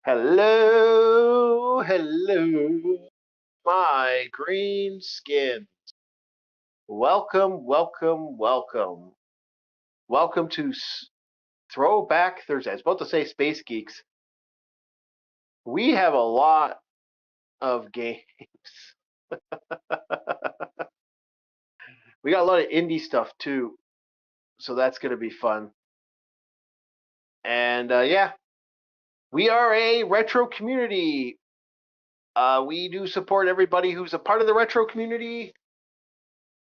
Hello, hello, my green skin. Welcome, welcome, welcome. Welcome to Throwback Thursday. I was about to say Space Geeks. We have a lot of games. We got a lot of indie stuff too, so that's going to be fun. And yeah, we are a retro community. We do support everybody who's a part of the retro community.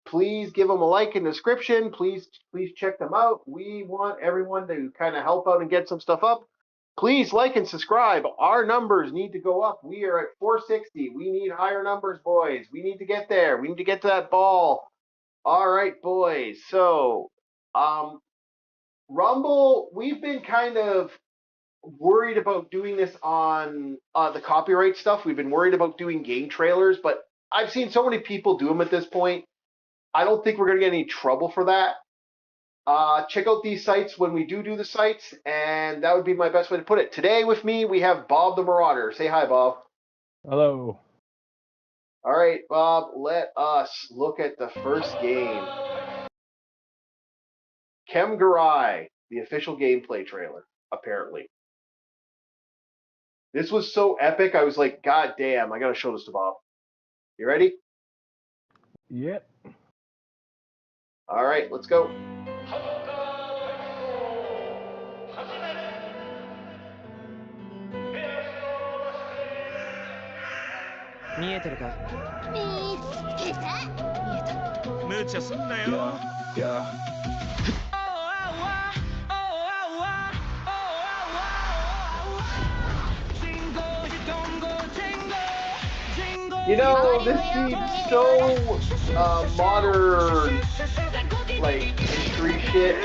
Please give them a like in the description. Please check them out. We want everyone to kind of help out and get some stuff up. Please like and subscribe. Our numbers need to go up. We are at 460. We need higher numbers, boys. We need to get there. We need to get to that ball. All right, boys. So, Rumble, we've been kind of worried about doing this on the copyright stuff. We've been worried about doing game trailers, but I've seen so many people do them at this point. I don't think we're going to get any trouble for that. Check out these sites when we do the sites, and that would be my best way to put it. Today with me, we have Bob the Marauder. Say hi, Bob. Hello. All right, Bob, let us look at the first game. Kemgarai, the official gameplay trailer, apparently. This was so epic, I was like, God damn, I got to show this to Bob. You ready? Yep. All right, let's go. You know, this seems so modern, like history shit.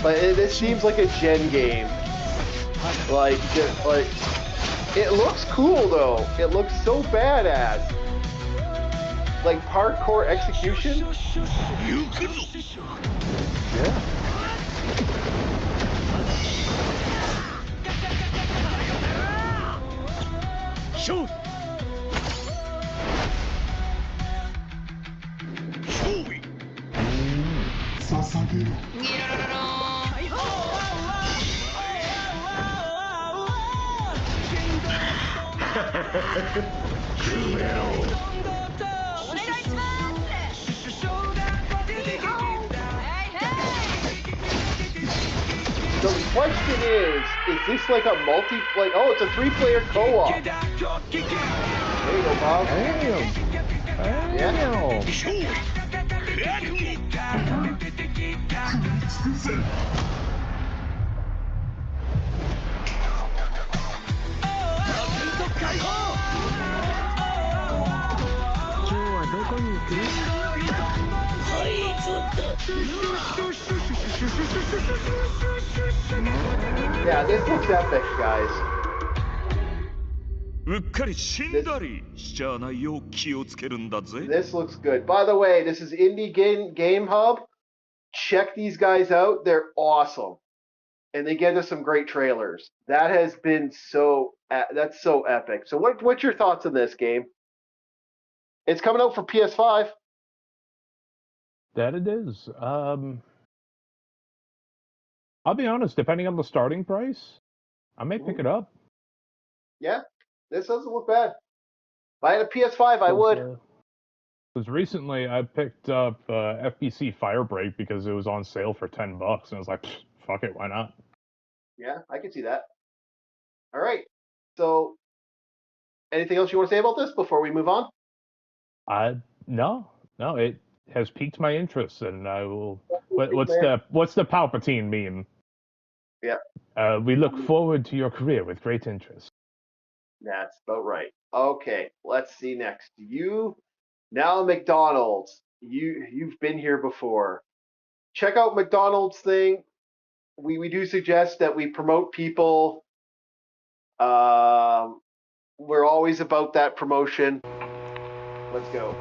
But this seems like a gen game. Like, it looks cool though. It looks so badass. Like hardcore execution. Yeah. Shoot! So the question is this like a oh, it's a 3-player co-op. There you go, Bob. Damn. Yeah, this looks epic, guys. This looks good. By the way, this is Indie Game Hub. Check these guys out. They're awesome. And they get us some great trailers. That has been that's so epic. So what's your thoughts on this game? It's coming out for PS5. That it is. I'll be honest, depending on the starting price, I may pick it up. Yeah, this doesn't look bad. If I had a PS5, I would. Because recently I picked up FBC Firebreak because it was on sale for $10, and I was like, fuck it, why not? Yeah, I can see that. All right. So, anything else you want to say about this before we move on? No, it has piqued my interest, and I will. What's the Palpatine meme? Yeah. We look forward to your career with great interest. That's about right. Okay, let's see next. Now McDonald's. You've been here before. Check out McDonald's thing. We do suggest that we promote people. We're always about that promotion. Let's go.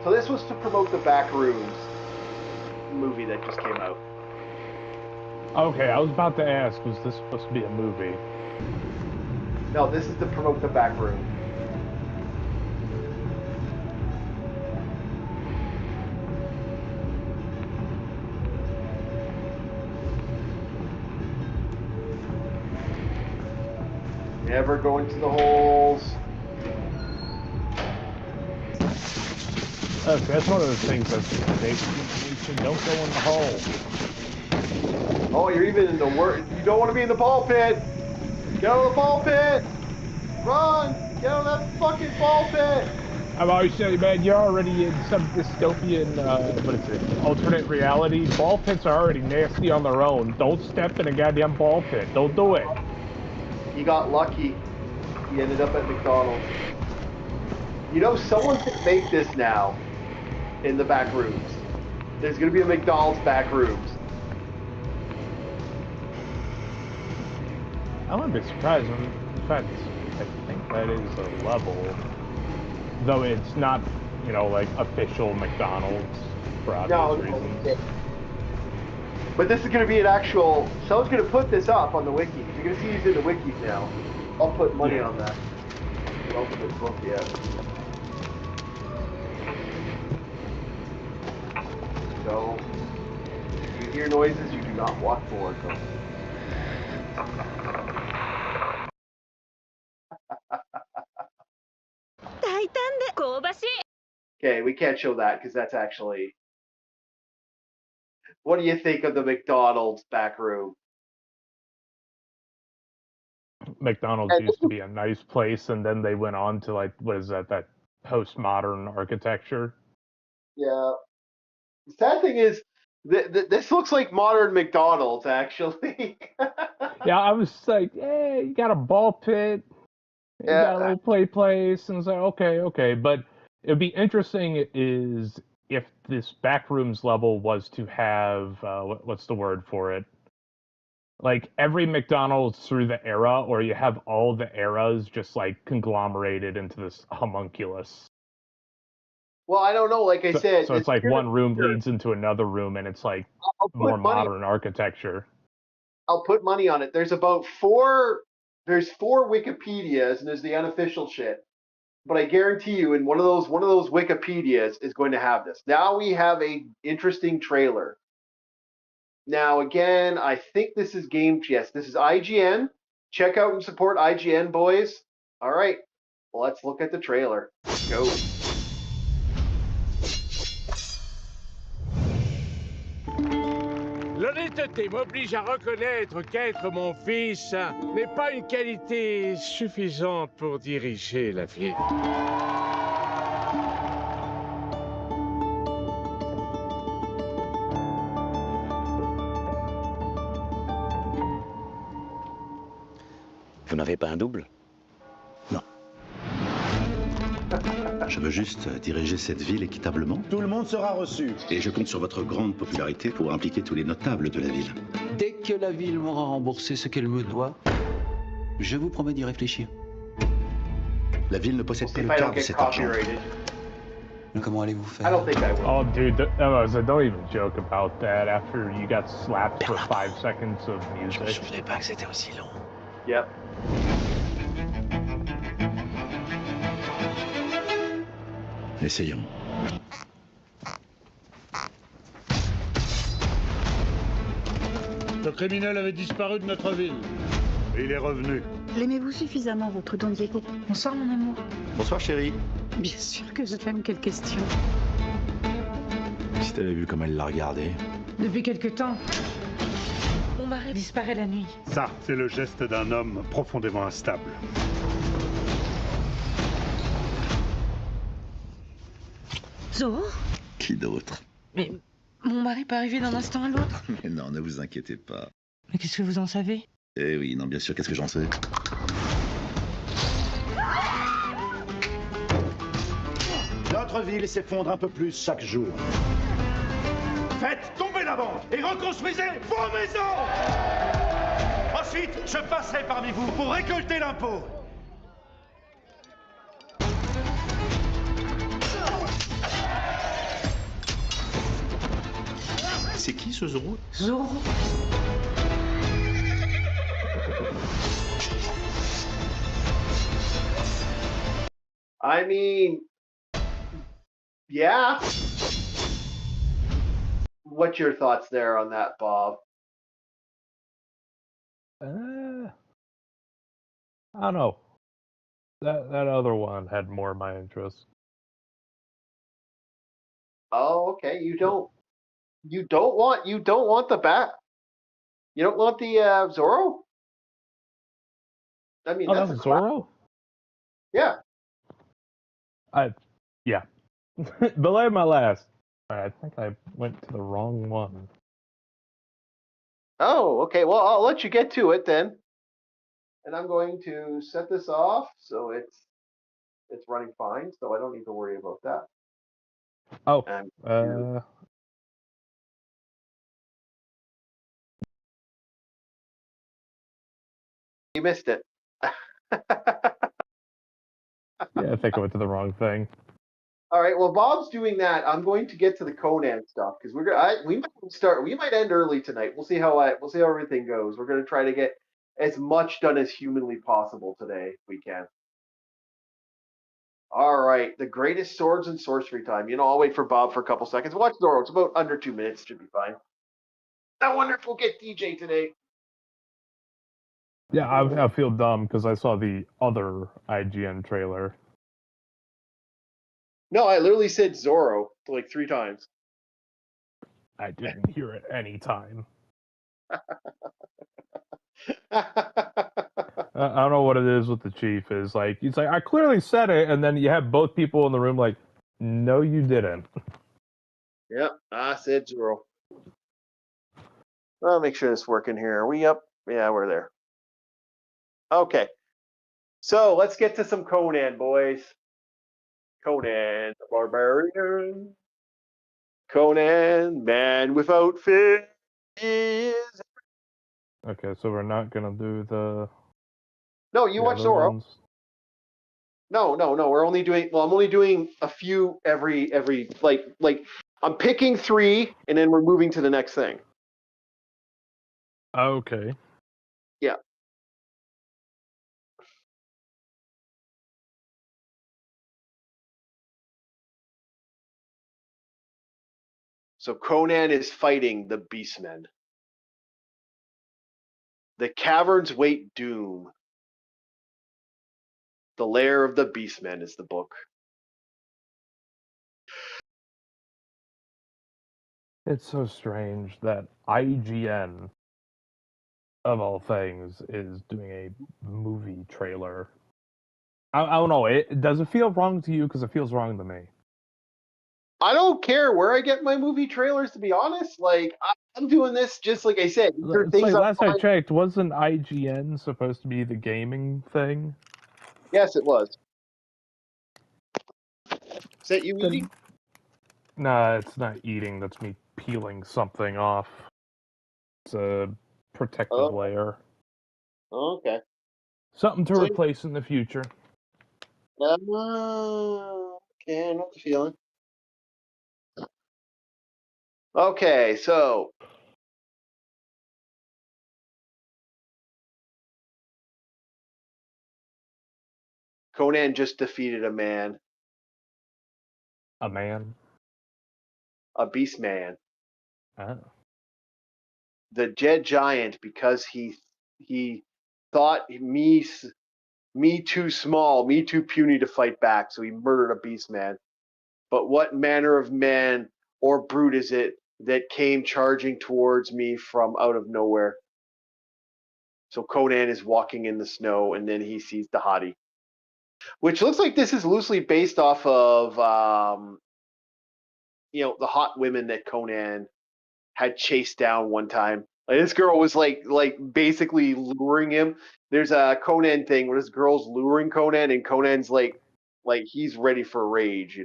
So this was to promote the Backrooms movie that just came out. Okay, I was about to ask, was this supposed to be a movie? No, this is to promote the Backroom. Never go into the holes. Okay, that's one of the things that they don't go in the hole. Oh, you're even in the worst. You don't want to be in the ball pit. Get out of the ball pit. Run. Get out of that fucking ball pit. I'm always telling you, man, you're already in some dystopian, what is it, alternate reality. Ball pits are already nasty on their own. Don't step in a goddamn ball pit. Don't do it. He got lucky. He ended up at McDonald's. You know, someone's going to make this now in the back rooms. There's going to be a McDonald's back rooms. I wouldn't be surprised. In fact, I think that is a level. Though it's not, you know, like official McDonald's for obvious reasons. No. But this is going to be an actual... Someone's going to put this up on the wiki. You're going to see these in the wikis now. I'll put money on that. I'll open this book yet. So, if you hear noises, you do not walk towards them. Okay, we can't show that because that's actually... What do you think of the McDonald's back room? McDonald's used to be a nice place, and then they went on to, like, what is that postmodern architecture? Yeah. The sad thing is, this looks like modern McDonald's, actually. Yeah, I was like, hey, you got a ball pit, you got a little play place, and it's like, okay. But it'd be interesting is if this backrooms level was to have, what's the word for it? Like every McDonald's through the era, or you have all the eras just like conglomerated into this homunculus. Well, I don't know. Like I said, so it's like one room leads into another room, and it's like more modern architecture. I'll put money on it. There's about four Wikipedias, and there's the unofficial shit. But I guarantee you, in one of those Wikipedias is going to have this. Now we have a interesting trailer. Now again, I think this is yes, this is IGN. Check out and support IGN, boys. All right, well, let's look at the trailer. Go. L'honnêteté m'oblige à reconnaître qu'être mon fils n'est pas une qualité suffisante pour diriger la vie. Vous n'avez pas un double? Non. Je veux juste diriger cette ville équitablement. Tout le monde sera reçu. Et je compte sur votre grande popularité pour impliquer tous les notables de la ville. Dès que la ville m'aura remboursé ce qu'elle me doit, je vous promets d'y réfléchir. La ville ne possède pas le quart de cet argent. Comment allez-vous faire? Oh, dude, don't even joke about that after you got slapped for 5 seconds of music. Je me souvenais pas que c'était aussi long. Yep. Essayons. Le criminel avait disparu de notre ville. Et il est revenu. L'aimez-vous suffisamment, votre Don Diego? Bonsoir, mon amour. Bonsoir, chérie. Bien sûr que je t'aime, quelle question. Si t'avais vu comme elle l'a regardé. Depuis quelque temps, mon mari disparaît la nuit. Ça, c'est le geste d'un homme profondément instable. Zo? Qui d'autre? Mais mon mari peut arriver d'un instant à l'autre. Mais non, ne vous inquiétez pas. Mais qu'est-ce que vous en savez? Eh oui, non, bien sûr, qu'est-ce que j'en sais? Notre ville s'effondre un peu plus chaque jour. Faites tomber fermez la banque et reconstruisez vos maisons. Ensuite, je passerai parmi vous pour récolter l'impôt. C'est qui ce Zorro? Zorro. I mean, yeah. What's your thoughts there on that, Bob? I don't know. That other one had more of my interest. Oh, okay. You don't want the bat. You don't want the Zorro? I mean, Oh, that's that was a class. Zorro? Yeah. Yeah. Belay my last. I think I went to the wrong one. Oh, okay. Well, I'll let you get to it then. And I'm going to set this off so it's running fine, so I don't need to worry about that. Oh, you missed it. yeah, I think I went to the wrong thing. All right. Well, Bob's doing that. I'm going to get to the Conan stuff because we might start. We might end early tonight. We'll see how everything goes. We're going to try to get as much done as humanly possible today if we can. All right. The greatest swords and sorcery time. I'll wait for Bob for a couple seconds. Watch Zorro. It's about under 2 minutes. Should be fine. I wonder if we'll get DJ today. Yeah, I feel dumb because I saw the other IGN trailer. No, I literally said Zorro like 3 times. I didn't hear it any time. I don't know what it is with the chief. He's like, I clearly said it, and then you have both people in the room like, no, you didn't. Yep, I said Zorro. I'll make sure it's working here. Are we up? Yeah, we're there. Okay. So let's get to some Conan, boys. Conan the Barbarian. Conan, man without fear is. Okay, so we're not gonna do the. No, you watch Zorro. Ones? No. We're only doing. Well, I'm only doing a few every like. I'm picking 3, and then we're moving to the next thing. Okay. Yeah. So Conan is fighting the Beastmen. The caverns wait doom. The Lair of the Beastmen is the book. It's so strange that IGN, of all things, is doing a movie trailer. I don't know. Does it feel wrong to you? Because it feels wrong to me. I don't care where I get my movie trailers, to be honest. Like, I'm doing this just like I said. It's like last I checked, wasn't IGN supposed to be the gaming thing? Yes, it was. Is that you eating? Nah, it's not eating. That's me peeling something off. It's a protective layer. Okay. Something to replace in the future. Okay, I know the feeling. Okay, so Conan just defeated a man. A man? A beast man. Oh. The Jed Giant, because he thought me too small, me too puny to fight back, so he murdered a beast man. But what manner of man or brute is it that came charging towards me from out of nowhere? So Conan is walking in the snow, and then he sees the hottie, which looks like this is loosely based off of, the hot women that Conan had chased down one time. Like, this girl was like basically luring him. There's a Conan thing where this girl's luring Conan, and Conan's like he's ready for rage,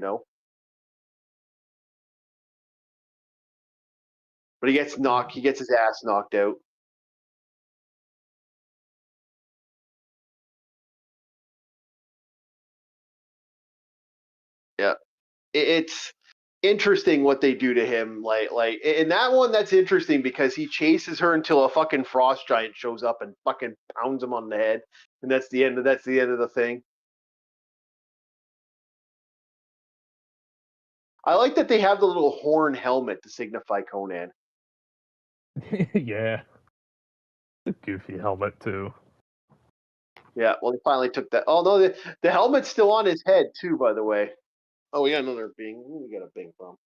But he gets his ass knocked out. Yeah. It's interesting what they do to him. Like in that one, that's interesting because he chases her until a fucking frost giant shows up and fucking pounds him on the head, and that's the end of the thing. I like that they have the little horn helmet to signify Conan. Yeah. The goofy helmet too. Yeah, well, he finally took that. Oh no, the helmet's still on his head too, by the way. Oh, we got another Bing. We got a Bing from.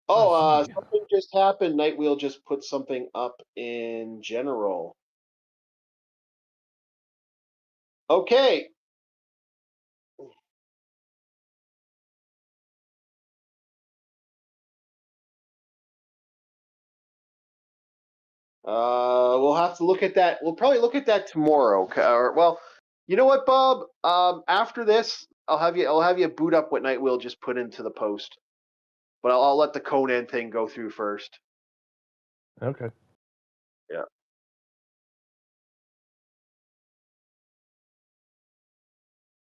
Something just happened. Nightwheel just put something up in general. Okay. We'll have to look at that. We'll probably look at that tomorrow. Or, well, you know what, Bob? After this, I'll have you boot up what Nightwheel just put into the post. But I'll let the Conan thing go through first. Okay. Yeah.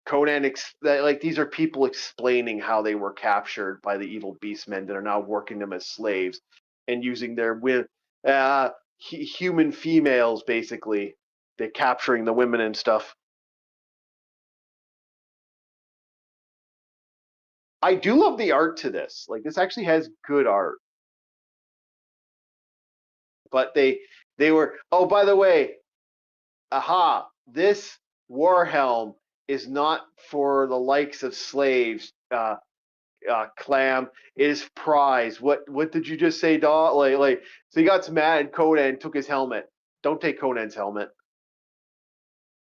Conan, like these are people explaining how they were captured by the evil beastmen that are now working them as slaves and using their human females, basically. They're capturing the women and stuff. I do love the art to this. Like, this actually has good art. But they were, oh, by the way, this war helm is not for the likes of slaves, Clam. It is prize. What did you just say, Daw? Like, so he got mad and Conan took his helmet. Don't take Conan's helmet.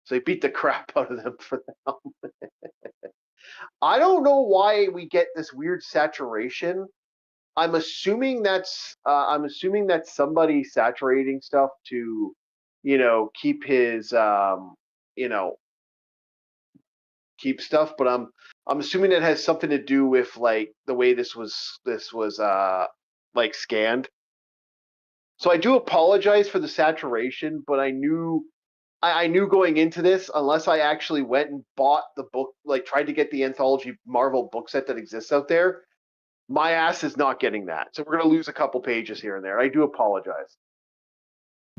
So he beat the crap out of them for the helmet. I don't know why we get this weird saturation. I'm assuming that's somebody saturating stuff to, keep his keep stuff, but I'm assuming it has something to do with like the way this was like scanned. So I do apologize for the saturation, but I knew going into this, unless I actually went and bought the book, like tried to get the anthology Marvel book set that exists out there, my ass is not getting that. So we're gonna lose a couple pages here and there. I do apologize.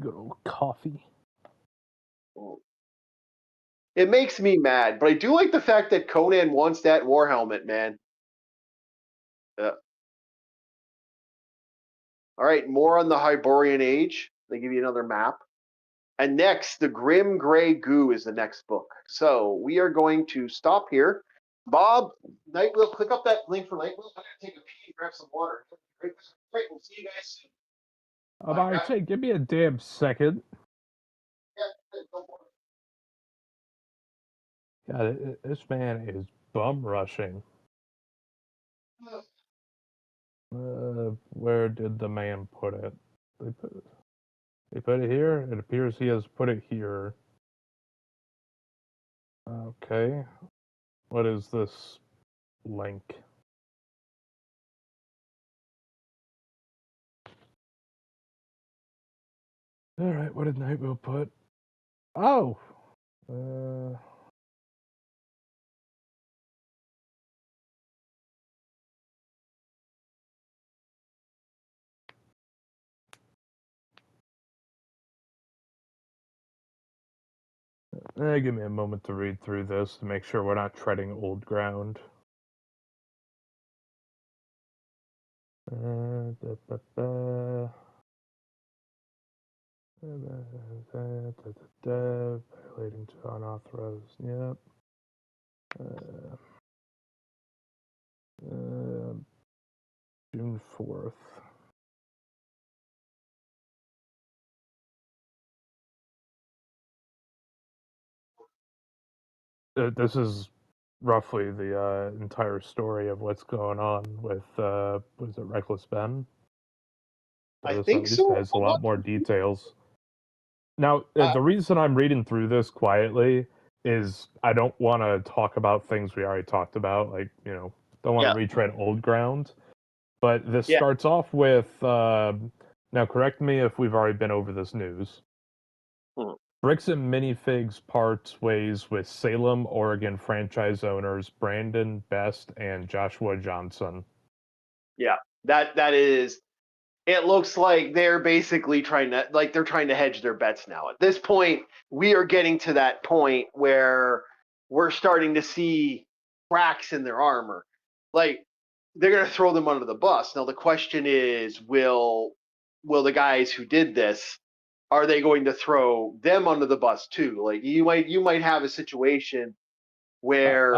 Good old coffee. It makes me mad, but I do like the fact that Conan wants that war helmet, man. Yeah. All right, more on the Hyborian Age. They give you another map. And next, the Grim Grey Goo is the next book. So we are going to stop here. Bob, Nightwheel, click up that link for Nightwheel. I'm going to take a pee and grab some water. Great, we'll see you guys soon. I say, give me a damn second. Yeah, go for it. God, this man is bum rushing. Where did the man put it? They put it here? It appears he has put it here. Okay. What is this link? Alright, what did Nightwheel put? Oh! Give me a moment to read through this to make sure we're not treading old ground. Violating to unauthorized. Yep. June 4th. This is roughly the entire story of what's going on with was it Reckless Ben? I think so. Has a lot more details. Now, the reason I'm reading through this quietly is I don't want to talk about things we already talked about, like the Don't want to retread old ground. But this starts off with, now correct me if we've already been over this news. Bricks and Minifigs parts ways with Salem, Oregon franchise owners Brandon Best and Joshua Johnson. Yeah, that is. It looks like they're basically trying to hedge their bets now. At this point, we are getting to that point where we're starting to see cracks in their armor. Like, they're going to throw them under the bus. Now the question is, will the guys who did this, are they going to throw them under the bus too? Like, you might have a situation where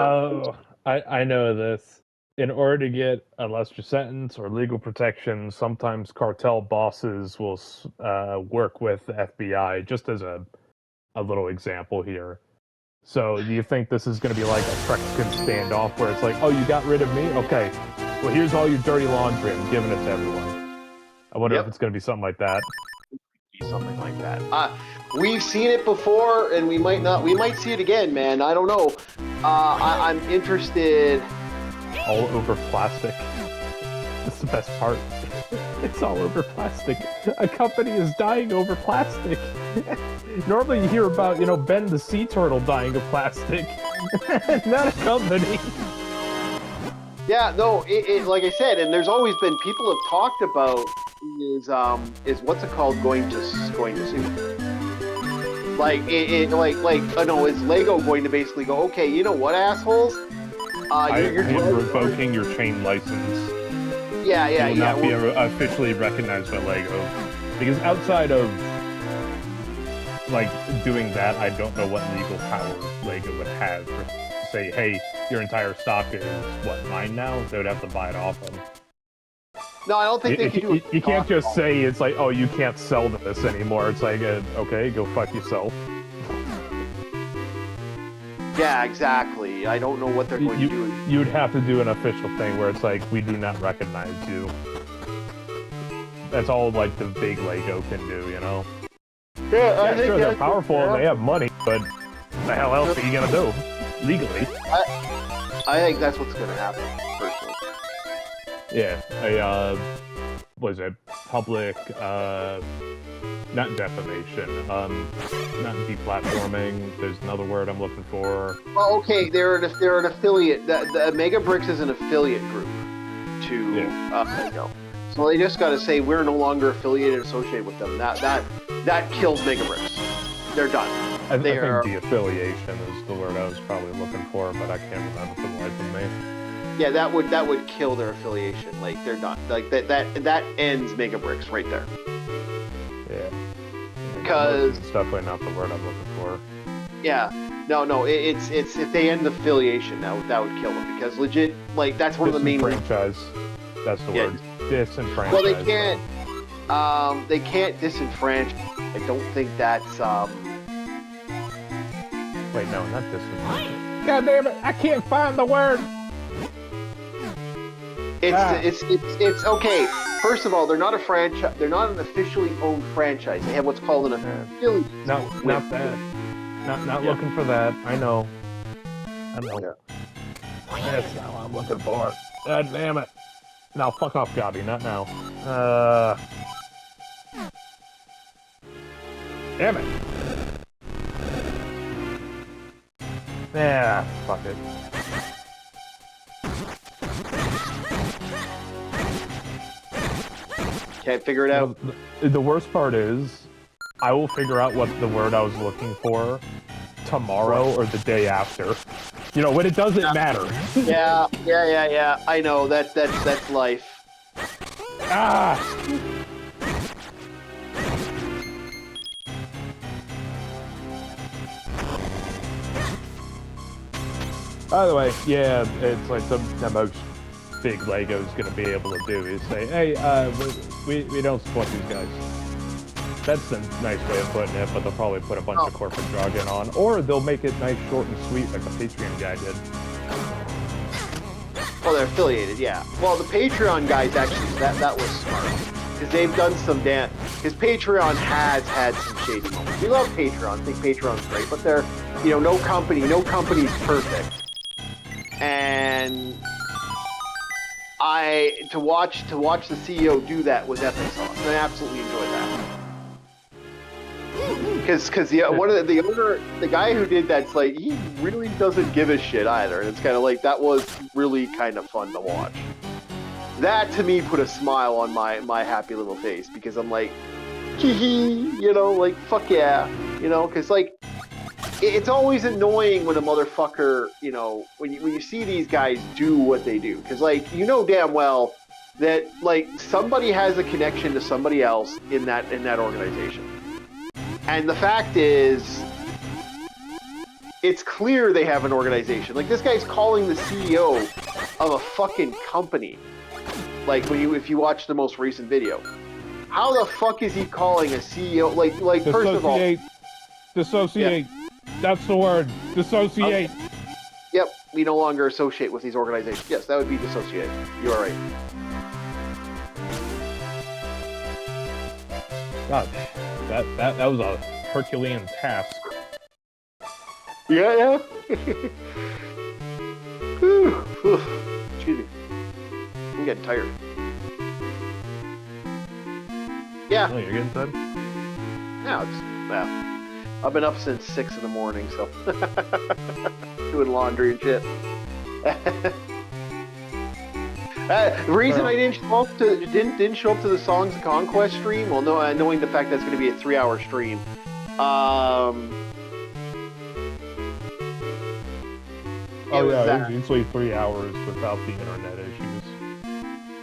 I know this. In order to get a lesser sentence or legal protection, sometimes cartel bosses will work with the FBI, just as a little example here. So do you think this is going to be like a Trexican standoff where it's like, oh, you got rid of me? Okay, well, here's all your dirty laundry. I'm giving it to everyone. I wonder if it's going to be something like that. Something like that. We've seen it before, and we might see it again, man. I don't know. I'm interested. All over plastic. That's the best part. It's all over plastic. A company is dying over plastic. Normally you hear about, Ben the sea turtle dying of plastic. Not a company. Yeah, no, it like I said, and there's always been people have talked about is what's it called going to sue. Like is Lego going to basically go, okay, you know what, assholes? You're revoking your chain license. Yeah. You will not be officially recognized by Lego. Because outside of, doing that, I don't know what legal power Lego would have to say, hey, your entire stock is, mine now? They would have to buy it off them. No, I don't think they can do it. You can't just say, it's like, oh, you can't sell this anymore. It's like, okay, go fuck yourself. Yeah, exactly. I don't know what they're going to do. You'd have to do an official thing where it's like, we do not recognize you. That's all, the big Lego can do, Yeah, I think sure, they're powerful and they have money, but the hell else are you gonna do? Legally. I think that's what's gonna happen, personally. Yeah, was it public, not defamation, not deplatforming, there's another word I'm looking for. Well, okay, they're an affiliate. The Mega Bricks is an affiliate group to Lego. So they just got to say we're no longer affiliated, associated with them. That kills Mega Bricks. They're done. I think the affiliation is the word I was probably looking for, but I can't remember for the life of me. Yeah, that would kill their affiliation. Like, they're done. Like that ends Mega Bricks right there. Yeah. Because it's definitely not the word I'm looking for. Yeah. No. It's if they end the affiliation, that would kill them, because legit, that's one of the main franchise. That's the word. Disenfranchise. Well, they can't disenfranchise. I don't think that's Wait, no, not disenfranchise. God damn it! I can't find the word. It's okay. First of all, they're not a franchise. They're not an officially owned franchise. They have what's called an affiliate. No, not that. Not looking for that. I know. Yeah. That's not what I'm looking for. God damn it! Now, fuck off, Gabby. Not now. Damn it. Yeah, fuck it. Can't figure it out. The worst part is, I will figure out what the word I was looking for tomorrow or the day after. When it doesn't matter. Yeah. I know, that's life. By the way, yeah, it's like the most big Lego's gonna be able to do is say, hey, we don't support these guys. That's a nice way of putting it, but they'll probably put a bunch of corporate jargon on, or they'll make it nice, short, and sweet like the Patreon guy did. Well, they're affiliated, yeah. Well, the Patreon guys actually, that was smart, because they've done some because Patreon has had some shady moments. We love Patreon, think Patreon's great, but they're, no company's perfect. And to watch the CEO do that was epic sauce. And I absolutely enjoyed that. Because one of the owner, the guy who did that's like, he really doesn't give a shit either. And it's kind of like, that was really kind of fun to watch. That to me put a smile on my happy little face, because I'm like, hee hee, you know, like, fuck yeah, you know, because like, it's always annoying when a motherfucker, you know, when you see these guys do what they do, because like, you know damn well that like somebody has a connection to somebody else in that organization. And the fact is, it's clear they have an organization. Like, this guy's calling the CEO of a fucking company. Like, if you watch the most recent video. How the fuck is he calling a CEO? Like first of all... Dissociate. Yeah. That's the word. Dissociate. Okay. Yep, we no longer associate with these organizations. Yes, that would be dissociate. You are right. God, that was a Herculean task. Yeah. Excuse me. I'm getting tired. Yeah. Oh, you're getting tired? No, I've been up since 6 in the morning, so doing laundry and shit. The reason I didn't show up to the Songs of Conquest stream, well, no, knowing the fact that's going to be a 3-hour stream. It's usually 3 hours without the internet issues.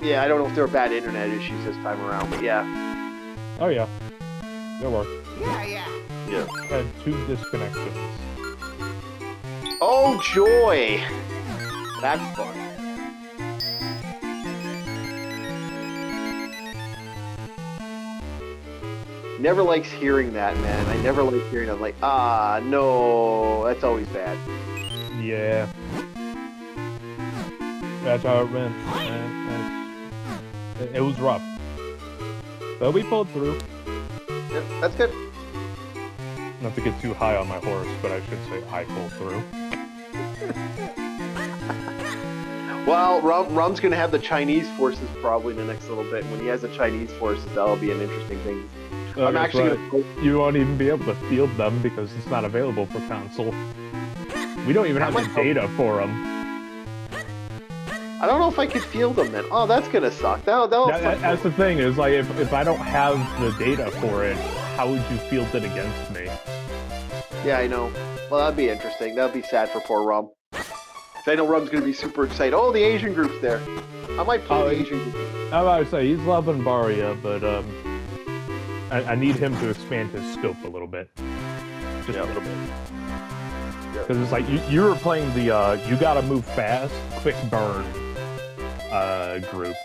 Yeah, I don't know if there were bad internet issues this time around, but yeah. Oh yeah, there were. Yeah. Had 2 disconnections. Oh joy! That's fun. Never likes hearing that, man. I never like hearing it. I'm like, no, that's always bad. Yeah. That's how it went. It was rough. But we pulled through. Yep, that's good. Not to get too high on my horse, but I should say I pulled through. Well, Rum's going to have the Chinese forces probably in the next little bit. When he has the Chinese forces, that'll be an interesting thing. I'm actually You won't even be able to field them because it's not available for console. We don't even have the data for them. I don't know if I could field them then. Oh, that's gonna suck. That's the thing, is like, if I don't have the data for it, how would you field it against me? Yeah, I know. Well, that'd be interesting. That'd be sad for poor Rum. I know Rum's gonna be super excited. Oh, the Asian group's there. I might play the Asian group. I was about to say, he's loving Baria, but I need him to expand his scope a little bit. Just a little bit. Because it's like, you were playing the you gotta move fast, quick burn group.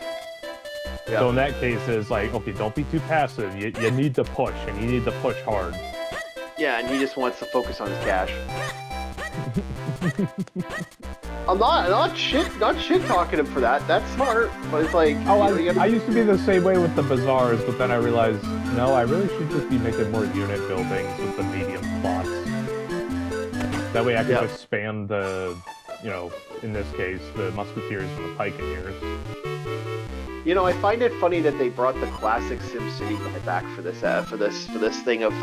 Yeah. So in that case, it's like, okay, don't be too passive. You need to push, and you need to push hard. Yeah, and he just wants to focus on his cash. I'm not shit talking him for that. That's smart, but it's like... Oh, I used to be the same way with the bazaars, but then I realized, no, I really should just be making more unit buildings with the medium plots. That way I can just spam the, you know, in this case, the musketeers and the pikeneers. You know, I find it funny that they brought the classic SimCity guy back for this thing of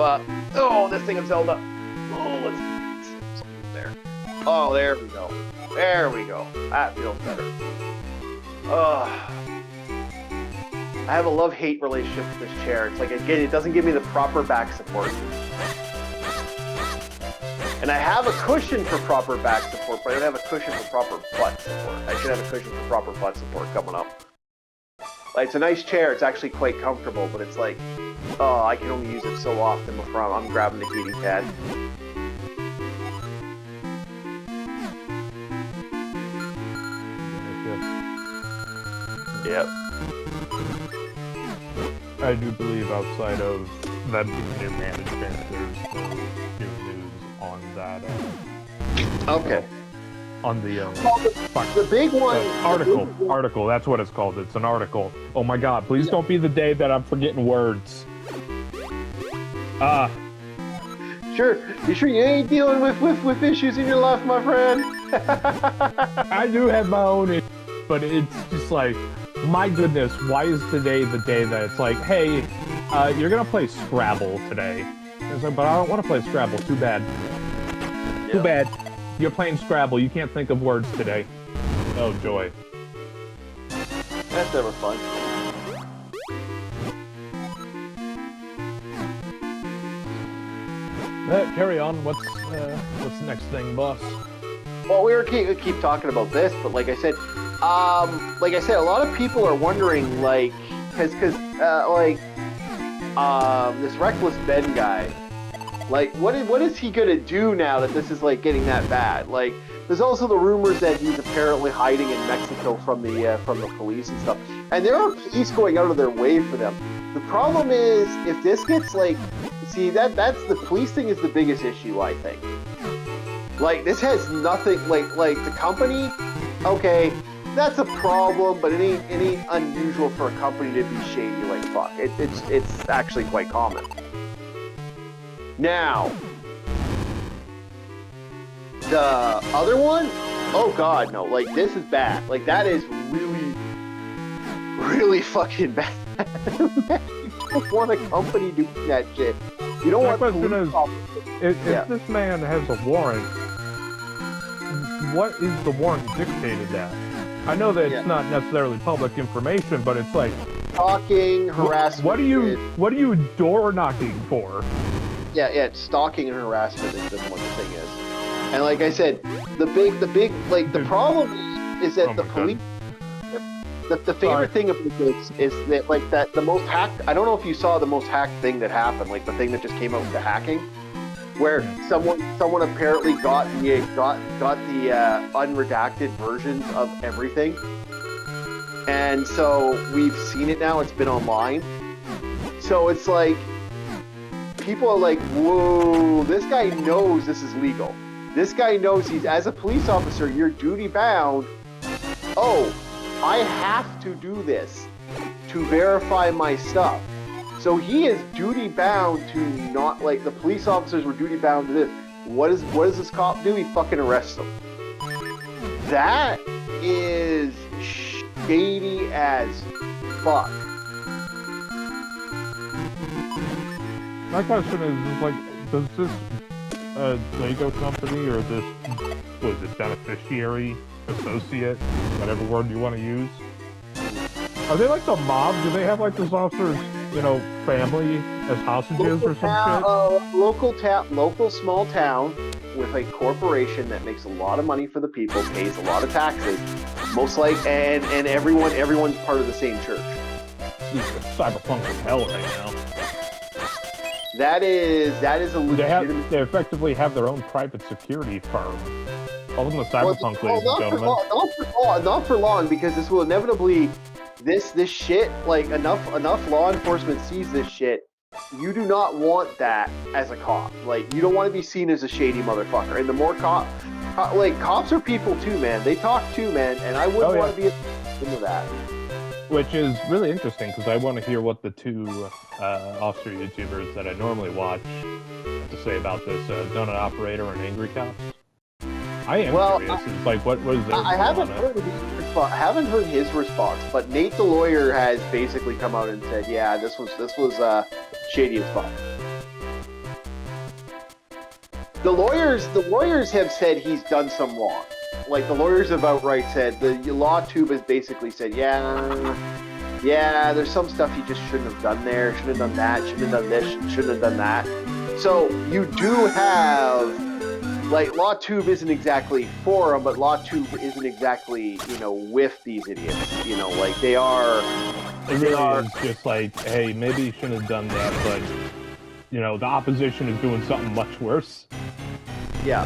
this thing of Zelda. Oh, let's there. Oh, there we go. There we go. That feels better. I have a love-hate relationship with this chair. It's like, again, it doesn't give me the proper back support. And I have a cushion for proper back support, but I don't have a cushion for proper butt support. I should have a cushion for proper butt support coming up. Like, it's a nice chair. It's actually quite comfortable, but it's like, oh, I can only use it so often before I'm grabbing the kitty cat. Yep. I do believe outside of them being new management, there's no new news on that. Okay. On the the big one article. That's what it's called. It's an article. Oh my God! Please don't be the day that I'm forgetting words. Sure. You sure you ain't dealing with issues in your life, my friend? I do have my own issues. but it's just like, my goodness, why is today the day that it's like, hey, you're gonna play Scrabble today? It's like, but I don't want to play Scrabble. Too bad. Yeah. Too bad. You're playing Scrabble. You can't think of words today. Oh joy. That's never fun. Carry on. What's the next thing, boss? Well, we keep talking about this, but like I said, a lot of people are wondering, like, because this Reckless Ben guy, like, what is he gonna do now that this is like getting that bad? Like, there's also the rumors that he's apparently hiding in Mexico from the police and stuff, and there are police going out of their way for them. The problem is, if this gets like, see, that's the police thing is the biggest issue, I think. Like, this has nothing, like the company, okay, that's a problem, but it ain't unusual for a company to be shady like fuck. It's actually quite common. Now, the other one, oh god, no, like, this is bad. Like, that is really, really fucking bad. You don't want a company doing that shit. You don't want police officers. If this man has a warrant, what is the warrant dictated at? I know that it's not necessarily public information, but it's like stalking, harassment. What are you door knocking for? Yeah, stalking and harassment is what the thing is. And like I said, the big like the problem is that the police. The favorite thing about this is that like that the most hacked. I don't know if you saw the most hacked thing that happened, like the thing that just came out with the hacking, where someone apparently got the unredacted versions of everything, and so we've seen it now. It's been online, so it's like people are like, "Whoa, this guy knows this is legal. This guy knows he's as a police officer, you're duty bound. Oh, I have to do this to verify my stuff." So he is duty bound to not, like, the police officers were duty bound to this. What does this cop do? He fucking arrests them. That is shady as fuck. My question is like, does this Lego company or this, was it beneficiary, associate, whatever word you want to use, are they like the mob? Do they have like this officer's, family as hostages or some shit? Local small town with a corporation that makes a lot of money for the people, pays a lot of taxes, most like, and everyone's part of the same church. This is cyberpunk as hell right now. That is a legitimate. They effectively have their own private security firm. Call them the cyberpunk, ladies and gentlemen. Not for long, because this will inevitably, this shit, like, enough law enforcement sees this shit. You do not want that as a cop. Like, you don't want to be seen as a shady motherfucker. And the more cops are people too, man. They talk too, man. And I wouldn't want to be into that. Which is really interesting, because I want to hear what the two officer YouTubers that I normally watch have to say about this Donut Operator and Angry Cops. I am curious. It's like, what was their I haven't heard his response, but Nate the lawyer has basically come out and said, yeah, this was shady as fuck. The lawyers have said he's done some wrong. Like, the lawyers have outright said, the law tube has basically said, yeah, there's some stuff he just shouldn't have done there, shouldn't have done that, shouldn't have done this, shouldn't have done that. So you do have, like, LawTube isn't exactly for them, but LawTube isn't exactly, with these idiots. Like, they are. It really is just like, hey, maybe you shouldn't have done that, but, the opposition is doing something much worse. Yeah.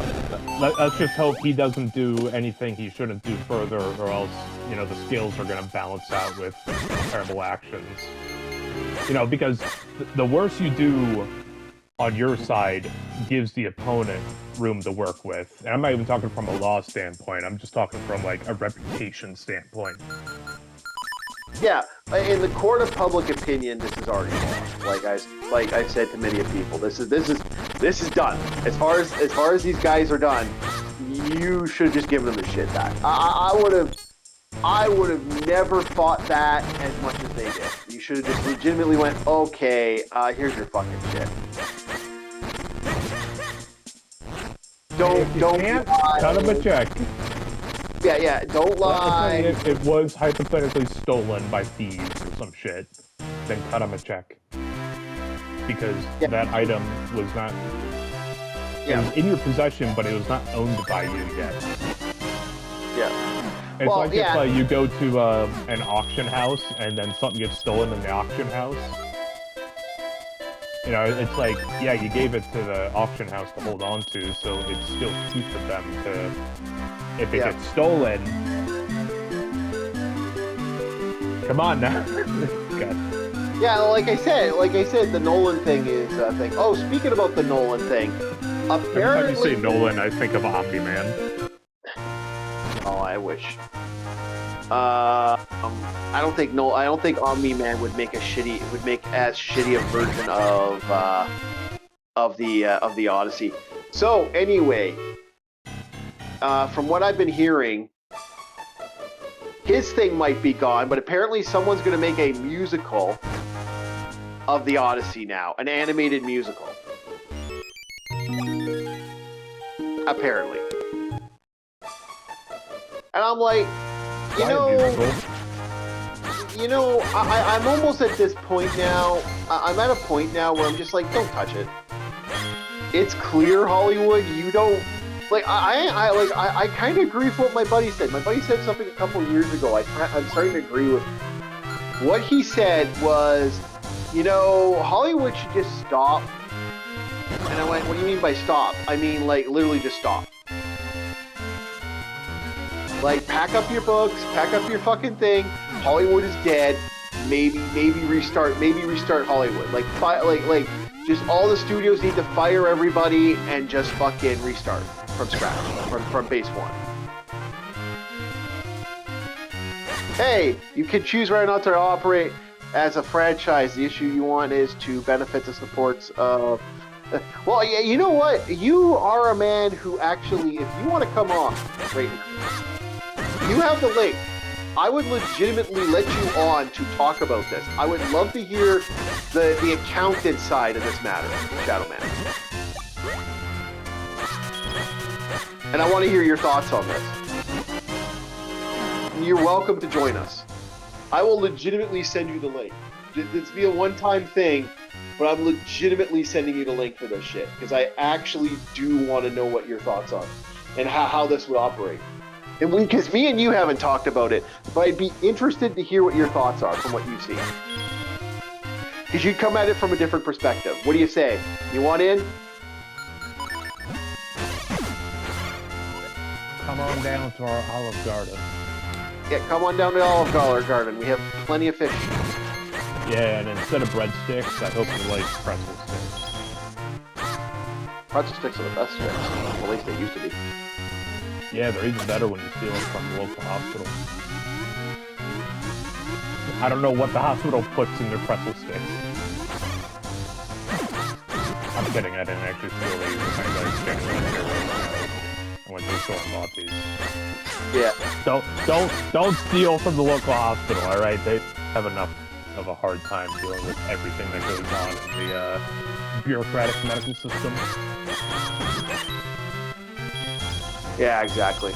Let's just hope he doesn't do anything he shouldn't do further, or else, the skills are going to balance out with terrible actions. Because the worse you do on your side gives the opponent room to work with. And I'm not even talking from a law standpoint. I'm just talking from, like, a reputation standpoint. Yeah, in the court of public opinion, this is already lost. Like I've said to many people, this is done. As far as these guys are done, you should just give them the shit back. I would have, I would have never fought that as much as they did. You should have just legitimately went, okay, here's your fucking shit. Don't lie. Cut him a check. Yeah, don't lie. If it was hypothetically stolen by thieves or some shit, then cut him a check. Because that item was not... It was in your possession, but it was not owned by you yet. Yeah. It's like if you go to an auction house and then something gets stolen in the auction house. You know, it's like, yeah, you gave it to the auction house to hold on to, so it's still key for them to... If it gets stolen... Come on now. God. Yeah, like I said, the Nolan thing is a thing. Oh, speaking about the Nolan thing, apparently... Every time you say Nolan, I think of Omni-Man. Oh, I wish. I don't think Omni-Man would make as shitty a version of the Odyssey. So anyway, from what I've been hearing, his thing might be gone, but apparently someone's going to make a musical of the Odyssey now, an animated musical. Apparently. And I'm like, I'm almost at this point now. I'm at a point now where I'm just like, don't touch it. It's clear, Hollywood. You don't like. I kind of agree with what my buddy said. My buddy said something a couple years ago. I'm starting to agree with what he said. Was, Hollywood should just stop. And I went, what do you mean by stop? I mean, like, literally just stop. Like, pack up your books, pack up your fucking thing. Hollywood is dead. Maybe restart Hollywood. Like, just all the studios need to fire everybody and just fucking restart from scratch, from base one. Hey, you can choose whether or not to operate as a franchise. The issue you want is to benefit the supports of... Well, yeah, you know what? You are a man who actually, if you want to come on right now, you have the link. I would legitimately let you on to talk about this. I would love to hear the accountant side of this matter, Shadow Man. And I want to hear your thoughts on this. You're welcome to join us. I will legitimately send you the link. This will be a one-time thing, but I'm legitimately sending you the link for this shit, because I actually do want to know what your thoughts are and how this would operate. And because me and you haven't talked about it, but I'd be interested to hear what your thoughts are from what you've seen. Because you come at it from a different perspective. What do you say? You want in? Come on down to our Olive Garden. Yeah, come on down to Olive Garden. We have plenty of fish. Yeah, and instead of breadsticks, I hope you like pretzel sticks. Pretzel sticks are the best sticks. Well, at least they used to be. Yeah, they're even better when you steal them from the local hospital. I don't know what the hospital puts in their pretzel sticks. I'm kidding, I didn't actually steal these. I went to the store and bought these. Yeah. Don't steal from the local hospital, alright? They have enough of a hard time dealing with everything that goes on in the bureaucratic medical system. Yeah, exactly.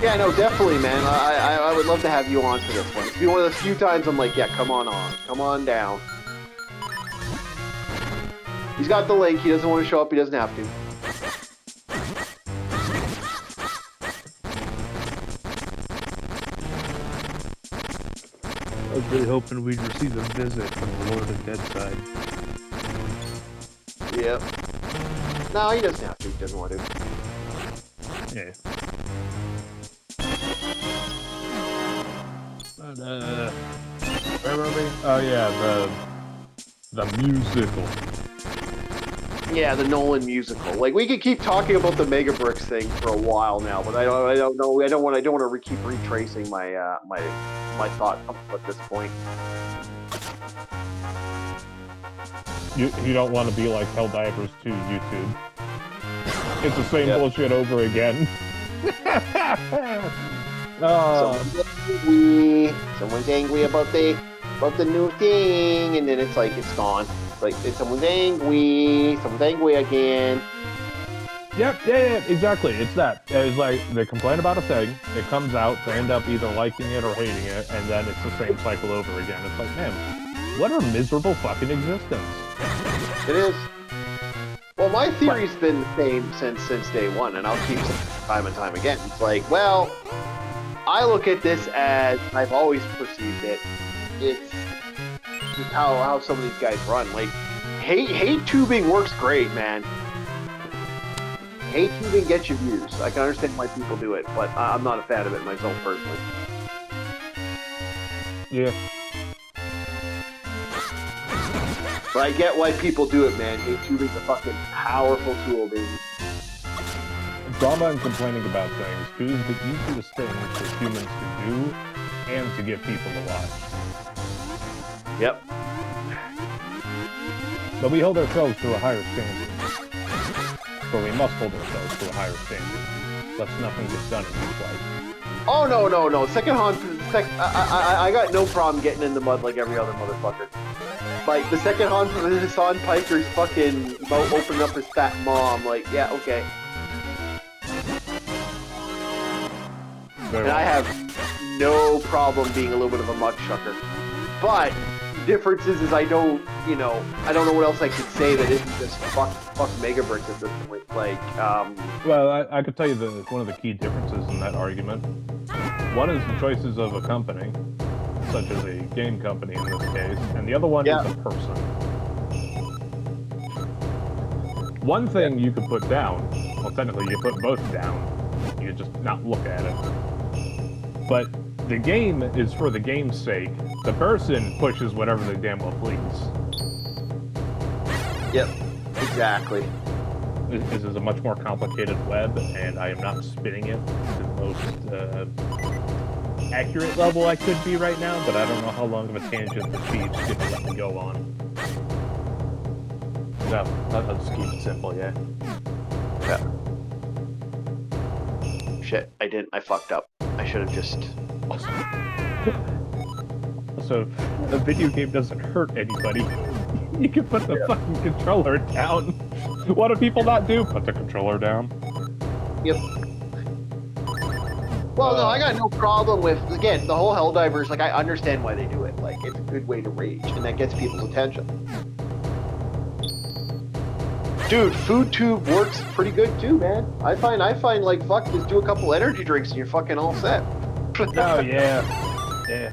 Yeah, no, definitely, man. I would love to have you on for this one. It's been one of the few times I'm like, yeah, come on down. He's got the link. He doesn't want to show up. He doesn't have to. I was really hoping we'd receive a visit from the Lord of Deadside. Yep. No, he doesn't have to. He doesn't want to. Yeah. But, where were we? Oh yeah, the musical. Yeah, the Nolan musical. Like, we could keep talking about the Mega Bricks thing for a while now, but I don't know. I don't want to keep retracing my my thought at this point. You don't want to be like Helldivers 2 YouTube. It's the same bullshit over again. Someone's angry about the new thing, and then it's like it's gone. Like someone's angry again. Yep, yeah, exactly. It's that. It's like they complain about a thing, it comes out, they end up either liking it or hating it, and then it's the same cycle over again. It's like, man, what a miserable fucking existence. It is. Well, my theory's been the same since day one, and I'll keep saying it time and time again. It's like, well, I look at this as I've always perceived it. It's how some of these guys run. Like, hate tubing works great, man. Hate tubing gets you views. I can understand why people do it, but I'm not a fan of it myself personally. Yeah. But I get why people do it, man. Hate tubing's a fucking powerful tool, baby. Drama and complaining about things, two is the easiest thing for humans to do and to get people to watch. Yep. But we hold ourselves to a higher standard. Or we must hold ourselves to a higher standard. Lest nothing gets done in this life. Oh, no. I got no problem getting in the mud like every other motherfucker. Like, the second Hassan Piker's fucking opening up his fat mom, like, yeah, okay. And I have no problem being a little bit of a mud chucker. But, difference is I don't know what else I could say that isn't just fuck Mega Bricks at this point. Like, Well, I could tell you one of the key differences in that argument. One is the choices of a company, such as a game company in this case, and the other one is a person. One thing you could put down, well, technically you put both down, you could just not look at it. But the game is for the game's sake. The person pushes whatever they damn well please. Yep, exactly. This is a much more complicated web, and I am not spinning it to the most accurate level I could be right now, but I don't know how long of a tangent the Chiefs get to let me go on. No, I'll just keep it simple, yeah. Yeah. Shit, I fucked up. I should have just... So, a video game doesn't hurt anybody. You can put the fucking controller down. What do people not do? Put the controller down. Yep. Well, no, I got no problem with, again, the whole Helldivers, like, I understand why they do it. Like, it's a good way to rage, and that gets people's attention. Dude, food tube works pretty good too, man. I find like, fuck, just do a couple energy drinks and you're fucking all set. Oh, yeah. Yeah.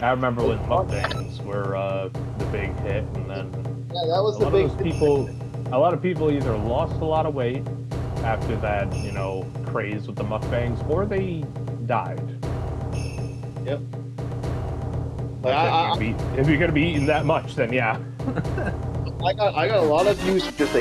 I remember when mukbangs were the big hit, and then that was the big people. A lot of people either lost a lot of weight after that, craze with the mukbangs, or they died. Yep. If you're gonna be eating that much, then yeah. I got a lot of views of just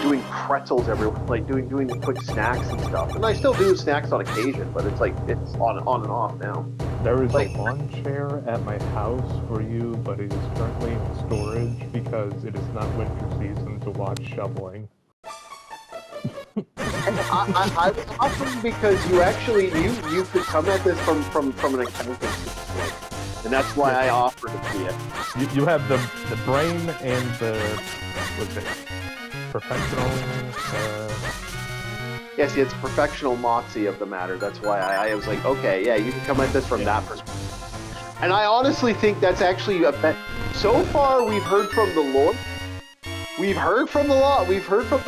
doing pretzels everywhere, like doing quick snacks and stuff. And I still do snacks on occasion, but it's like it's on and off now. There is a lawn chair at my house for you, but it is currently in storage because it is not winter season to watch shoveling. I was offering because you could come at this from an accounting standpoint, and that's why I offered it to you. You have the brain and the professional. Yes, it's professional moxie of the matter. That's why I was like, okay, yeah, you can come at this from that perspective. And I honestly think that's actually a bet. So far, we've heard from the Lord. We've heard from the law. We've heard from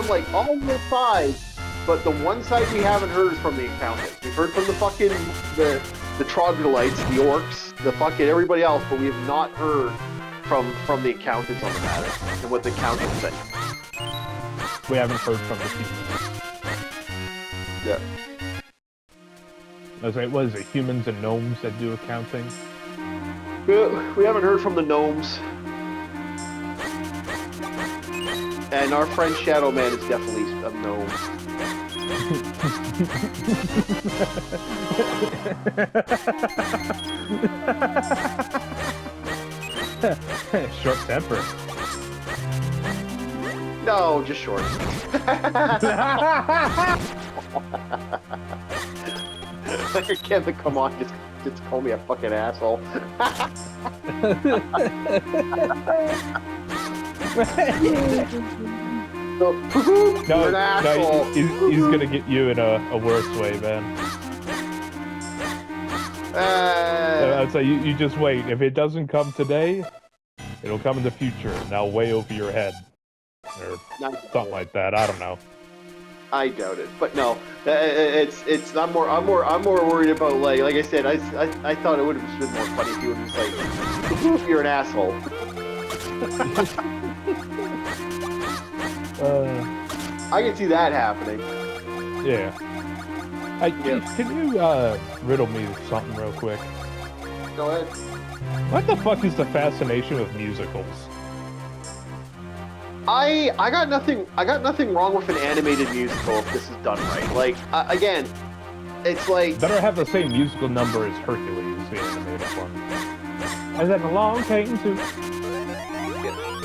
like all the sides. But the one side we haven't heard is from the accountants. We've heard from the fucking the troglodytes, the orcs, the fucking everybody else, but we have not heard from the accountants on the matter and what the accountants say. We haven't heard from the people. Yeah. That's right. What is it? Humans and gnomes that do accounting? We haven't heard from the gnomes. And our friend Shadow Man is definitely a gnome. Short temper. No, just short. Kevin, come on, just call me a fucking asshole. So, you're an asshole. He's gonna get you in a worse way, man. I'd say you just wait. If it doesn't come today, it'll come in the future. Now, way over your head, or something like that. I don't know. I doubt it, but no, it's. I'm more worried about like I said. I thought it would have been more funny if you would just like, you're an asshole. I can see that happening. Yeah. Can you riddle me something real quick? Go ahead. What the fuck is the fascination with musicals? I got nothing wrong with an animated musical if this is done right. Like again, it's like better have the same musical number as Hercules, the animated one. And then a long cane too.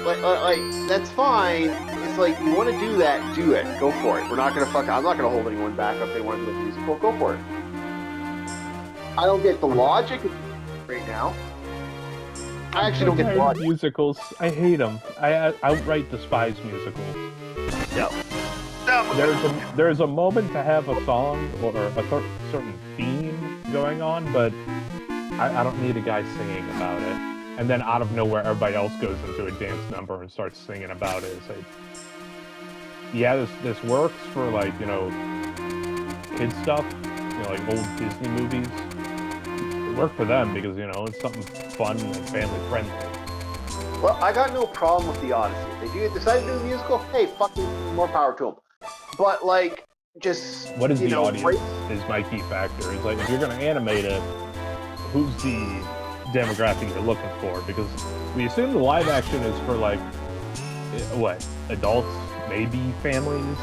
Like that's fine. It's like you want to do that, do it. Go for it. I'm not gonna hold anyone back if they want to do a musical. Go for it. I don't get the logic right now. I actually don't get the logic. Musicals. I hate them. I outright despise musicals. No. There's a moment to have a song or a certain theme going on, but I don't need a guy singing about it. And then out of nowhere, everybody else goes into a dance number and starts singing about it. It's like, yeah, this works for like, kid stuff, like old Disney movies. It worked for them because, it's something fun and family friendly. Well, I got no problem with the Odyssey. If they decide to do a musical, hey, fucking more power to them. But like, just what is the audience? Is my key factor. Is like if you're gonna animate it, who's the demographic you're looking for? Because we assume the live action is for like what, adults, maybe families,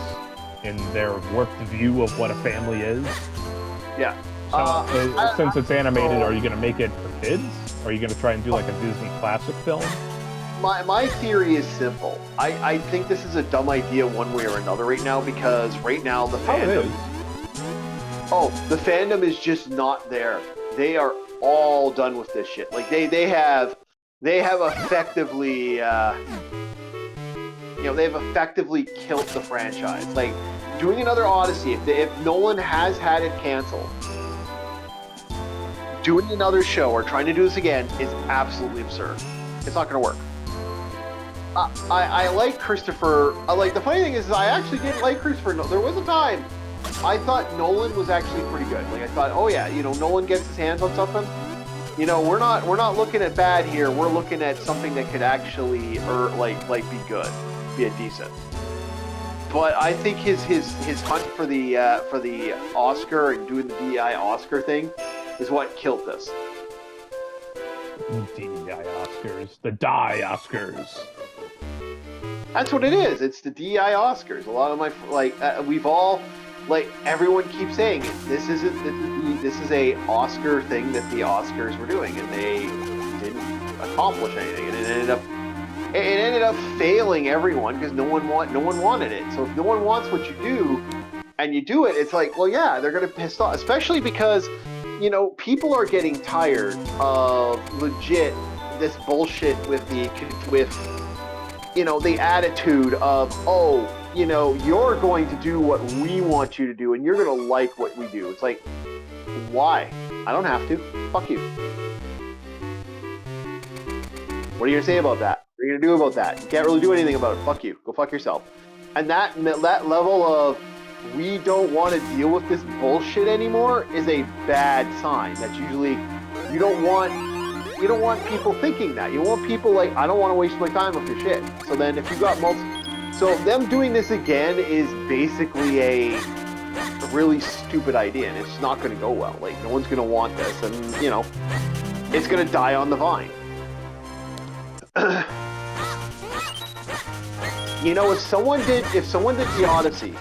in their warped view of what a family is. Yeah. So since it's animated, are you gonna make it for kids? Or are you gonna try and do like a Disney classic film? My theory is simple. I think this is a dumb idea one way or another right now, because right now the fandom... the fandom is just not there. They are all done with this shit. Like they have effectively they've effectively killed the franchise. Like doing another Odyssey, if Nolan has had it canceled, doing another show or trying to do this again is absolutely absurd. It's not going to work. I like Christopher. The funny thing is I actually didn't like Christopher. There was a time I thought Nolan was actually pretty good. Like I thought, oh yeah, Nolan gets his hands on something. We're not looking at bad here. We're looking at something that could actually be good, be a decent. But I think his hunt for the Oscar and doing the DEI Oscar thing is what killed this. DEI Oscars, the Die Oscars. That's what it is. It's the DEI Oscars. A lot of my we've all everyone keeps saying it. This is a Oscar thing that the Oscars were doing, and they didn't accomplish anything, and it ended up failing everyone because no one wanted it. So if no one wants what you do, and you do it, it's like, well, yeah, they're gonna piss off, especially because people are getting tired of legit this bullshit with the attitude of, you're going to do what we want you to do and you're going to like what we do. It's like, why? I don't have to. Fuck you. What are you going to say about that? What are you going to do about that? You can't really do anything about it. Fuck you. Go fuck yourself. And that level of, we don't want to deal with this bullshit anymore is a bad sign. That's usually, you don't want people thinking that. You want people like, I don't want to waste my time with your shit. So then if you got so them doing this again is basically a really stupid idea, and it's not going to go well. Like, no one's going to want this, and it's going to die on the vine. If someone did the Odyssey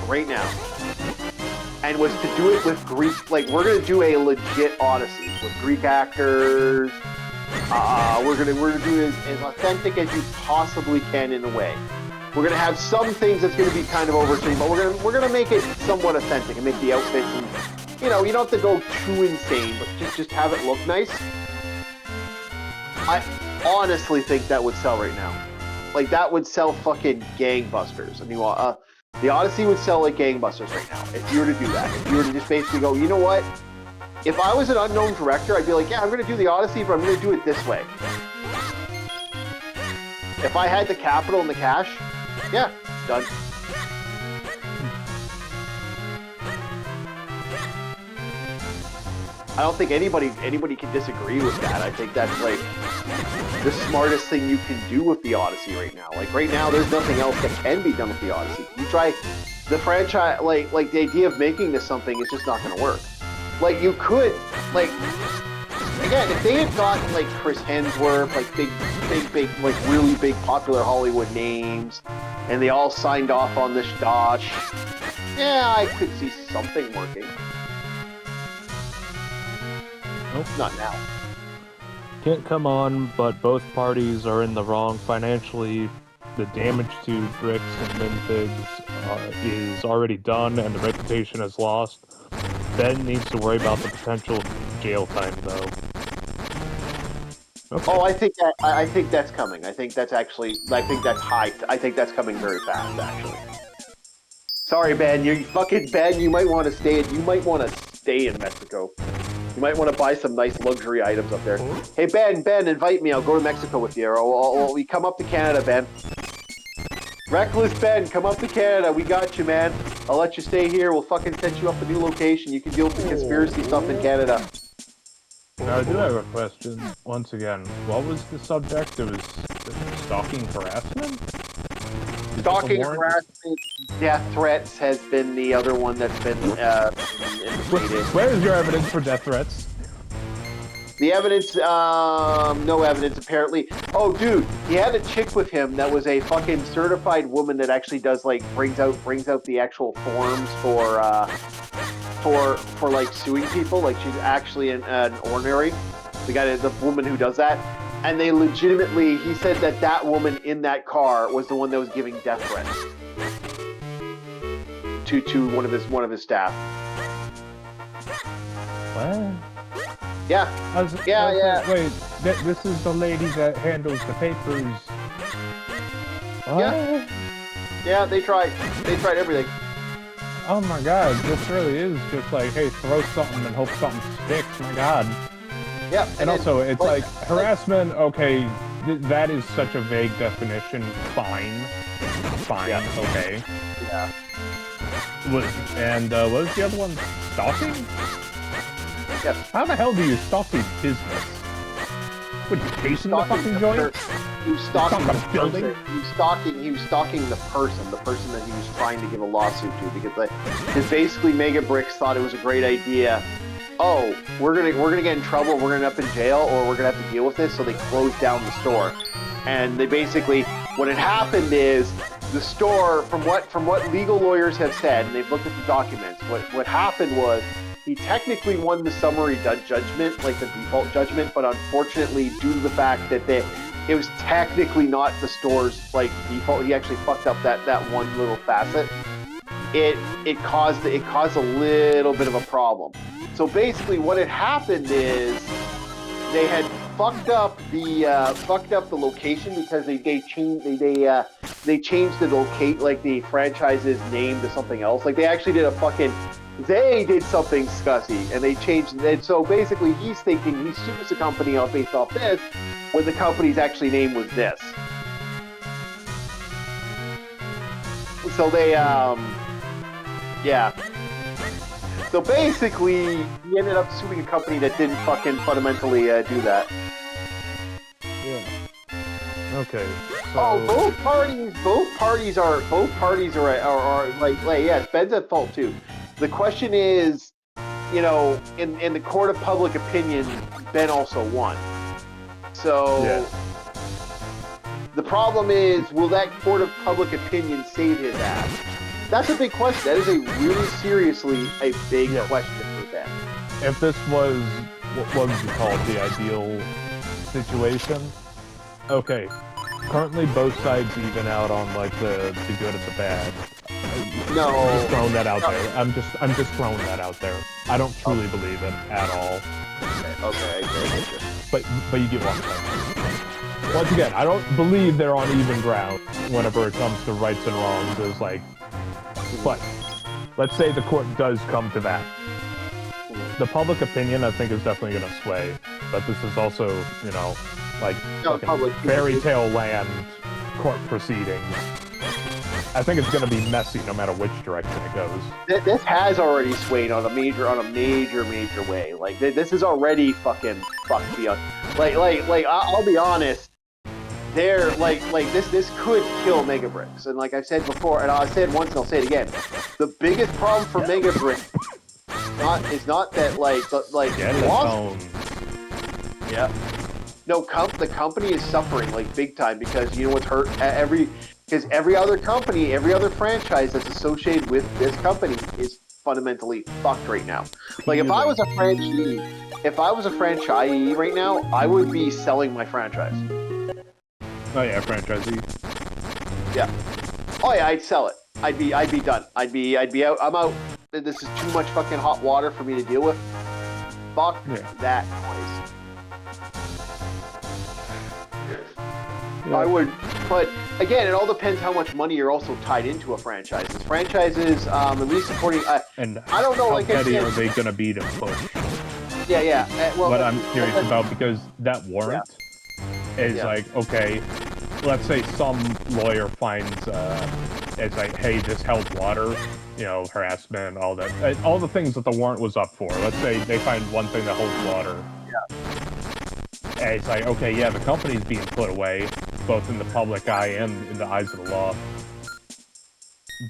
right now and was to do it with Greek, we're going to do a legit Odyssey with Greek actors. We're gonna do it as authentic as you possibly can in a way. We're gonna have some things that's gonna be kind of overseen, but we're gonna make it somewhat authentic and make the outfits and you know, you don't have to go too insane, but just have it look nice. I honestly think that would sell right now. Like, that would sell fucking gangbusters. I mean, the Odyssey would sell like gangbusters right now if you were to do that. If you were to just basically go, you know what? If I was an unknown director, I'd be like, yeah, I'm going to do the Odyssey, but I'm going to do it this way. If I had the capital and the cash, yeah, done. I don't think anybody can disagree with that. I think that's like the smartest thing you can do with the Odyssey right now. Like right now, there's nothing else that can be done with the Odyssey. You try the franchise, like the idea of making this something is just not going to work. Like you could, like again, if they had gotten like Chris Hemsworth, like big, like really big popular Hollywood names, and they all signed off on this dosh, yeah, I could see something working. Nope. Not now. Can't come on, but both parties are in the wrong financially. The damage to Bricks and Minfigs is already done, and the reputation is lost. Ben needs to worry about the potential jail time, though. Okay. Oh, I think that's coming. I think that's high. I think that's coming very fast, actually. Sorry, Ben. You fucking Ben. You might want to stay. You might want to stay in Mexico. You might want to buy some nice luxury items up there. Hey, Ben, invite me. I'll go to Mexico with you. Or we come up to Canada, Ben. Reckless Ben, come up to Canada. We got you, man. I'll let you stay here. We'll fucking set you up a new location. You can deal with the conspiracy stuff in Canada. Now, I do have a question. Once again, what was the subject? It was stalking harassment? Stalking, harassment, death threats has been the other one that's been indicated. Where is your evidence for death threats? The evidence, no evidence apparently. Oh, dude, he had a chick with him that was a fucking certified woman that actually does like brings out the actual forms for like suing people. Like she's actually an ordinary, the woman who does that. And they legitimately, he said that woman in that car was the one that was giving death threats to one of his staff. What? Yeah. Yeah. Wait, this is the lady that handles the papers. What? Yeah, they tried everything. Oh my god, this really is just like, hey, throw something and hope something sticks. My god. Yeah, and also, it's like harassment, okay, that is such a vague definition. Fine, yeah. Okay. Yeah. What was the other one? Stalking? Yes. How the hell do you stalk these business? What, you chasing the fucking joint? He was stalking the building? He was stalking the person that he was trying to give a lawsuit to, because basically Mega Bricks thought it was a great idea. Oh, we're gonna get in trouble, we're gonna end up in jail, or we're gonna have to deal with this, so they closed down the store. And they basically, what had happened is, the store, from what legal lawyers have said, and they've looked at the documents, what happened was, he technically won the summary judgment, like the default judgment, but unfortunately, due to the fact that it was technically not the store's like default, he actually fucked up that one little facet. It caused a little bit of a problem. So basically, what had happened is they had fucked up the location because they changed the franchise's name to something else. Like they actually they did something scussy and they changed it. So basically, he's thinking he sues the company based off this when the company's actually name was this. So they yeah. So basically, he ended up suing a company that didn't fucking fundamentally do that. Yeah. Okay. So... Oh, both parties are like yeah, Ben's at fault too. The question is, you know, in the court of public opinion, Ben also won. So yeah. The problem is, will that court of public opinion save his ass? That's a big question. That is really seriously a big question for Ben. If this was, what would you call it, the ideal situation? Okay, currently both sides even out on like the good and the bad. No. I'm just throwing that out there. I'm just throwing that out there. I don't truly believe it at all. Okay. But you get what I'm saying. Once again, I don't believe they're on even ground whenever it comes to rights and wrongs. There's like, but let's say the court does come to that. The public opinion, I think, is definitely going to sway. But this is also, you know, like fairy tale land court proceedings. I think it's going to be messy no matter which direction it goes. This has already swayed on a major way. Like this is already fucking fucked beyond. Like I'll be honest. They're like this could kill Mega Bricks, and like I've said before, and I'll say it once and I'll say it again. The biggest problem for Mega Bricks is not that yeah. No, the company is suffering like big time because you know what's hurt because every other company, every other franchise that's associated with this company is fundamentally fucked right now. Like if I was a franchisee right now, I would be selling my franchise. Oh yeah, franchisee. Yeah. Oh yeah, I'd sell it. I'd be done. I'd be out. I'm out. This is too much fucking hot water for me to deal with. Fuck that noise. Yeah. I would, but again, it all depends how much money you're also tied into a franchise. Franchises, at least supporting. And I don't know, how like petty are they going to be to push? Yeah. Well, what I'm curious about, because that warrant is like, okay, let's say some lawyer finds it's like, hey, this held water, you know, harassment, all that, all the things that the warrant was up for. Let's say they find one thing that holds water. Yeah. And it's like, okay, yeah, the company's being put away, both in the public eye and in the eyes of the law.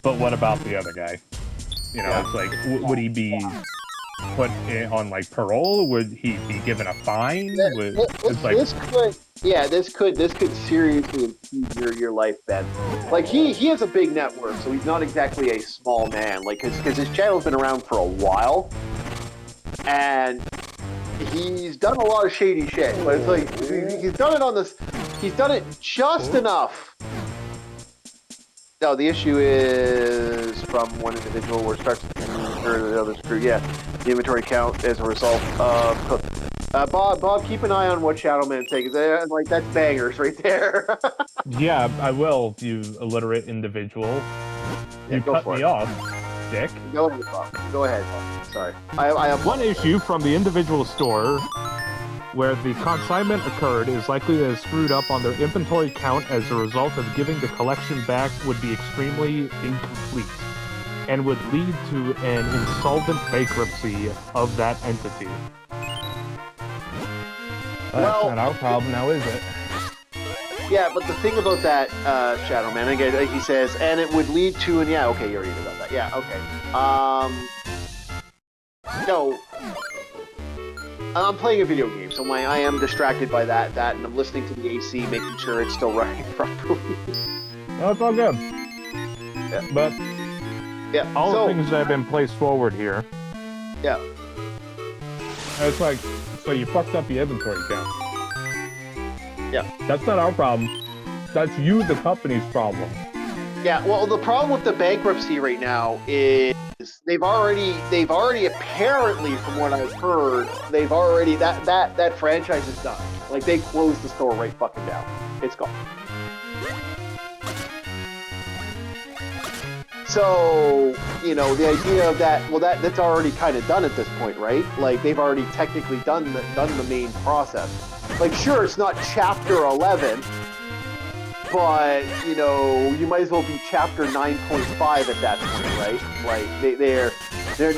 But what about the other guy? You know, it's like, would he be put on like parole? Would he be given a fine? This could seriously impede your life, Ben. Like he has a big network, so he's not exactly a small man. Like because his channel's been around for a while, and he's done a lot of shady shit. But it's like he's done it on this. He's done it just enough. No, the issue is from one individual where it starts or the other screw. Yeah, the inventory count as a result of. Bob, keep an eye on what Shadow Man's saying. Like that's bangers right there. Yeah, I will. You illiterate indiviil. Yeah, you cut me off, dick. Go ahead, Bob. Go ahead, Bob. Sorry. I have one issue from the individual store where the consignment occurred is likely to have screwed up on their inventory count as a result of giving the collection back would be extremely incomplete and would lead to an insolvent bankruptcy of that entity. Well, that's not our problem now, is it? Yeah, but the thing about that, Shadow Man, again, he says, and it would lead to, and yeah, okay, you already know about that. Yeah, okay. No. I'm playing a video game, so I am distracted by that, and I'm listening to the AC, making sure it's still running properly. No, it's all good. Yeah. But all the things that have been placed forward here. Yeah. It's like, so you fucked up your inventory count. Yeah. That's not our problem. That's you, the company's problem. Yeah, well, the problem with the bankruptcy right now is they've already apparently, from what I've heard, that franchise is done. Like, they closed the store right fucking down. It's gone. So, you know, the idea of that, well, that's already kind of done at this point, right? Like, they've already technically done the main process. Like, sure, it's not Chapter 11, but, you know, you might as well be Chapter 9.5 at that point, right? Like, they're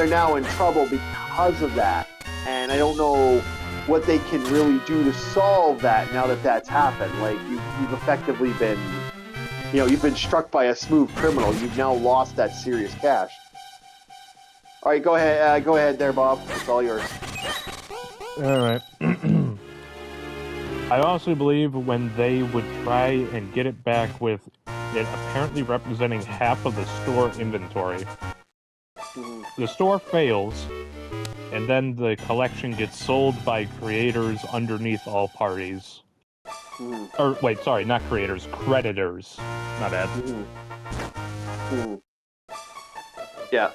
now in trouble because of that, and I don't know what they can really do to solve that now that that's happened. Like, you've effectively been, you know, you've been struck by a smooth criminal. You've now lost that serious cash. All right, go ahead there, Bob. It's all yours. All right. I also believe when they would try and get it back with it apparently representing half of the store inventory, the store fails, and then the collection gets sold by creators underneath all parties. Or, wait, sorry, not creators, creditors. My bad. Yeah.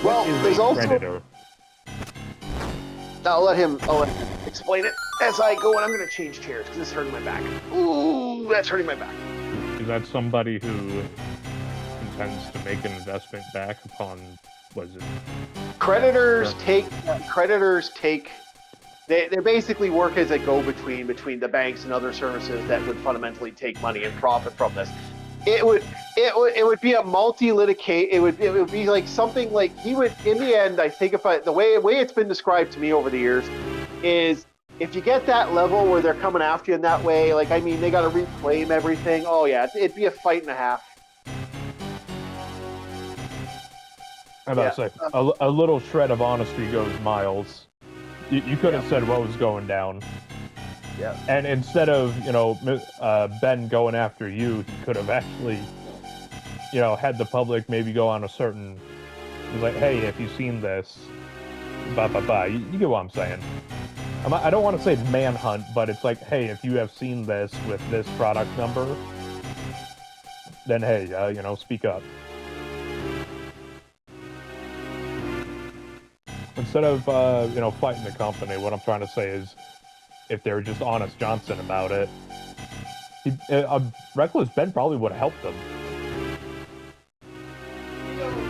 Well, there's also. Predator? I'll let him explain it as I go, and I'm going to change chairs because this is hurting my back. Ooh, that's hurting my back. Is that somebody who intends to make an investment back upon, was it? Creditors take. They basically work as a go-between between the banks and other services that would fundamentally take money and profit from this. It would be a multi-litigate. It would be like something like he would, in the end, I think the way it's been described to me over the years is if you get that level where they're coming after you in that way, like, I mean, they got to reclaim everything. Oh yeah, it'd be a fight and a half. I'm about to say, a little shred of honesty goes miles. You could have said what was going down. Yeah. And instead of, Ben going after you, he could have actually, had the public maybe go on a certain, like, hey, if you've seen this, You get what I'm saying. I don't want to say manhunt, but it's like, hey, if you have seen this with this product number, then hey, speak up. Instead of, fighting the company, what I'm trying to say is, if they were just honest Johnson about it, Reckless Ben probably would have helped them.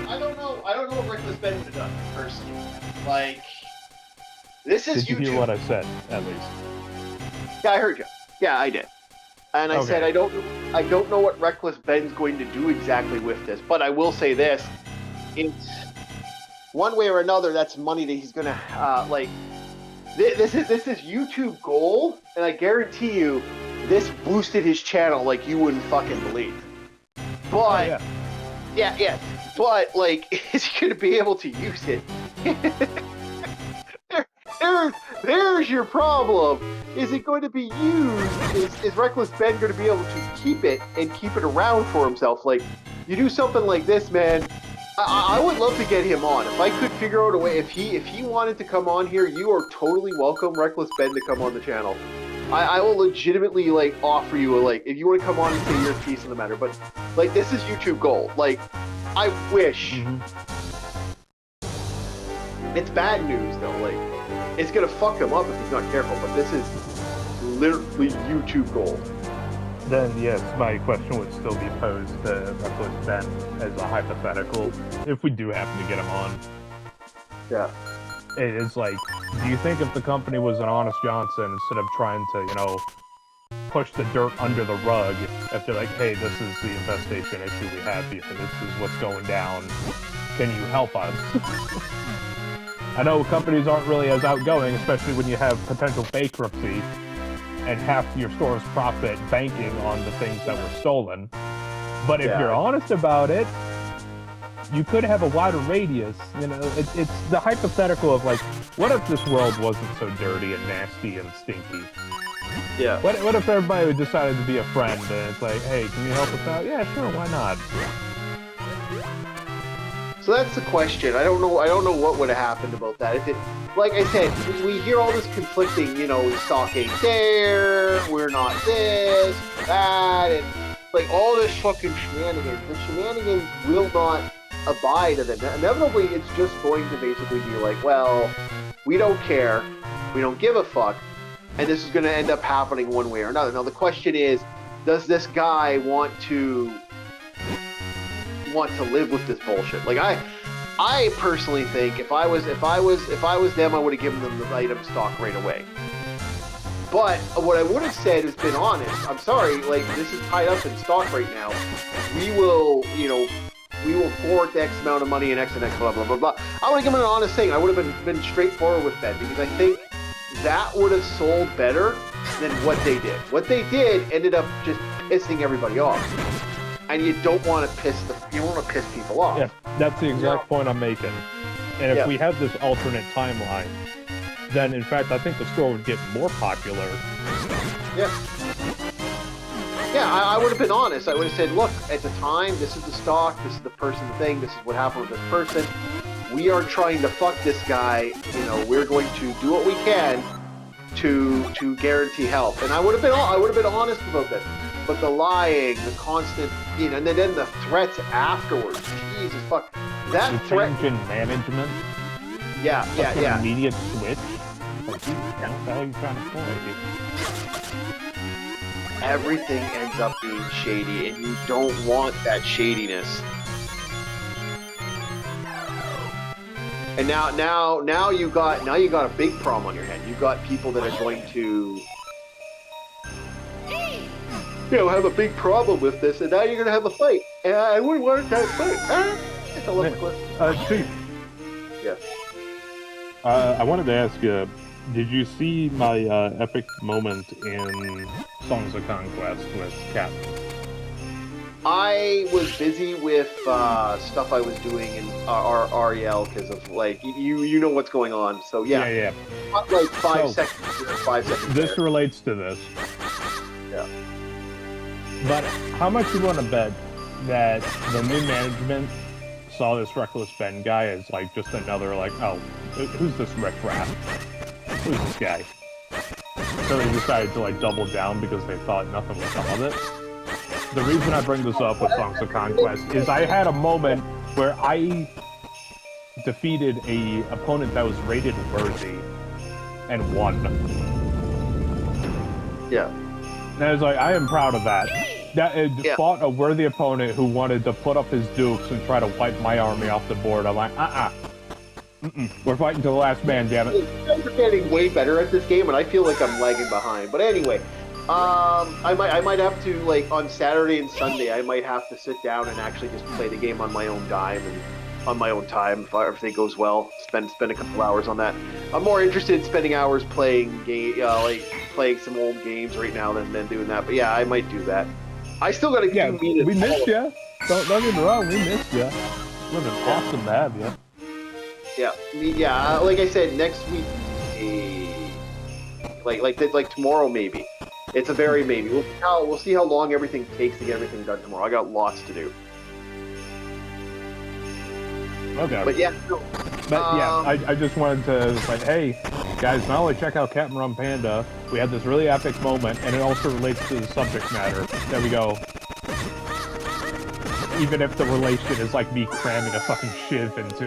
I don't know what Reckless Ben would have done, personally. Like, this is Did you hear what I said, at least? Yeah, I heard you. Yeah, I did. And I said, I don't know what Reckless Ben's going to do exactly with this, but I will say this. It's one way or another, that's money that he's going to, This is YouTube gold, and I guarantee you, this boosted his channel like you wouldn't fucking believe. But, yeah. But, like, is he going to be able to use it? There's your problem. Is it going to be used? Is Reckless Ben going to be able to keep it and keep it around for himself? Like, you do something like this, man. I would love to get him on. If I could figure out a way, if he wanted to come on here, you are totally welcome, Reckless Ben, to come on the channel. I will legitimately, like, offer you, if you want to come on and say your piece on the matter. But, like, this is YouTube gold. Like, I wish. Mm-hmm. It's bad news, though. Like, it's going to fuck him up if he's not careful. But this is literally YouTube gold. Then, yes, my question would still be posed to Reckless Ben as a hypothetical, if we do happen to get him on. Yeah. It is like, do you think if the company was an honest Johnson, instead of trying to, push the dirt under the rug, if they're like, hey, this is the infestation issue we have here, this is what's going down, can you help us? I know companies aren't really as outgoing, especially when you have potential bankruptcy, and half your store's profit banking on the things that were stolen. But if you're honest about it, you could have a wider radius. It's the hypothetical of, like, what if this world wasn't so dirty and nasty and stinky? Yeah. What if everybody decided to be a friend and it's like, hey, can you help us out? Yeah, sure, why not? So that's the question. I don't know what would have happened about that. If it, like I said, we hear all this conflicting, stock ain't there, we're not this, that, and like all this fucking shenanigans. The shenanigans will not abide of it. Inevitably, it's just going to basically be like, well, we don't care, we don't give a fuck, and this is going to end up happening one way or another. Now the question is, does this guy want to live with this bullshit? Like, I personally think if I was them, I would have given them the item stock right away. But what I would have said is been honest. I'm sorry, like, this is tied up in stock right now. We will forward X amount of money and X and X, blah blah blah blah. I would have given an honest thing. I would have been straightforward with that, because I think that would have sold better than what they did. What they did ended up just pissing everybody off. And you don't want to piss people off. Yeah, that's the exact point I'm making. And if we had this alternate timeline, then in fact I think the store would get more popular. Yeah. Yeah, I would have been honest. I would have said, look, at the time, this is the stock, this is the person thing, this is what happened with this person. We are trying to fuck this guy. We're going to do what we can to guarantee help. And I would have been honest about this. but the lying, the constant, and then the threats afterwards. Jesus fuck, that the threat. change in management. Yeah. An immediate switch. Like, what the hell are you trying to pull? Everything ends up being shady, and you don't want that shadiness. And now you got a big problem on your hand. You got people that are going to, have a big problem with this, and now you're gonna have a fight. And I wouldn't want that fight. It's a lovely question. Chief. Yeah. I wanted to ask you, did you see my epic moment in Songs of Conquest with Cap? I was busy with stuff I was doing in REL because of you know what's going on. So yeah. Not like 5 seconds. 5 seconds. This relates to this. Yeah. But how much you want to bet that the new management saw this Reckless Ben guy as just another who's this riffraff? Who's this guy? So they decided to double down because they thought nothing would come of it. The reason I bring this up with Songs of Conquest is I had a moment where I defeated a opponent that was rated worthy and won. Yeah. And I was like, I am proud of that. That it fought a worthy opponent who wanted to put up his dukes and try to wipe my army off the board. I'm like, we're fighting to the last man, damn it. You're getting way better at this game, and I feel like I'm lagging behind. But anyway, I might have to on Saturday and Sunday. I might have to sit down and actually just play the game on my own dime and on my own time if everything goes well. Spend a couple hours on that. I'm more interested in spending hours playing playing some old games right now than doing that. But yeah, I might do that. I still gotta we missed you. Don't get me wrong, we missed you. Would have been awesome to have you. Yeah, like I said, next week, like tomorrow maybe. It's a very maybe. We'll see how long everything takes to get everything done tomorrow. I got lots to do. Okay. But yeah, I just wanted to hey, guys, not only check out Captain Rum Panda, we had this really epic moment, and it also relates to the subject matter. There we go. Even if the relation is like me cramming a fucking shiv into,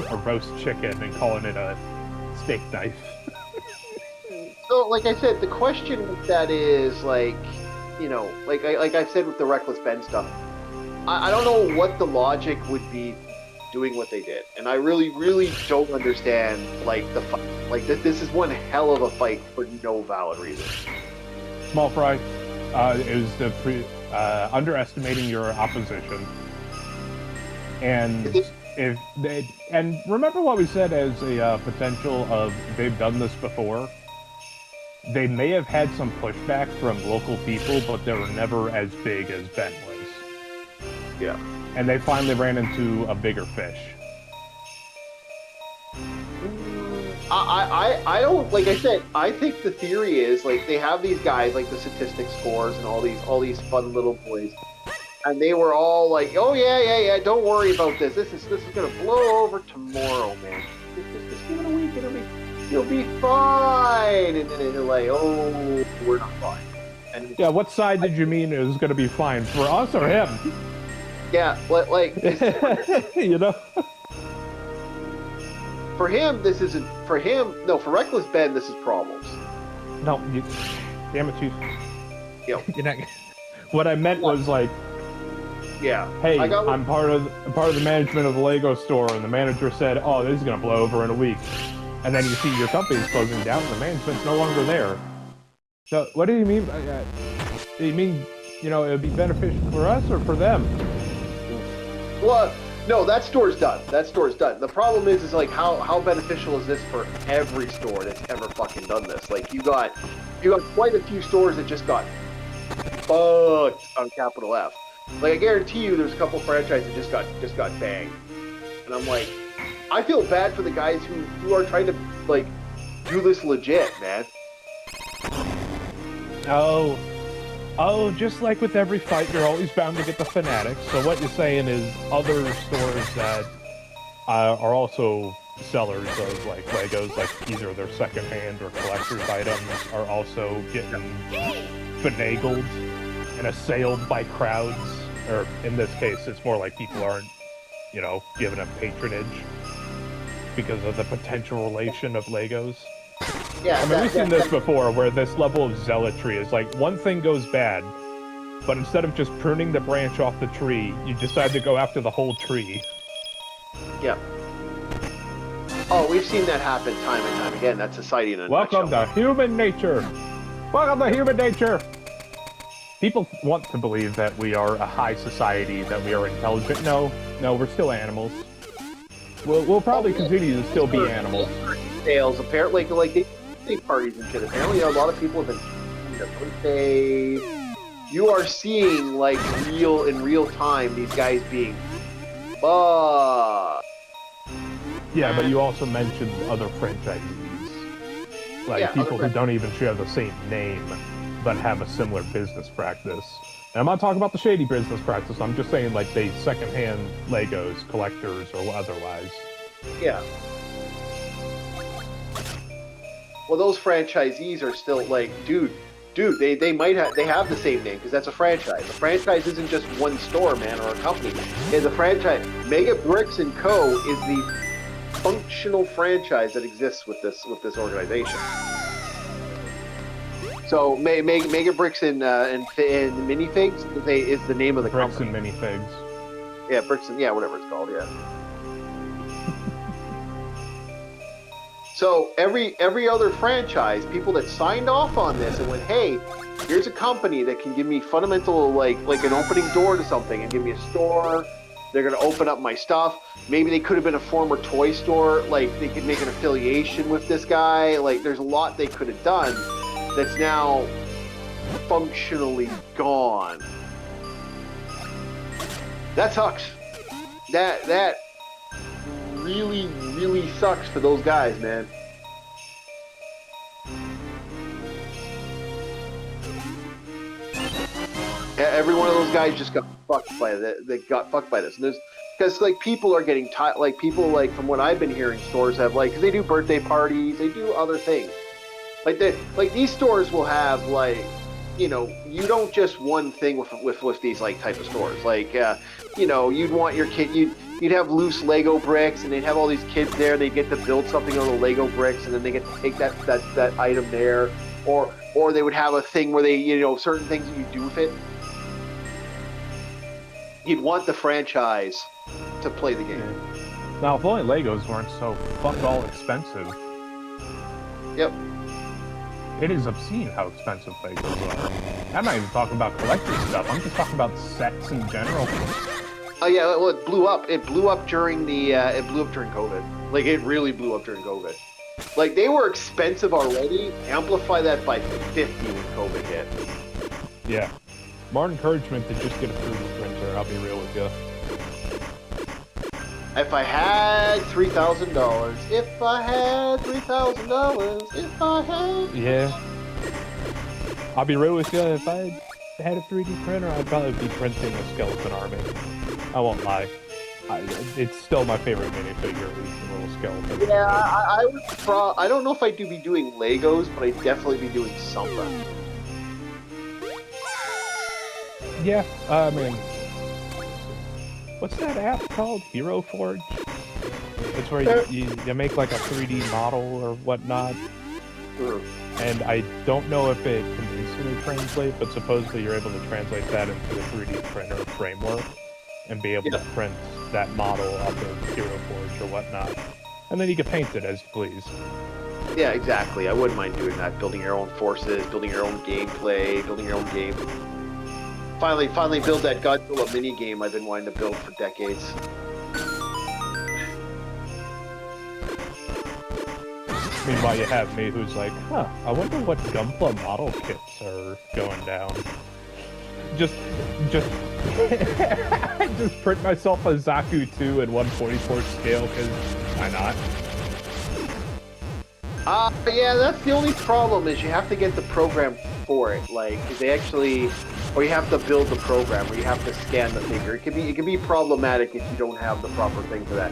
a roast chicken and calling it a steak knife. So, like I said, the question with that is, like I've said with the Reckless Ben stuff, I don't know what the logic would be doing what they did. And I really, really don't understand, the fight. This is one hell of a fight for no valid reason. Small fry. It was underestimating your opposition. And and remember what we said as a potential of they've done this before? They may have had some pushback from local people, but they were never as big as Ben was. Yeah. And they finally ran into a bigger fish. I don't, like I said, I think the theory is, they have these guys, the statistic scores and all these fun little boys, and they were all like, oh yeah, don't worry about this. This is gonna blow over tomorrow, man. Just give it a week, you'll be fine. And then they're like, oh, we're not fine. And yeah, what side did you mean it was gonna be fine? For us or him? Yeah, For him, this isn't. For him, no. For Reckless Ben, this is problems. No, damn it, Chief. Yo. What I meant was yeah. Hey, I'm part of the management of the Lego store, and the manager said, "Oh, this is gonna blow over in a week," and then you see your company's closing down, and the management's no longer there. So, what do you mean? Do you mean it would be beneficial for us or for them? Well. No, that store's done. The problem is how beneficial is this for every store that's ever fucking done this? You got quite a few stores that just got fucked on capital F. I guarantee you, there's a couple franchises that just got banged, and I'm like, I feel bad for the guys who are trying to do this legit, man. Oh, just like with every fight, you're always bound to get the fanatics. So what you're saying is other stores that are also sellers of Legos, either their secondhand or collector's items, are also getting finagled. and assailed by crowds, or in this case, it's more like people aren't, giving them patronage because of the potential relation of Legos. Yeah, I mean, we've seen this before, where this level of zealotry is like, one thing goes bad, but instead of just pruning the branch off the tree, you decide to go after the whole tree. Yeah. Oh, we've seen that happen time and time again. That's society in a Welcome nutshell. to human nature! Welcome to human nature! People want to believe that we are a high society, that we are intelligent. No, we're still animals. We'll probably continue to still be animals. Sales, apparently, like they parties and shit. Apparently, a lot of people have been keeping their birthdays. You are seeing, like, in real time, these guys being fucked. Yeah, but you also mentioned other franchisees. Like, people who don't even share the same name, but have a similar business practice. And I'm not talking about the shady business practice, I'm just saying, like, they secondhand Legos, collectors, or otherwise. Yeah. Well, those franchisees are still like, dude, they might have, they have the same name because that's a franchise. A franchise isn't just one store, man, or a company. It's a franchise. Mega Bricks & Co. is the functional franchise that exists with this organization. So Mega Bricks and Minifigs is the name of the Bricks company. and Minifigs. Yeah, Bricks and whatever it's called. Yeah. So every other franchise, people that signed off on this and went, hey, here's a company that can give me fundamental like an opening door to something and give me a store. They're gonna open up my stuff. Maybe they could have been a former toy store. Like they could make an affiliation with this guy. Like there's a lot they could have done that's now functionally gone. That sucks. That really, really sucks for those guys, man. Every one of those guys just got fucked by that. They got fucked by this. And there's because like people are getting tired. Like people like from what I've been hearing, stores have like because they do birthday parties, they do other things. Like these stores will have like, you don't just one thing with these like type of stores. Like you'd want your kid you'd have loose Lego bricks and they'd have all these kids there. They get to build something on the Lego bricks and then they get to take that item there. Or they would have a thing where they certain things that you do with it. You'd want the franchise to play the game. Now, if only Legos weren't so fuck all expensive. Yep. It is obscene how expensive Legos are. I'm not even talking about collector stuff. I'm just talking about sets in general. Oh yeah, well it blew up. It blew up during COVID. Like it really blew up during COVID. Like they were expensive already. Amplify that by 50 when COVID hit. Yeah. More encouragement to just get a 3D printer, I'll be real with you. If I had $3,000, if I had... Yeah. I'll be real with you, if I had a 3D printer, I'd probably be printing a skeleton army. I won't lie. It's still my favorite minifigure, the little skeleton. Yeah, I don't know if I'd be doing Legos, but I'd definitely be doing something. Yeah, I mean, what's that app called? Hero Forge? It's where you make like a 3D model or whatnot. And I don't know if it can instantly translate, but supposedly you're able to translate that into a 3D printer framework and be able to print that model off of Hero Forge or whatnot. And then you can paint it as you please. Yeah, exactly. I wouldn't mind doing that. Building your own forces, building your own gameplay, building your own game. Finally build that Godzilla mini-game I've been wanting to build for decades. Meanwhile, you have me who's like, I wonder what Gunpla model kits are going down. Just print myself a Zaku 2 at 1/44 scale, because why not? Yeah, that's the only problem is you have to get the program for it. Like, they actually, or you have to build the program, or you have to scan the figure. It can be problematic if you don't have the proper thing for that.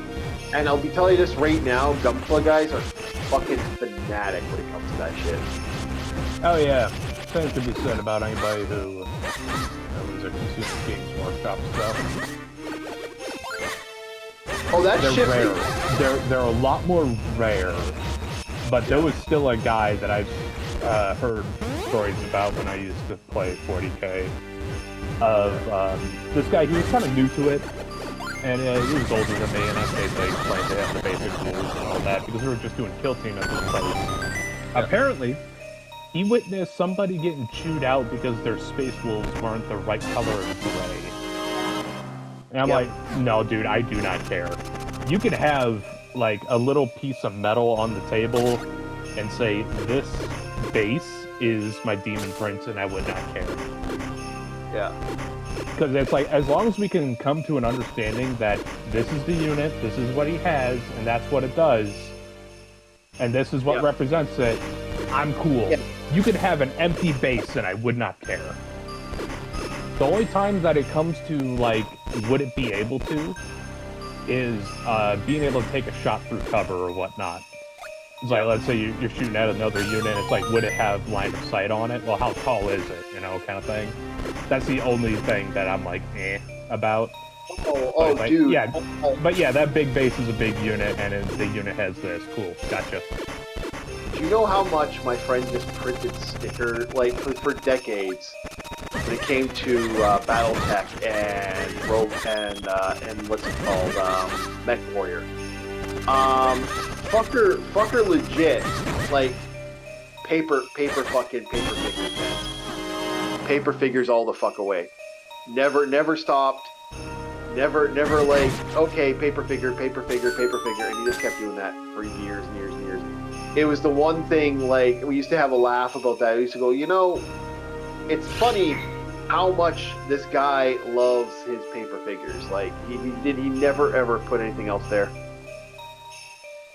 And I'll be telling you this right now, Gunpla guys are fucking fanatic when it comes to that shit. Oh yeah. same could be said about anybody who was a consumer Games Workshop stuff. Oh, that's They're rare. They're a lot more rare, but there was still a guy that I've heard stories about when I used to play 40K. Of this guy, he was kind of new to it, and he was older than me, and I basically explained to him the basic rules and all that because we were just doing kill team at this place. Yeah. Apparently, he witnessed somebody getting chewed out because their space wolves weren't the right color of gray. And I'm like, no, dude, I do not care. You could have like a little piece of metal on the table and say, this base is my demon prince, and I would not care. Yeah. Because it's like, as long as we can come to an understanding that this is the unit, this is what he has, and that's what it does, and this is what represents it, I'm cool. Yeah. You could have an empty base and I would not care. The only time that it comes to, like, would it be able to, is being able to take a shot through cover or whatnot. It's like, let's say you're shooting at another unit, it's like, would it have line of sight on it? Well, how tall is it? You know, kind of thing. That's the only thing that I'm like, about. Like, dude. Yeah, but yeah, that big base is a big unit, and the unit has this. Cool, gotcha. Do you know how much my friend just printed sticker, like, for decades, when it came to BattleTech and Rogue and what's it called, Mech Warrior? Fucker legit, like, paper figures, man. Paper figures all the fuck away. Never stopped. Never like, okay, paper figure, and he just kept doing that for years and years and years. It was the one thing, like, we used to have a laugh about that. We used to go, you know, it's funny how much this guy loves his paper figures. Like, he never ever put anything else there.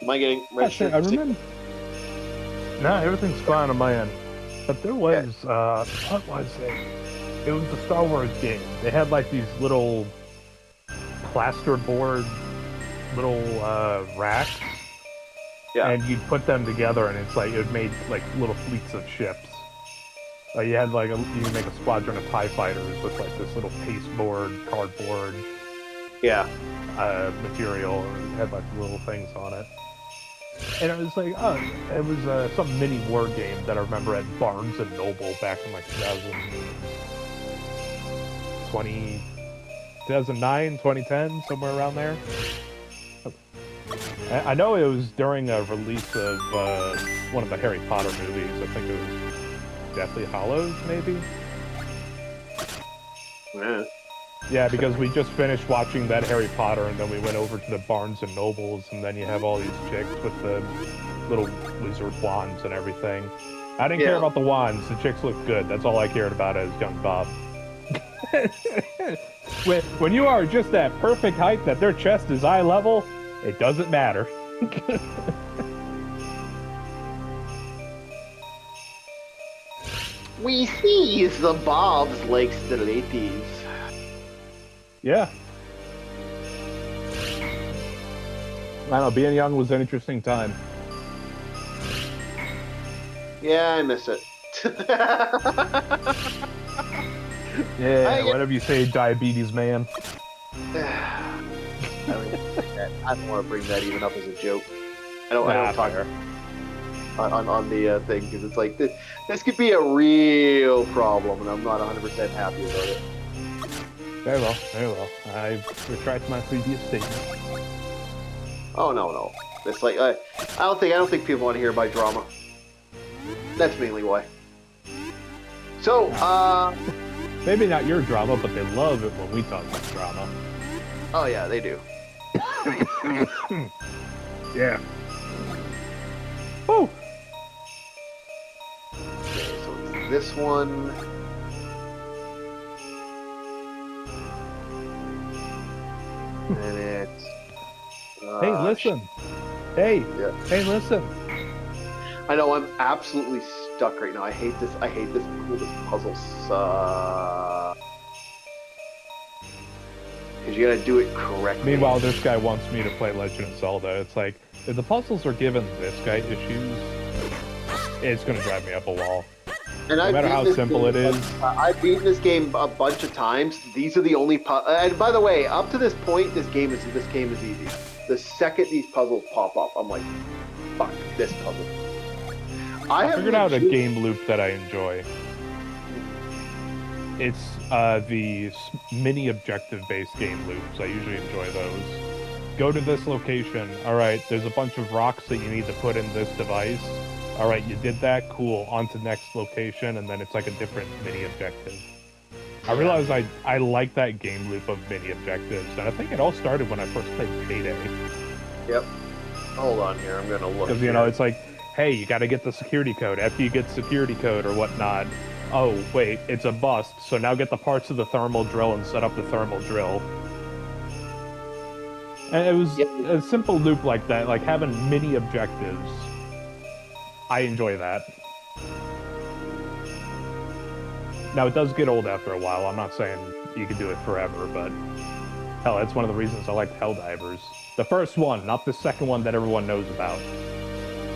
Am I getting registered? I remember. No, everything's fine on my end. But there was, what was it? It was the Star Wars game. They had like these little plasterboard little racks. Yeah. And you'd put them together, and it's like it made like little fleets of ships. You had like you could make a squadron of TIE fighters with like this little pasteboard, cardboard, material, and it had like little things on it. And it was like, it was some mini war game that I remember at Barnes and Noble back in like 2009, 2010, somewhere around there. I know it was during a release of one of the Harry Potter movies. I think it was Deathly Hallows, maybe? Yeah. Yeah, because we just finished watching that Harry Potter, and then we went over to the Barnes and Nobles, and then you have all these chicks with the little wizard wands and everything. I didn't care about the wands. The chicks looked good. That's all I cared about as young Bob. when you are just that perfect height that their chest is eye level, it doesn't matter. We see the Bobs likes the ladies. Yeah. I don't know, being young was an interesting time. Yeah, I miss it. Yeah, whatever you say, diabetes man. I don't want to bring that even up as a joke. I don't talk on the thing, because it's like, this could be a real problem, and I'm not 100% happy about it. Very well, very well. I retract my previous statement. Oh no. It's like I don't think people want to hear my drama. That's mainly why. So, maybe not your drama, but they love it when we talk about drama. Oh yeah, they do. Yeah. Woo! Okay, so it's this one. And it's... hey, listen! Hey! Hey, listen! I know, I'm absolutely stuck right now. I hate this puzzle sucks. Because you gotta do it correctly. Meanwhile, this guy wants me to play Legend of Zelda. It's like, if the puzzles are giving this guy issues, it's gonna drive me up a wall. And no matter how simple it is. I've beaten this game a bunch of times. These are the only and by the way, up to this point, this game is easy. The second these puzzles pop up, I'm like, fuck this puzzle. I figured out a game loop that I enjoy. It's the mini objective-based game loops. I usually enjoy those. Go to this location. All right, there's a bunch of rocks that you need to put in this device. All right, you did that. Cool. On to next location, and then it's like a different mini objective. I realized I like that game loop of mini objectives, and I think it all started when I first played Payday. Yep. Hold on here. I'm gonna look. Because it's like, hey, you got to get the security code. After you get security code or whatnot, oh wait, it's a bust. So now get the parts of the thermal drill and set up the thermal drill. And it was a simple loop like that, like having mini objectives. I enjoy that. Now, it does get old after a while. I'm not saying you can do it forever, but hell, that's one of the reasons I liked Helldivers. The first one, not the second one that everyone knows about,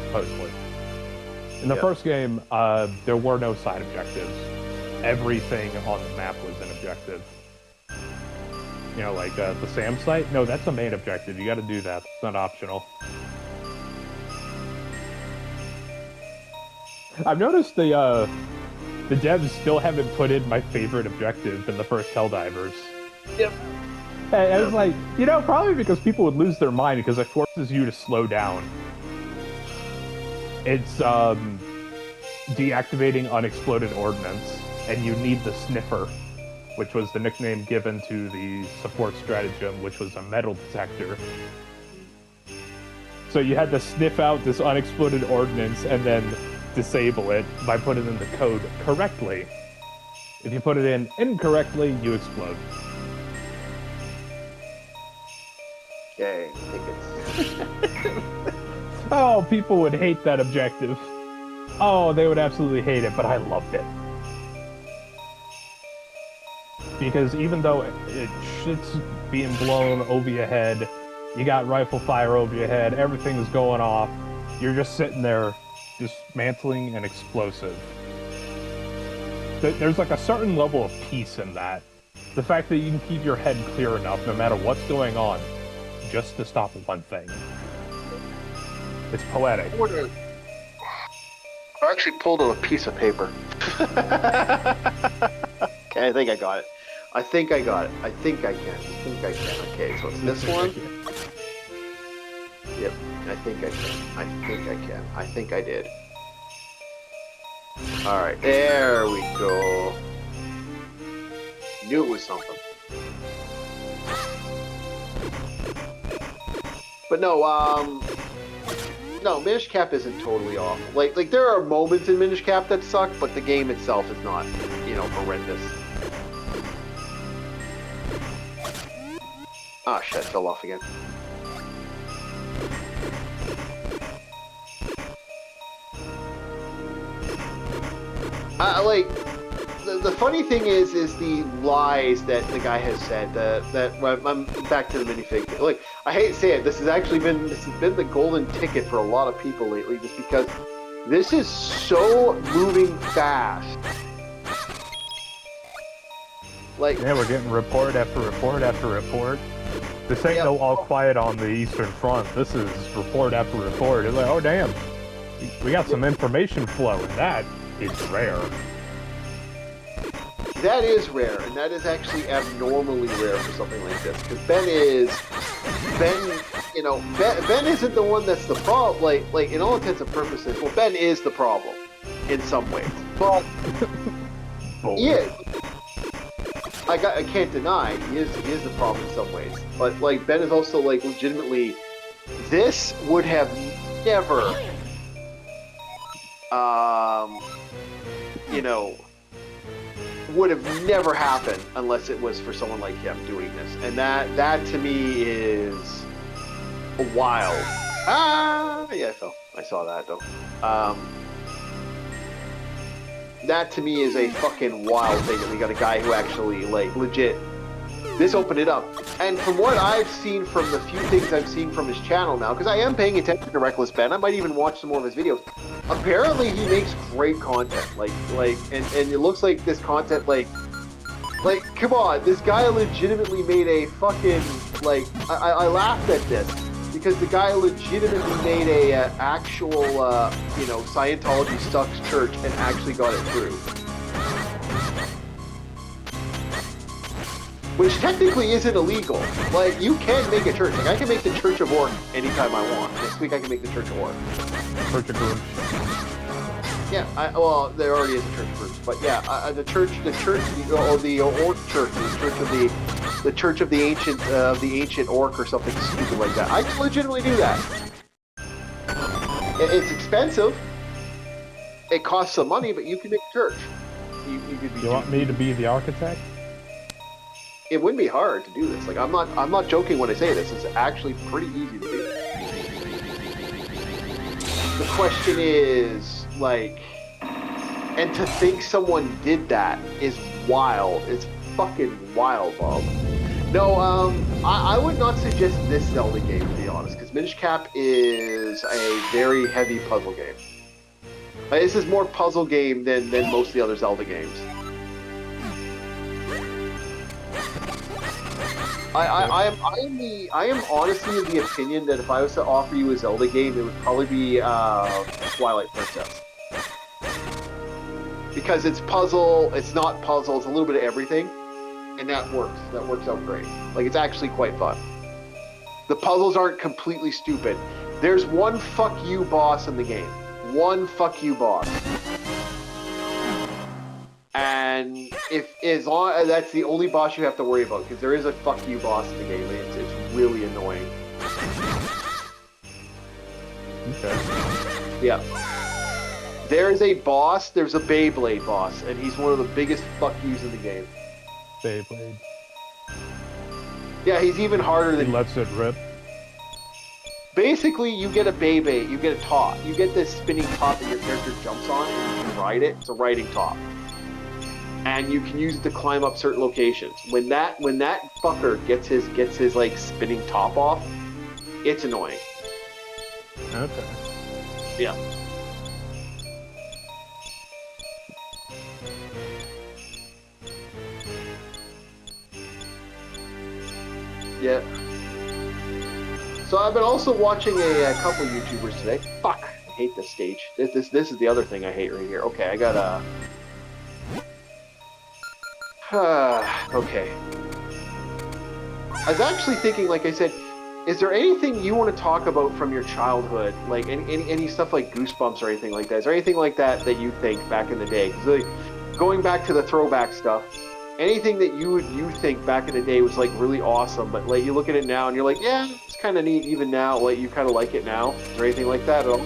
supposedly. In the first game, there were no side objectives. Everything on the map was an objective. You know, like the SAM site? No, that's a main objective. You gotta do that. It's not optional. I've noticed the devs still haven't put in my favorite objective in the first Helldivers. Yep. And I was like, probably because people would lose their mind because it forces you to slow down. It's deactivating unexploded ordnance, and you need the sniffer, which was the nickname given to the support stratagem, which was a metal detector. So you had to sniff out this unexploded ordnance and then disable it by putting in the code correctly. If you put it in incorrectly, you explode. Okay, I think it's... Oh, people would hate that objective. Oh, they would absolutely hate it, but I loved it. Because even though shit's being blown over your head, you got rifle fire over your head, everything's going off, you're just sitting there dismantling an explosive. There's like a certain level of peace in that. The fact that you can keep your head clear enough no matter what's going on, just to stop one thing. It's poetic. I actually pulled out a piece of paper. Okay, I think I got it. I think I got it. I think I can. Okay, so it's this one. Yep, I think I can. I think I did. Alright, there we go. Knew it was something. But no, Minish Cap isn't totally off. Like there are moments in Minish Cap that suck, but the game itself is not, horrendous. Ah, shit, fell off again. The funny thing is the lies that the guy has said. That I'm back to the minifig. Like, I hate to say it, this has been the golden ticket for a lot of people lately, just because this is so moving fast. Like, yeah, we're getting report after report after report. This ain't no all quiet on the Eastern Front. This is report after report. It's like, oh damn, we got some information flow, and that is rare. That is rare, and that is actually abnormally rare for something like this. Because Ben isn't the one that's the problem. Like in all intents and purposes, well, Ben is the problem in some ways. But yeah, I can't deny he is the problem in some ways. But like Ben is also like legitimately, this would have never, would have never happened unless it was for someone like him doing this. And that to me is wild. Yeah, I fell. I saw that though. That to me is a fucking wild thing that we got a guy who actually like legit This opened it up. And from what I've seen from the few things I've seen from his channel now, because I am paying attention to Reckless Ben, I might even watch some more of his videos. Apparently he makes great content. And it looks like this content, like, come on, this guy legitimately made a fucking, like, I laughed at this. Because the guy legitimately made a actual, you know, Scientology sucks church and actually got it through. Which technically isn't illegal. Like, you can make a church. Like, I can make the Church of Orc anytime I want. This week I can make the Church of Orc. Church of Groups. Yeah, well, there already is a Church of Groups. But yeah, the Orc Church, the Church of the Ancient Orc or something stupid like that. I can legitimately do that. It's expensive. It costs some money, but you can make a church. You want me to be the architect? It wouldn't be hard to do this. Like, I'm not joking when I say this. It's actually pretty easy to do. The question is, like, and to think someone did that is wild. It's fucking wild, Bob. No, I would not suggest this Zelda game, to be honest, because Minish Cap is a very heavy puzzle game. Like, this is more puzzle game than most of the other Zelda games. I am honestly of the opinion that if I was to offer you a Zelda game, it would probably be Twilight Princess. Because it's puzzle, it's not puzzle, it's a little bit of everything, and that works. That works out great. Like, it's actually quite fun. The puzzles aren't completely stupid. There's one fuck you boss in the game. One fuck you boss. And as long as that's the only boss you have to worry about, because there is a fuck you boss in the game, and it's really annoying. Okay. Yeah. There is a boss, there's a Beyblade boss, and he's one of the biggest fuck yous in the game. Beyblade. Yeah, he's even harder than... He lets it rip. Basically, you get a Beyblade, you get a top. You get this spinning top that your character jumps on, and you can ride it. It's a riding top. And you can use it to climb up certain locations. When that fucker gets his like spinning top off, it's annoying. Okay. Yeah. Yeah. So I've been also watching a couple YouTubers today. Fuck, I hate this stage. This is the other thing I hate right here. Okay, I got okay. I was actually thinking, like I said, is there anything you want to talk about from your childhood? Like any stuff like Goosebumps or anything like that? Is there anything like that that you think back in the day? 'Cause like, going back to the throwback stuff, anything that you think back in the day was like really awesome, but like you look at it now and you're like, yeah, it's kind of neat even now. Like you kind of like it now. Is there anything like that at all?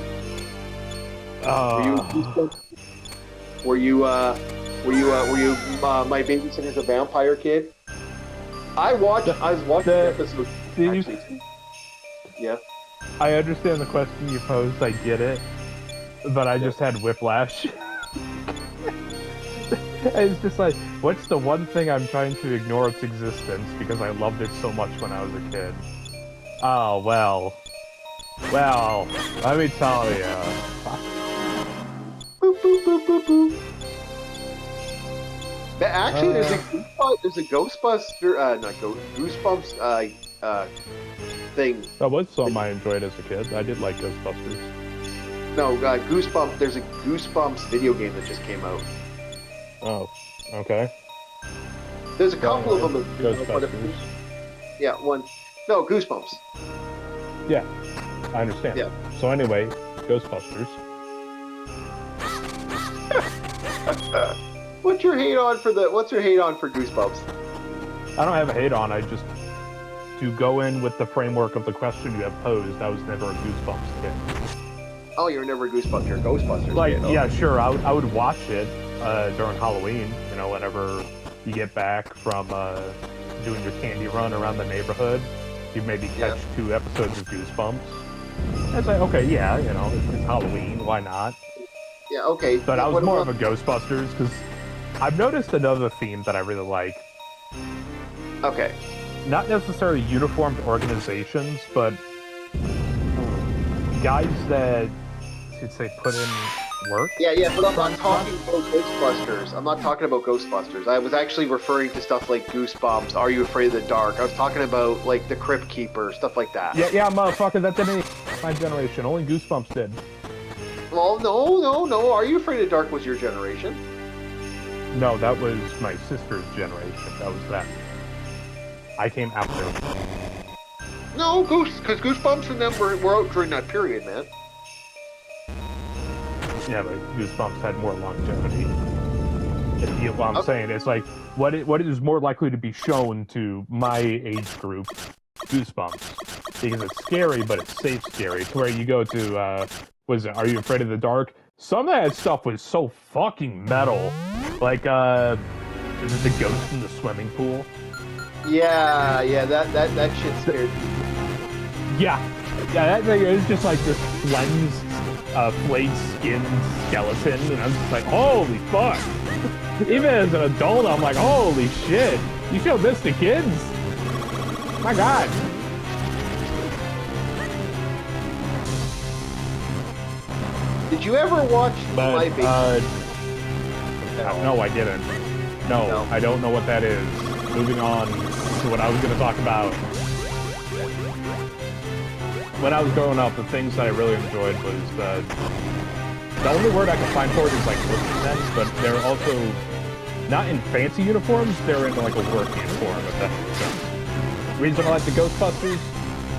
Were you my babysitter's a vampire kid? I was watching the episode. Actually, yeah. I understand the question you posed. I get it, but I just had whiplash. It's just like, what's the one thing I'm trying to ignore its existence because I loved it so much when I was a kid? Oh, well, let me tell you. Boop, boop, boop, boop, boop. But actually, there's a Goosebumps thing. That was something I enjoyed as a kid. I did like Ghostbusters. No, Goosebumps. There's a Goosebumps video game that just came out. Oh, okay. There's a couple of them. Ghostbusters. Yeah, one. No, Goosebumps. Yeah, I understand. Yeah. So anyway, Ghostbusters. What's your hate on for Goosebumps? I don't have a hate on. I just, to go in with the framework of the question you have posed, I was never a Goosebumps kid. Oh, you were never a Goosebumps. You're a Ghostbusters like, kid. yeah, sure. I would watch it during Halloween. You know, whenever you get back from doing your candy run around the neighborhood, you maybe catch 2 episodes of Goosebumps. It's like, okay, yeah, you know, it's Halloween. Why not? Yeah, okay. But I was more of a Ghostbusters because I've noticed another theme that I really like Okay. Not necessarily uniformed organizations, but guys that, should say, put in work. Yeah, but I'm not talking about Ghostbusters. I'm not talking about Ghostbusters. I was actually referring to stuff like Goosebumps, Are You Afraid of the Dark? I was talking about, like, The Crypt Keeper, stuff like that. Yeah, motherfucker, that didn't my generation. Only Goosebumps did. Well, no. Are You Afraid of the Dark was your generation. No, that was my sister's generation. That was them. I came after. No, because Goosebumps and them were out during that period, man. Yeah, but Goosebumps had more longevity. If you get what I'm saying, it's like, what is more likely to be shown to my age group? Goosebumps. Because it's scary, but it's safe scary. To where you go to, Are You Afraid of the Dark? Some of that stuff was so fucking metal. Like, is it the ghost in the swimming pool? Yeah, that shit scared me. Yeah, that thing is just like this cleansed, flayed skin skeleton, and I'm just like, holy fuck! Even as an adult, I'm like, holy shit! You showed this to kids? My god! Did you ever watch My Big... No, I didn't. No, I don't know what that is. Moving on to what I was going to talk about. When I was growing up, the things that I really enjoyed was the only word I can find for it is like working men, but they're also not in fancy uniforms, they're in like a work uniform, if that makes sense. The reason I like the Ghostbusters,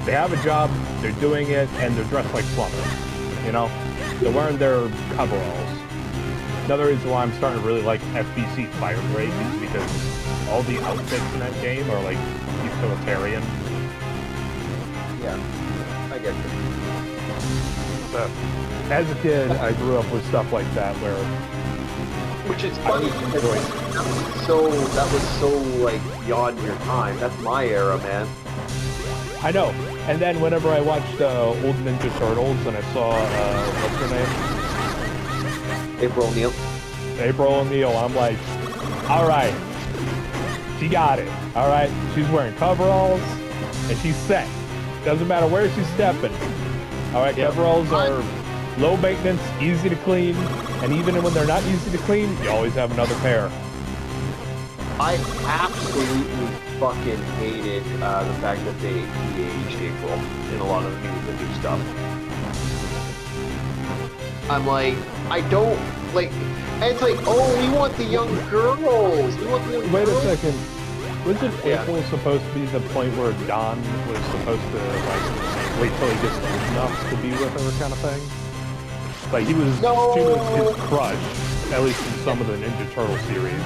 they have a job, they're doing it, and they're dressed like plumbers. You know? They're wearing their coveralls. Another reason why I'm starting to really like FBC Firebreak is because all the outfits in that game are like utilitarian. Yeah, I get it. So, as a kid, I grew up with stuff like that where... Which is funny because that was so like beyond your time. That's my era, man. I know. And then whenever I watched old Ninja Turtles and I saw, what's her name? April O'Neil. April O'Neil, I'm like, alright. She got it. Alright? She's wearing coveralls and she's set. Doesn't matter where she's stepping. Alright, yep. Coveralls are low maintenance, easy to clean, and even when they're not easy to clean, you always have another pair. I absolutely fucking hated the fact that they de-aged April in a lot of the new stuff. I'm like, I don't, like, and it's like, oh, we want the young girls. We want the young Wait girls. a second. Wasn't April supposed to be the point where Don was supposed to, like, wait till he gets old enough to be with her kind of thing? Like, she was his crush, at least in some of the Ninja Turtle series.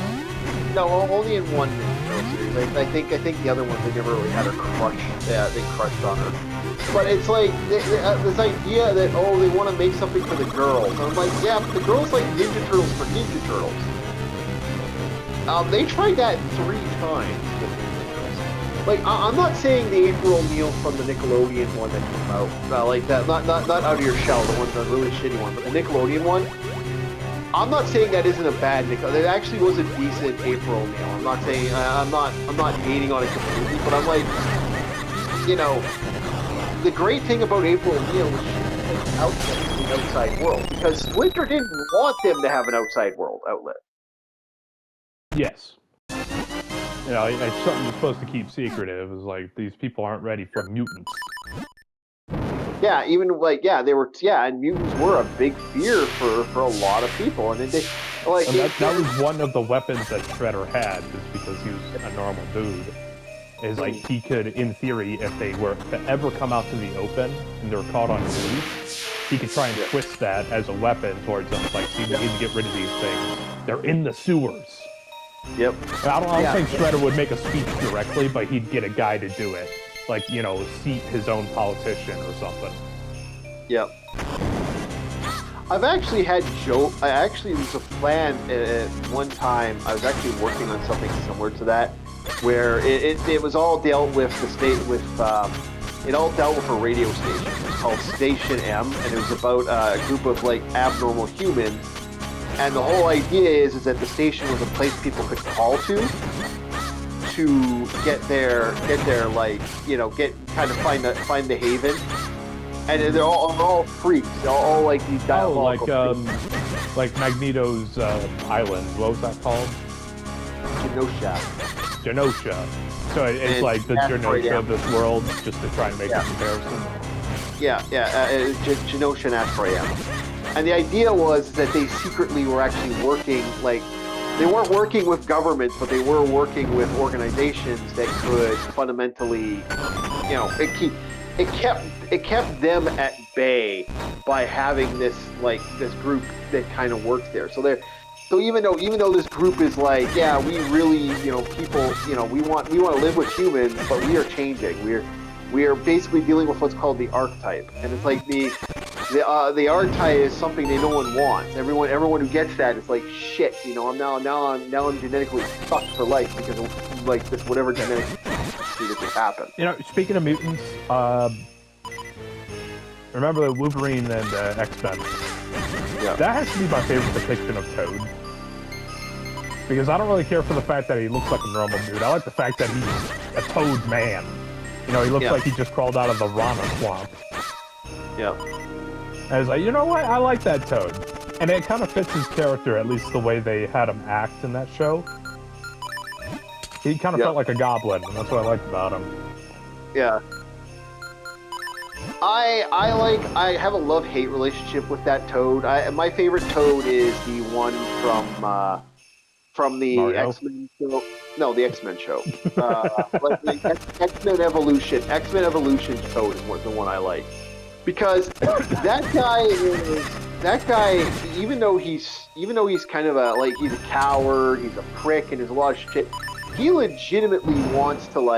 No, only in one Ninja Turtle series. I think the other ones, they never really had her crush. Yeah, they crushed on her. But it's like, this idea that, oh, they want to make something for the girls. And I'm like, yeah, but the girls like Ninja Turtles for Ninja Turtles. They tried that 3 times with Ninja Turtles. Like, I'm not saying the April O'Neil from the Nickelodeon one that came out, like that, not Out of Your Shell, the one, the really shitty one, but the Nickelodeon one. I'm not saying that isn't a bad Nickelodeon. It actually was a decent April O'Neil. I'm not saying I'm not hating on it completely, but I'm like, you know, the great thing about April O'Neil was she was outside the outside world because Splinter didn't want them to have an outside world outlet. Yes. You know, it's something you're supposed to keep secretive. Is like these people aren't ready for mutants. Yeah, even like they were and mutants were a big fear for a lot of people, and then they like and that was one of the weapons that Shredder had, just because he was a normal dude. Is like he could, in theory, if they were to ever come out to the open and they were caught on loose, he could try and twist that as a weapon towards them. Like, see, we need to get rid of these things. They're in the sewers. Yep. I don't think Shredder would make a speech directly, but he'd get a guy to do it. Like, you know, seat his own politician or something. Yep. I've actually had there was a plan at one time. I was actually working on something similar to that, where it was all dealt with it all dealt with a radio station. It was called Station M, and it was about a group of like abnormal humans. And the whole idea is that the station was a place people could call to to get their like find the haven, and they're all freaks. They're all like these diabolical like Magneto's island. What was that called? Genosha. So it's like the Genosha of this world, just to try and make a comparison. Genosha and Asteroid. And the idea was that they secretly were actually working, like, they weren't working with governments, but they were working with organizations that could fundamentally, it kept them at bay by having this group that kind of works there. So even though this group is like, yeah, we really, people, we want to live with humans, but we are changing. We are basically dealing with what's called the archetype, and it's like the archetype is something that no one wants. Everyone who gets that is like, shit, I'm now genetically stuck for life because of like this whatever genetic see that just happened. Speaking of mutants, remember the Wolverine and X-Men? Yeah. That has to be my favorite depiction of Toad. Because I don't really care for the fact that he looks like a normal dude. I like the fact that he's a Toad man. He looks like he just crawled out of the Rana swamp. Yeah. And I was like, you know what? I like that Toad. And it kind of fits his character, at least the way they had him act in that show. He kind of felt like a goblin, and that's what I liked about him. Yeah. I have a love-hate relationship with that Toad. My favorite Toad is the one from the Mario? X-Men show. No, the X-Men show. Like the X-Men Evolution. X-Men Evolution Toad is the one I like. Because that guy, even though he's kind of he's a coward, he's a prick, and there's a lot of shit, he legitimately wants to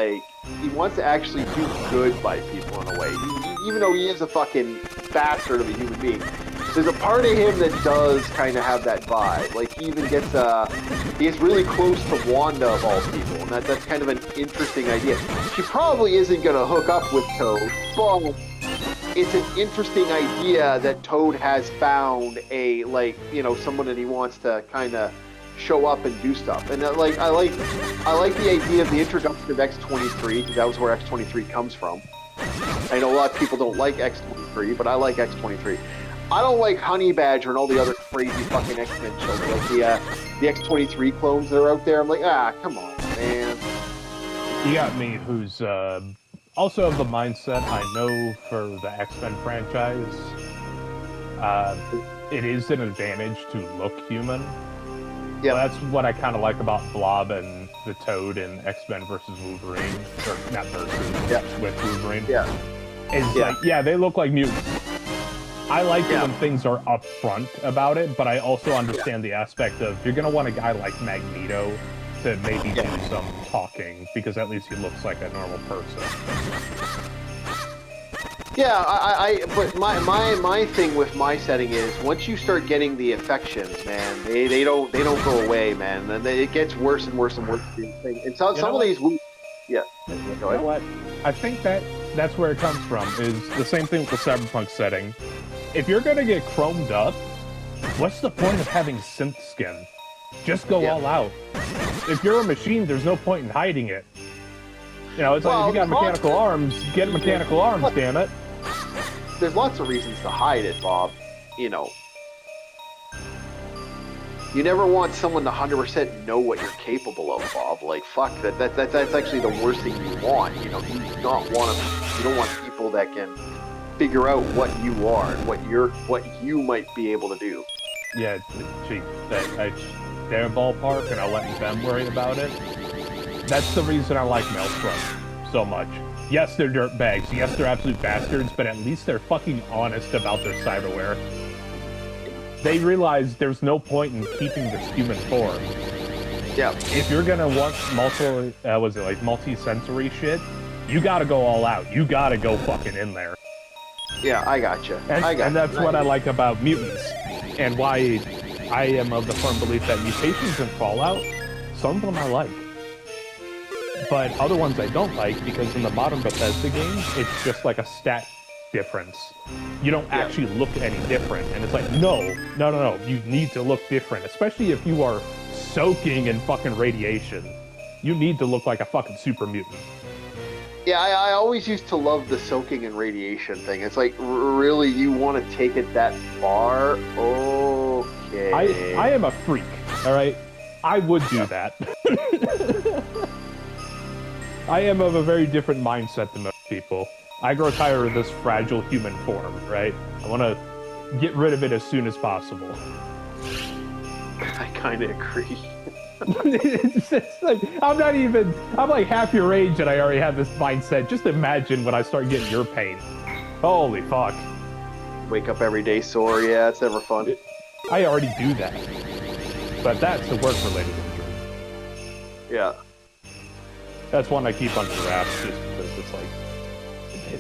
actually do good by people in a way. Even though he is a fucking bastard of a human being, there's a part of him that does kind of have that vibe. Like, he even gets really close to Wanda of all people, and that's kind of an interesting idea. She probably isn't gonna hook up with Toad, but it's an interesting idea that Toad has found someone that he wants to kind of show up and do stuff. And I like the idea of the introduction of X-23, because that was where X-23 comes from. I know a lot of people don't like X-23, but I like X-23. I don't like Honey Badger and all the other crazy fucking X-Men shows, like the X-23 clones that are out there. I'm like, come on, man. You got me, who's also of the mindset, I know for the X-Men franchise, it is an advantage to look human. Yeah, so that's what I kind of like about Blob and the Toad and X-Men versus Wolverine, or not versus, with Wolverine. Yeah. They look like mutants. I like it when things are upfront about it, but I also understand the aspect of you're going to want a guy like Magneto to maybe do some talking, because at least he looks like a normal person. Yeah, but my thing with my setting is once you start getting the affections, man, they don't go away, man, and it gets worse and worse and worse. And some of these, go ahead. You know what? I think that's where it comes from. Is the same thing with the cyberpunk setting. If you're gonna get chromed up, what's the point of having synth skin? Just go all out. If you're a machine, there's no point in hiding it. It's like if you got mechanical arms, get mechanical arms, damn it. There's lots of reasons to hide it, Bob. You never want someone to 100% know what you're capable of, Bob. Like, fuck, that's actually the worst thing you want. You don't want people that can figure out what you are and what you might be able to do. Yeah, their ballpark, and I'll let them worry about it. That's the reason I like Maelstrom so much. Yes, they're dirtbags. Yes, they're absolute bastards, but at least they're fucking honest about their cyberware. They realize there's no point in keeping this human form. Yeah. If you're gonna want multi-sensory shit, you gotta go all out. You gotta go fucking in there. Yeah, I gotcha. And that's what I like about mutants, and why I am of the firm belief that mutations in Fallout, some of them I like. But other ones I don't like, because in the modern Bethesda games, it's just like a stat difference. You don't actually look any different. And it's like, no, you need to look different, especially if you are soaking in fucking radiation. you need to look like a fucking super mutant. Yeah, I always used to love the soaking and radiation thing. It's like, really, you want to take it that far? Okay. I am a freak, all right? I would do that. I am of a very different mindset than most people. I grow tired of this fragile human form, right? I want to get rid of it as soon as possible. I kind of agree. It's like, I'm like half your age and I already have this mindset. Just imagine when I start getting your pain. Holy fuck. Wake up every day sore, yeah, it's never fun. I already do that. But that's a work-related injury. Yeah. That's one I keep under wraps just because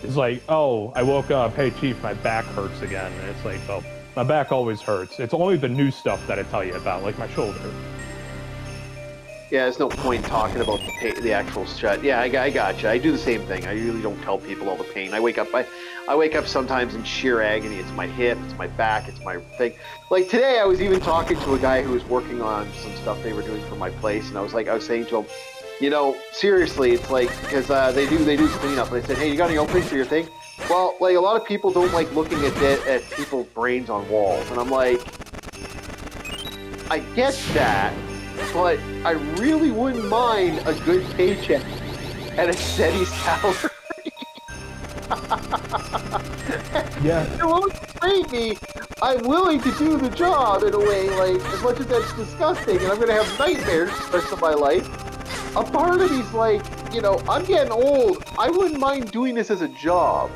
it's like, oh, I woke up, hey chief, my back hurts again. And it's like, well, my back always hurts. It's only the new stuff that I tell you about, like my shoulder. Yeah, there's no point talking about the actual shit. Yeah, I gotcha. I do the same thing. I really don't tell people all the pain. I wake up sometimes in sheer agony. It's my hip, it's my back, it's my thing. Like today, I was even talking to a guy who was working on some stuff they were doing for my place, and I was saying to him, you know, seriously, it's like, because they do cleanup, and I said, hey, you got any openings for your thing? Well, like a lot of people don't like looking at people's brains on walls, and I'm like, I get that. But I really wouldn't mind a good paycheck and a steady salary. Yeah. It won't pay me. I'm willing to do the job in a way, like, as much as that's disgusting, and I'm going to have nightmares the rest of my life. A part of me's like, you know, I'm getting old. I wouldn't mind doing this as a job.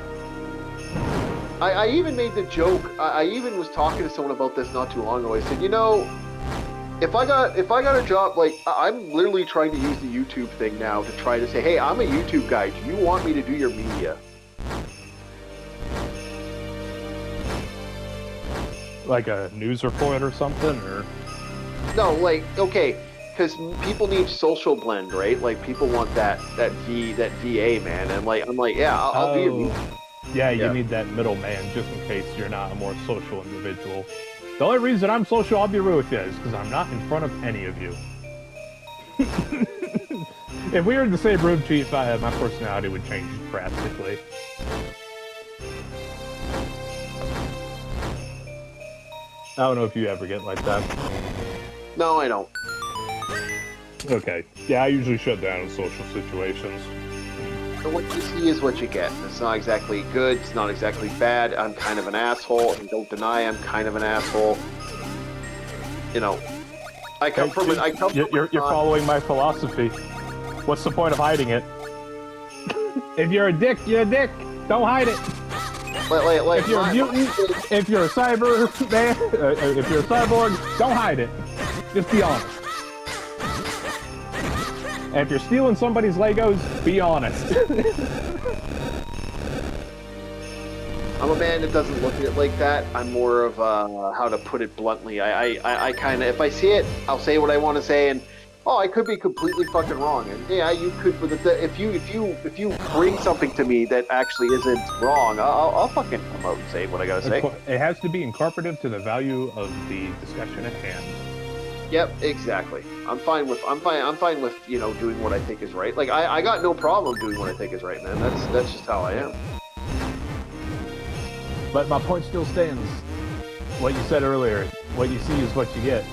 I even made the joke. I even was talking to someone about this not too long ago. I said, you know, if I got a job, like, I'm literally trying to use the YouTube thing now to try to say, hey, I'm a YouTube guy. Do you want me to do your media? Like a news report or something, or? No, like, okay, because people need social blend, right? Like, people want that VA, man. And like, I'm like, yeah, I'll do your media. Yeah, you need that middleman just in case you're not a more social individual. The only reason I'm social, I'll be real with you, is because I'm not in front of any of you. If we were in the same room, Chief, my personality would change drastically. I don't know if you ever get like that. No, I don't. Okay. Yeah, I usually shut down in social situations. So what you see is what you get. It's not exactly good. It's not exactly bad. I'm kind of an asshole, and don't deny I'm kind of an asshole. You know, I come from it. You're following my philosophy. What's the point of hiding it? If you're a dick, you're a dick. Don't hide it. Like if you're a mutant, if you're a cyber man, if you're a cyborg, don't hide it. Just be honest. And if you're stealing somebody's Legos, be honest. I'm a man that doesn't look at it like that. I'm more of how to put it bluntly. I kind of, if I see it, I'll say what I want to say, and I could be completely fucking wrong. And yeah, you could, but if you bring something to me that actually isn't wrong, I'll fucking come out and say what I gotta say. It has to be incorporative to the value of the discussion at hand. Yep, exactly. I'm fine with you know, doing what I think is right. Like I got no problem doing what I think is right, man. That's just how I am. But my point still stands. What you said earlier, what you see is what you get.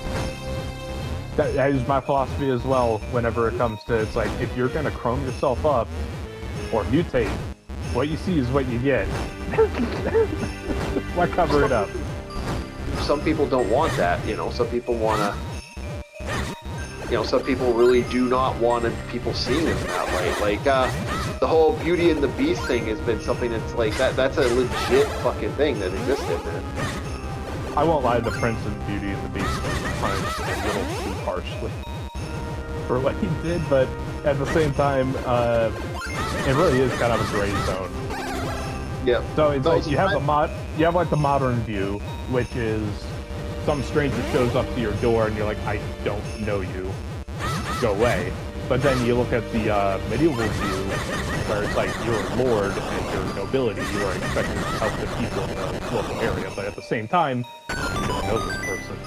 That is my philosophy as well whenever it comes to, it's like, if you're gonna chrome yourself up or mutate, what you see is what you get. Why cover it up? Some people don't want that, you know. Some people wanna, you know, some people really do not want people seeing it that way. Like, the whole Beauty and the Beast thing has been something that's like, that's a legit fucking thing that existed, man. I won't lie, the Prince and Beauty and the Beast was punished a little too harshly for what he did, but at the same time, it really is kind of a gray zone. Yeah. So it's like you have like the modern view, which is some stranger shows up to your door and you're like, I don't know you, go away. But then you look at the medieval view, where it's like you're a lord and you're nobility, you are expected to help the people in the local area, but at the same time, you don't know this person.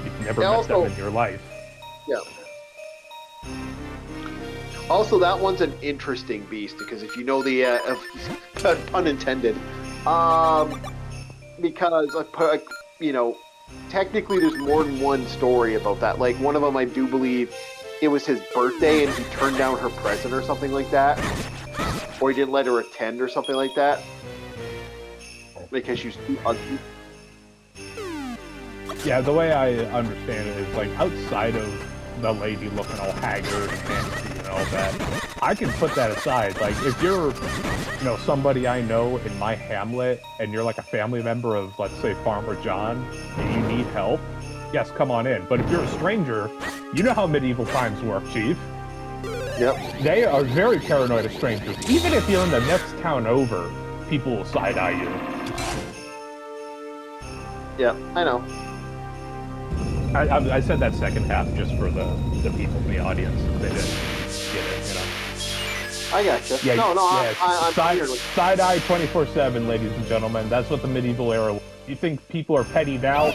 You've never met them in your life. Yeah. Also, that one's an interesting beast because if you know the pun intended, because you know, technically there's more than one story about that. Like one of them, I do believe it was his birthday and he turned down her present or something like that, or he didn't let her attend or something like that because she's too ugly. Yeah, the way I understand it is like outside of the lady looking all haggard and fancy and all that, I can put that aside. Like if you're, you know, somebody I know in my hamlet and you're like a family member of, let's say, Farmer John, and you need help, yes, come on in. But if you're a stranger, you know how medieval times work, Chief. Yep. They are very paranoid of strangers. Even if you're in the next town over, people will side-eye you. Yeah, I know. I said that second half just for the people in the audience. They didn't get it, you know. I gotcha. Yeah, no, yeah, I'm side-eye 24/7, ladies and gentlemen. That's what the medieval era was. You think people are petty now?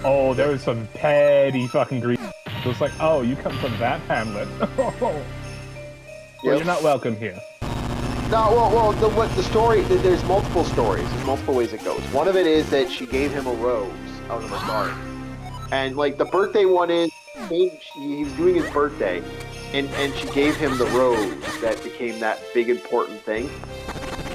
Oh, there was some petty fucking greed. It was like, oh, you come from that hamlet. Well, you're not welcome here. No, the story, there's multiple stories. There's multiple ways it goes. One of it is that she gave him a rose out of her garden. And, like, the birthday one is, he was doing his birthday, and she gave him the rose that became that big important thing.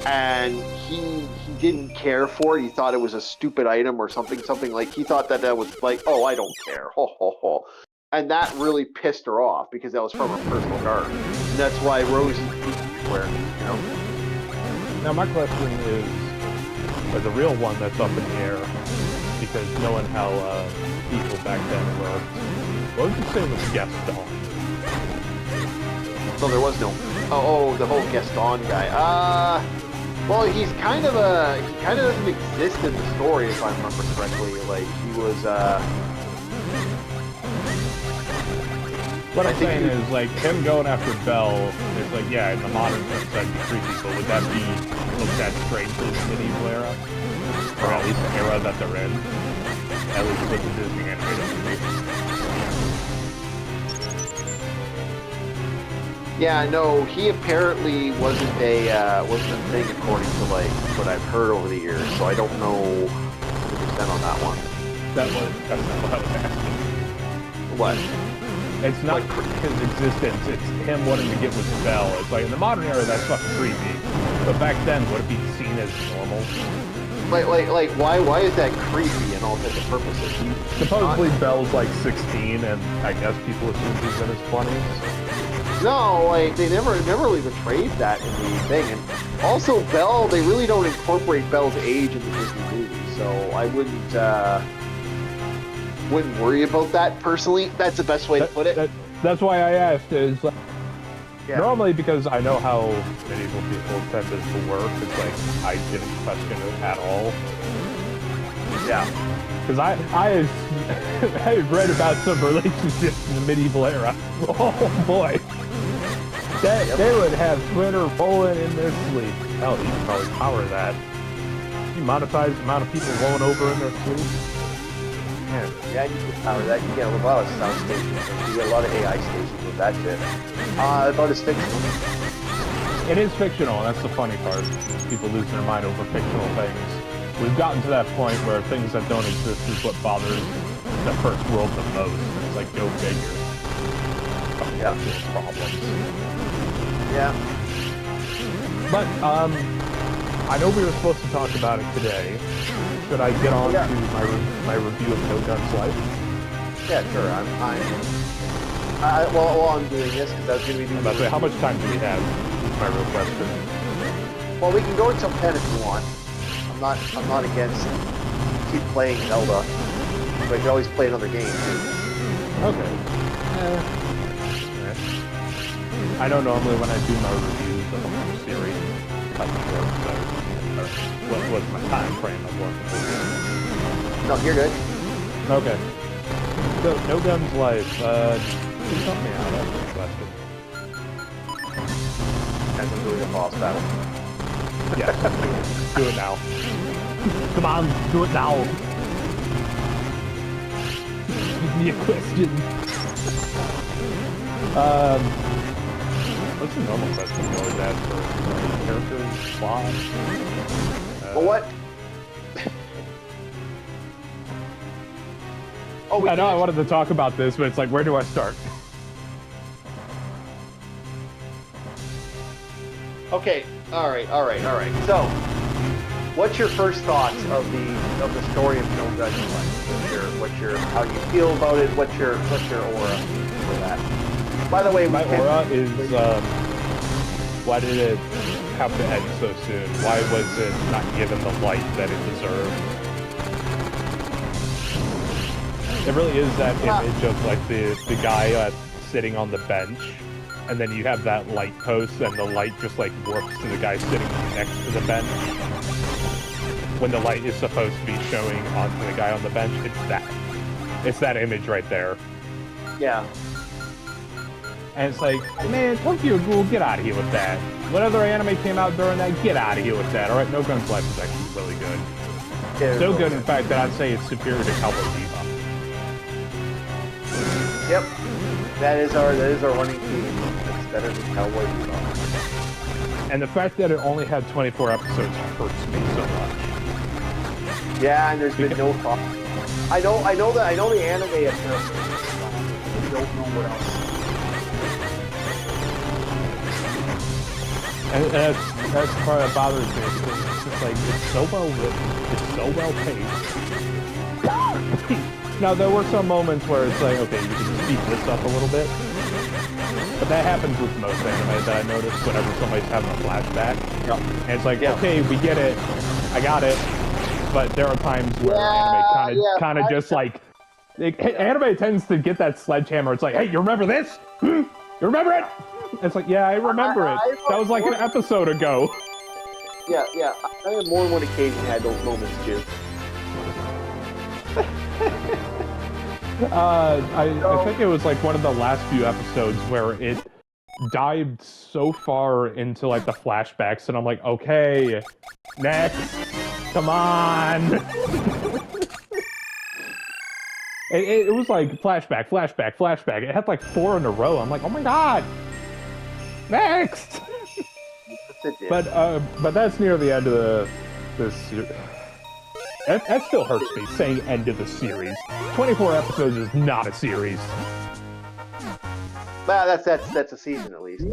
And he didn't care for it. He thought it was a stupid item or something like, he thought that was like, oh, I don't care, ho, ho, ho. And that really pissed her off because that was from her personal garden. And that's why roses everywhere, you know? Now my question is the real one that's up in the air, because knowing how people back then were, what would you say was Gaston? So there was no, the whole Gaston guy. Well, he kind of doesn't exist in the story, if I remember correctly. Like, he was, What I'm saying is, like, him going after Belle, it's like, yeah, in the modern sense, that'd be creepy, but would that be looked at strangely in the medieval era? Or at least the era that they're in? At least with the Disney animated movie. Yeah, no, he apparently wasn't a thing according to, like, what I've heard over the years, so I don't know the extent on that one. That's not what I was asking. What? It's not his existence, it's him wanting to get with Belle. It's like, in the modern era, that's fucking creepy. But back then, would it be seen as normal? Like, why is that creepy and all types of purposes? Supposedly Belle's like 16, and I guess people assume he's in his 20s. No, like, they never really portrayed that in the thing. And also, Belle, they really don't incorporate Belle's age in the Disney movie, so I wouldn't worry about that personally. That's the best way to put it. That's why I asked. Is normally, because I know how medieval people tend to work, it's like I didn't question it at all. Yeah, because I've read about some relationships in the medieval era. Oh boy, they would have Twitter rolling in their sleep. Hell, you can probably power that. You monetize the amount of people rolling over in their sleep. Yeah, you can power that. You get a lot of sound stations. You get a lot of AI stations with that shit. But it's fictional. It is fictional, and that's the funny part. People losing their mind over fictional things. We've gotten to that point where things that don't exist is what bothers the first world the most. It's like, go figure. Yeah. Problems. Yeah. But, I know we were supposed to talk about it today. Should I get on to my review of No Guns Life? Yeah, sure. While I'm doing this, because I was going to be doing... I'm about to say, how much time do we have? Is my real question. Well, we can go until 10 if you want. I'm not against keep playing Zelda, but you can always play another game too. Okay. I know normally when I do my reviews of a series, cut short, so what's my time frame of working with? No, you're good. Okay. So, No Guns Life, can you help me out? That's the question. And then doing a boss battle. Yes, do it now. Come on, do it now. Give me a question. What's the normal question you always ask for? Characters, plot? Well, what? Oh, I know I wanted to talk about this, but it's like, where do I start? Okay, all right. So, what's your first thoughts of the story of No Judgment Light? What's your how you feel about it? What's your aura for that? By the way, my aura is why did it have to end so soon? Why was it not given the light that it deserved? It really is that image of like the guy sitting on the bench. And then you have that light post, and the light just like warps to the guy sitting next to the bench. When the light is supposed to be showing onto the guy on the bench, it's that image right there. Yeah. And it's like, man, Tokyo Ghoul, get out of here with that. What other anime came out during that? Get out of here with that. All right, No Guns Life is actually really good. Yeah, so good, in fact, that I'd say it's superior to Cowboy Bebop. Yep. That is our running theme. It's better than Cowboy Bebop. And the fact that it only had 24 episodes hurts me so much. Yeah, and there's been no problem. I know the anime at first. I don't know what else. And that's the part that bothers me. It's just like it's so well written, it's so well paced. Now there were some moments where it's like, okay, you can speed this up a little bit. But that happens with most anime that I notice whenever somebody's having a flashback. Yep. And it's like, okay, we get it, I got it. But there are times where anime kind of just like, anime tends to get that sledgehammer. It's like, hey, you remember this? You remember it? It's like, yeah, I remember it. That was like an episode ago. Yeah. I have more than one occasion had those moments too. I think it was like one of the last few episodes where it dived so far into like the flashbacks, and I'm like, okay, next, come on. It was like flashback. It had like 4 in a row. I'm like, oh my god, next. But that's near the end of this. That still hurts me, saying end of the series. 24 episodes is not a series. Well, that's a season at least.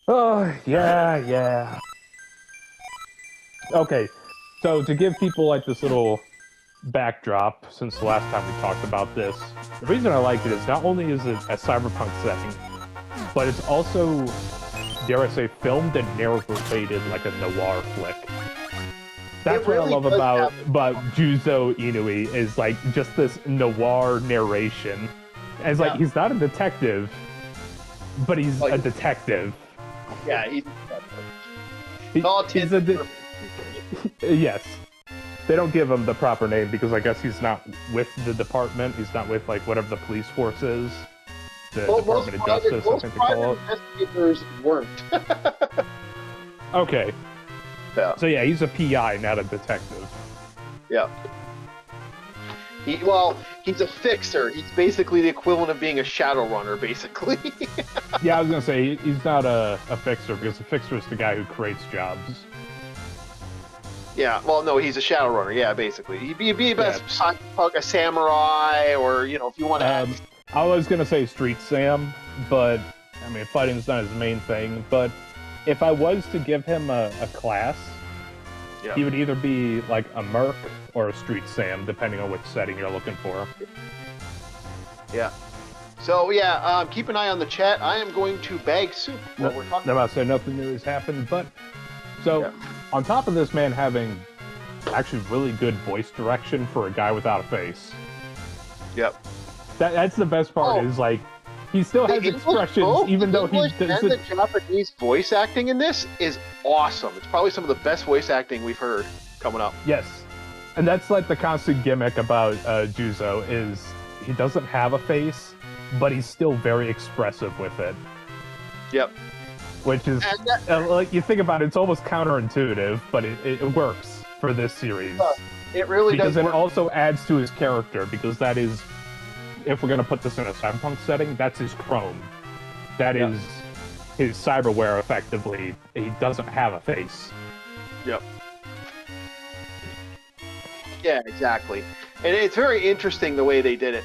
Oh, yeah. Okay, so to give people like this little backdrop, since the last time we talked about this, the reason I like it is not only is it a cyberpunk setting, but it's also, dare I say, filmed and narrated like a noir flick. That's what I love about Juzo Inui, is like just this noir narration. And it's like, he's not a detective, but he's a detective. Yeah, he's yes. They don't give him the proper name because I guess he's not with the department. He's not with like whatever the police force is. The Department of Justice, I think they call it. Investigators weren't. Okay. Yeah. So yeah, he's a PI, not a detective. Yeah. He's a fixer. He's basically the equivalent of being a shadow runner, basically. Yeah, I was gonna say he's not a fixer because a fixer is the guy who creates jobs. Yeah, well, no, he's a shadow runner. Yeah, basically, he'd be best a samurai, or if you want to. I was gonna say Street Sam, but I mean, fighting's not his main thing. But if I was to give him a class, he would either be like a merc or a Street Sam, depending on which setting you're looking for. Yeah. So keep an eye on the chat. I am going to bag soup while we're talking. I'm about to say nothing new has happened, but on top of this man having actually really good voice direction for a guy without a face. Yep. That's the best part. Is like he still has expressions, even though he doesn't. And the Japanese voice acting in this is awesome. It's probably some of the best voice acting we've heard coming up. Yes, and that's like the constant gimmick about Juzo is he doesn't have a face, but he's still very expressive with it. Yep. Which is like you think about it, it's almost counterintuitive, but it works for this series. It really does. Because it also adds to his character, because that is, if we're going to put this in a cyberpunk setting, that's his chrome. That is his cyberware effectively, he doesn't have a face. Yep. Yeah, exactly. And it's very interesting the way they did it.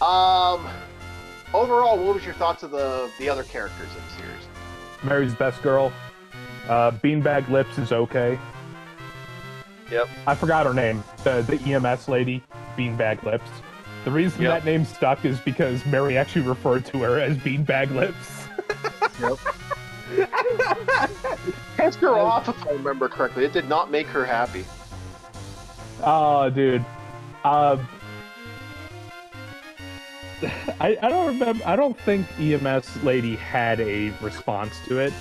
Overall, what was your thoughts of the other characters in the series? Mary's best girl. Beanbag Lips is okay. Yep. I forgot her name. The EMS lady, Beanbag Lips. The reason that name stuck is because Mary actually referred to her as Beanbag Lips. Yep. Pissed her off, if I remember correctly. It did not make her happy. Oh, dude. I don't remember. I don't think EMS lady had a response to it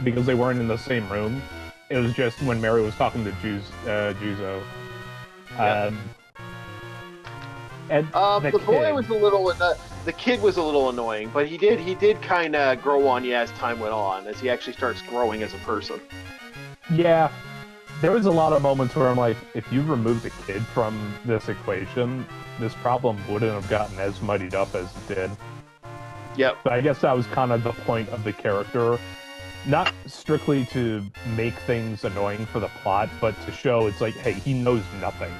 because they weren't in the same room. It was just when Mary was talking to Juzo. And the boy was a little. The kid was a little annoying, but he did kind of grow on you as time went on, as he actually starts growing as a person. Yeah. There was a lot of moments where I'm like, if you remove the kid from this equation, this problem wouldn't have gotten as muddied up as it did. Yep. But I guess that was kind of the point of the character. Not strictly to make things annoying for the plot, but to show it's like, hey, he knows nothing.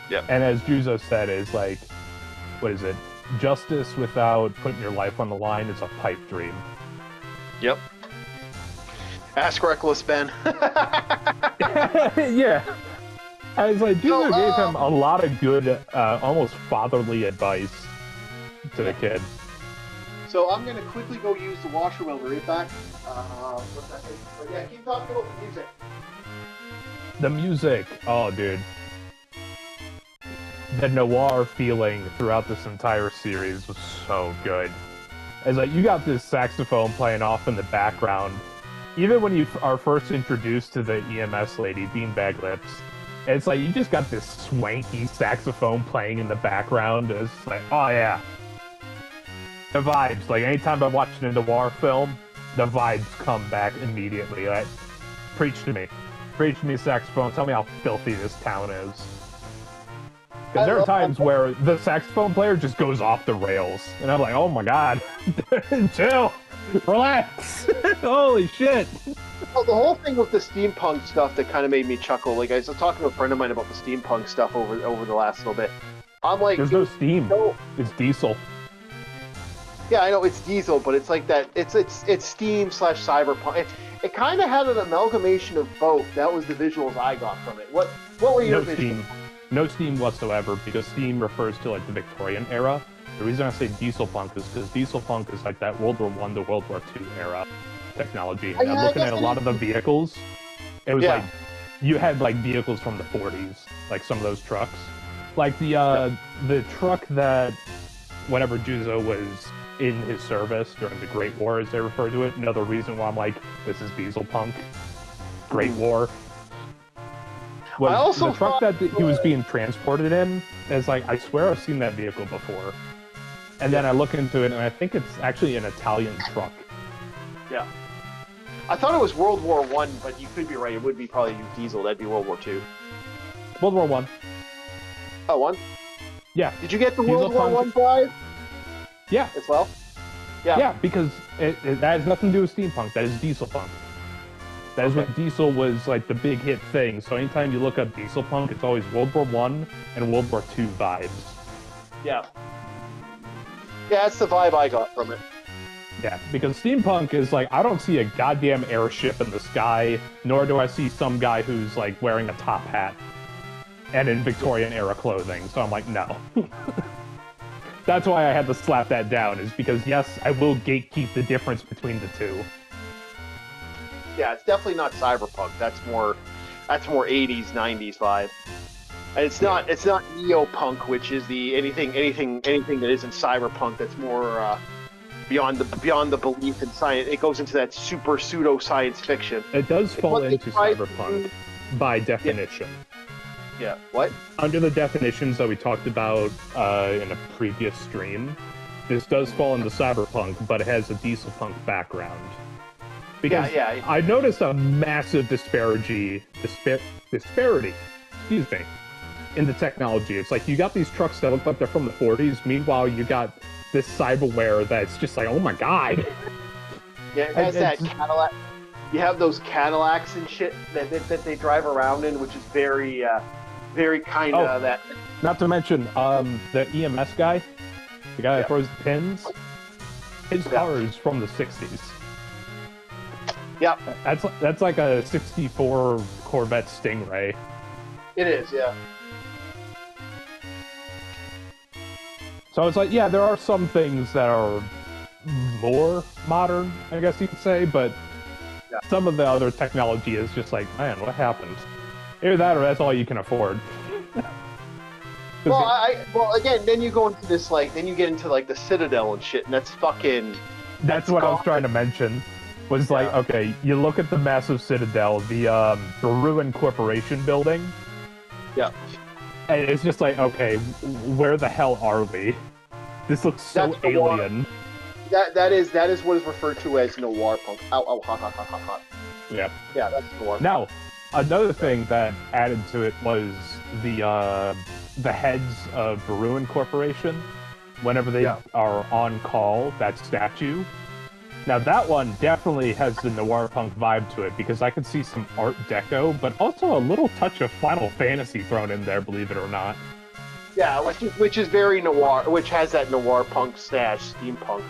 Yep. And as Juzo said, is like, what is it? Justice without putting your life on the line is a pipe dream. Yep. Ask Reckless Ben. Yeah. I was like, Juzo gave him a lot of good, almost fatherly advice to the kid. So I'm going to quickly go use the washroom. I'll be right back. But yeah, keep talking about the music. The music. Oh, dude. The noir feeling throughout this entire series was so good. It's like, you got this saxophone playing off in the background. Even when you are first introduced to the EMS lady, Beanbag Lips, it's like you just got this swanky saxophone playing in the background. It's like, oh yeah. The vibes. Like, anytime I'm watching a noir film, the vibes come back immediately. Like, preach to me. Preach to me, saxophone. Tell me how filthy this town is. Because there are times where the saxophone player just goes off the rails. And I'm like, oh my god. Chill. Relax. Holy shit. Well, the whole thing with the steampunk stuff that kind of made me chuckle. Like, I was talking to a friend of mine about the steampunk stuff over the last little bit. I'm like, there's no steam. No. It's diesel. Yeah, I know it's diesel, but it's like that. It's steam / cyberpunk. It kind of had an amalgamation of both. That was the visuals I got from it. What were your visuals? Steam. No steam whatsoever, because steam refers to like the Victorian era. The reason I say diesel punk is because diesel punk is like that World War I to World War II era technology. And I'm looking at a lot of the vehicles. It was like you had like vehicles from the 40s, like some of those trucks. Like the truck that whenever Juzo was in his service during the Great War, as they refer to it. Another reason why I'm like, this is diesel punk. Great War. Was also the truck that he was being transported in is like, I swear I've seen that vehicle before. And then I look into it and I think it's actually an Italian truck. Yeah. I thought it was World War I, but you could be right. It would be probably diesel. That'd be World War II. World War I. Oh, one? Yeah. Did you get the World War I vibe? Yeah. As well? Yeah. Yeah, because that has nothing to do with steampunk. That is diesel punk. That is what diesel was like the big hit thing. So anytime you look up diesel punk, it's always World War I and World War II vibes. Yeah. Yeah, that's the vibe I got from it. Yeah, because steampunk is like, I don't see a goddamn airship in the sky, nor do I see some guy who's like wearing a top hat and in Victorian era clothing. So I'm like, no. That's why I had to slap that down, is because yes, I will gatekeep the difference between the two. Yeah, it's definitely not cyberpunk. That's more 80s, 90s vibe. And it's not neopunk, which is the anything that isn't cyberpunk. That's more beyond the belief in science. It goes into that super pseudo science fiction. It does fall into cyberpunk by definition. Yeah. What? Under the definitions that we talked about in a previous stream, this does fall into cyberpunk, but it has a diesel punk background. Because I noticed a massive disparity, excuse me, in the technology. It's like you got these trucks that look like they're from the 40s. Meanwhile, you got this cyberware that's just like, oh my god. Yeah, it has that Cadillac. You have those Cadillacs and shit that they drive around in, which is very kind of that. Not to mention the EMS guy, the guy that throws the pins. His car is from the 60s. Yep. That's like a 64 Corvette Stingray. It is, yeah. So it's like, yeah, there are some things that are more modern, I guess you could say, but some of the other technology is just like, man, what happened? Either that or that's all you can afford. Well, again, then you go into this, like, then you get into, like, the Citadel and shit, and that's fucking... That's what I was trying to mention, was like, okay, you look at the massive Citadel, the ruined corporation building. Yeah. And it's just like, okay, where the hell are we? This looks so alien. That is what is referred to as noir punk. Ow, hot. Yeah. Yeah, that's noir. Now, another thing that added to it was the heads of the Ruin Corporation, whenever they are on call, that statue. Now that one definitely has the noir punk vibe to it, because I could see some Art Deco, but also a little touch of Final Fantasy thrown in there, believe it or not. Yeah, which is very noir, which has that noir punk stash, steampunk.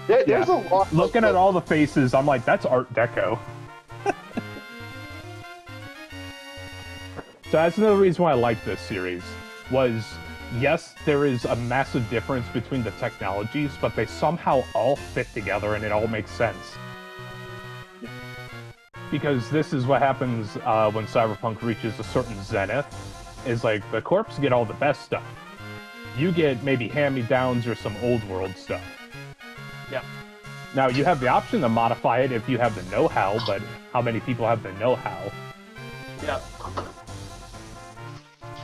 There's a lot. Looking at all the faces, I'm like, that's Art Deco. So that's another reason why I like this series, was, yes, there is a massive difference between the technologies, but they somehow all fit together and it all makes sense. Because this is what happens when Cyberpunk reaches a certain zenith, is like, the Corps get all the best stuff. You get maybe hand-me-downs or some old world stuff. Yeah. Now, you have the option to modify it if you have the know-how, but how many people have the know-how? Yeah.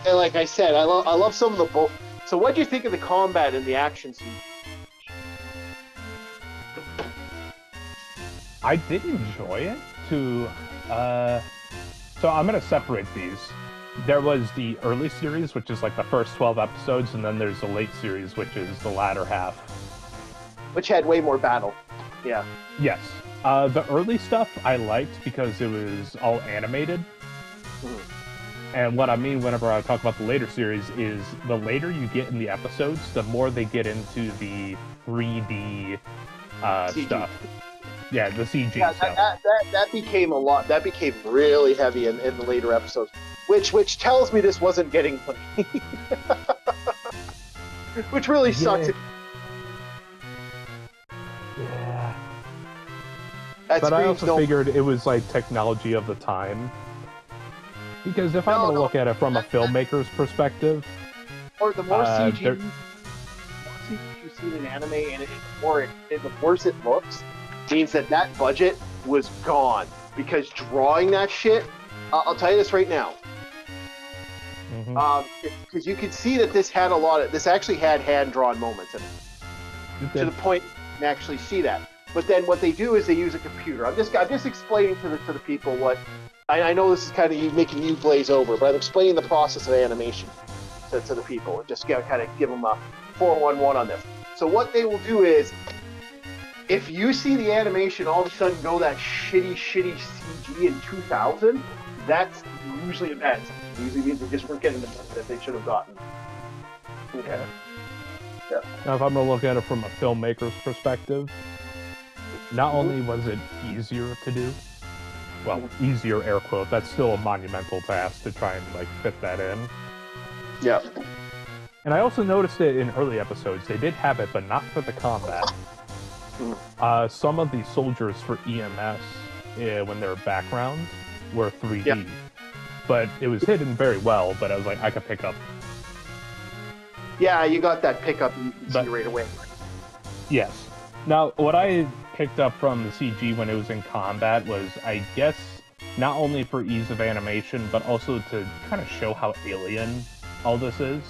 And like I said, I love some of the both. So what do you think of the combat and the action scene? I did enjoy it to, so I'm going to separate these. There was the early series, which is like the first 12 episodes, and then there's the late series, which is the latter half. Which had way more battle. Yeah. Yes. The early stuff I liked because it was all animated. Mm-hmm. And what I mean whenever I talk about the later series is the later you get in the episodes, the more they get into the 3D stuff. Yeah, the CG stuff. That became a lot. That became really heavy in the later episodes, which tells me this wasn't getting money. Which really sucks. Yeah. That but I also figured it was like technology of the time. Because if I'm going to look at it from a filmmaker's perspective... Or the more CG you see in anime, and the worse it looks, means that budget was gone. Because drawing that shit... I'll tell you this right now. Because you could see that this had this actually had hand-drawn moments in it. To the point you can actually see that. But then what they do is they use a computer. I'm just explaining to the people what... I know this is kind of making you glaze over, but I'm explaining the process of animation to the people and just kind of give them a 411 on this. So what they will do is, if you see the animation all of a sudden go that shitty CG in 2000, that's usually a bad sign. It usually means they just weren't getting the stuff that they should have gotten. Okay. Yeah. Now, if I'm going to look at it from a filmmaker's perspective, not only was it easier to do, well, easier air quote, that's still a monumental task to try and like fit that in. Yeah. And I also noticed it in early episodes. They did have it, but not for the combat. Some of the soldiers for EMS, when they were background, were 3D. Yeah. But it was hidden very well, but I was like, I could pick up. Yeah, you got that pickup and you can see right away. Yes. Now, what I picked up from the CG when it was in combat was, I guess, not only for ease of animation, but also to kind of show how alien all this is.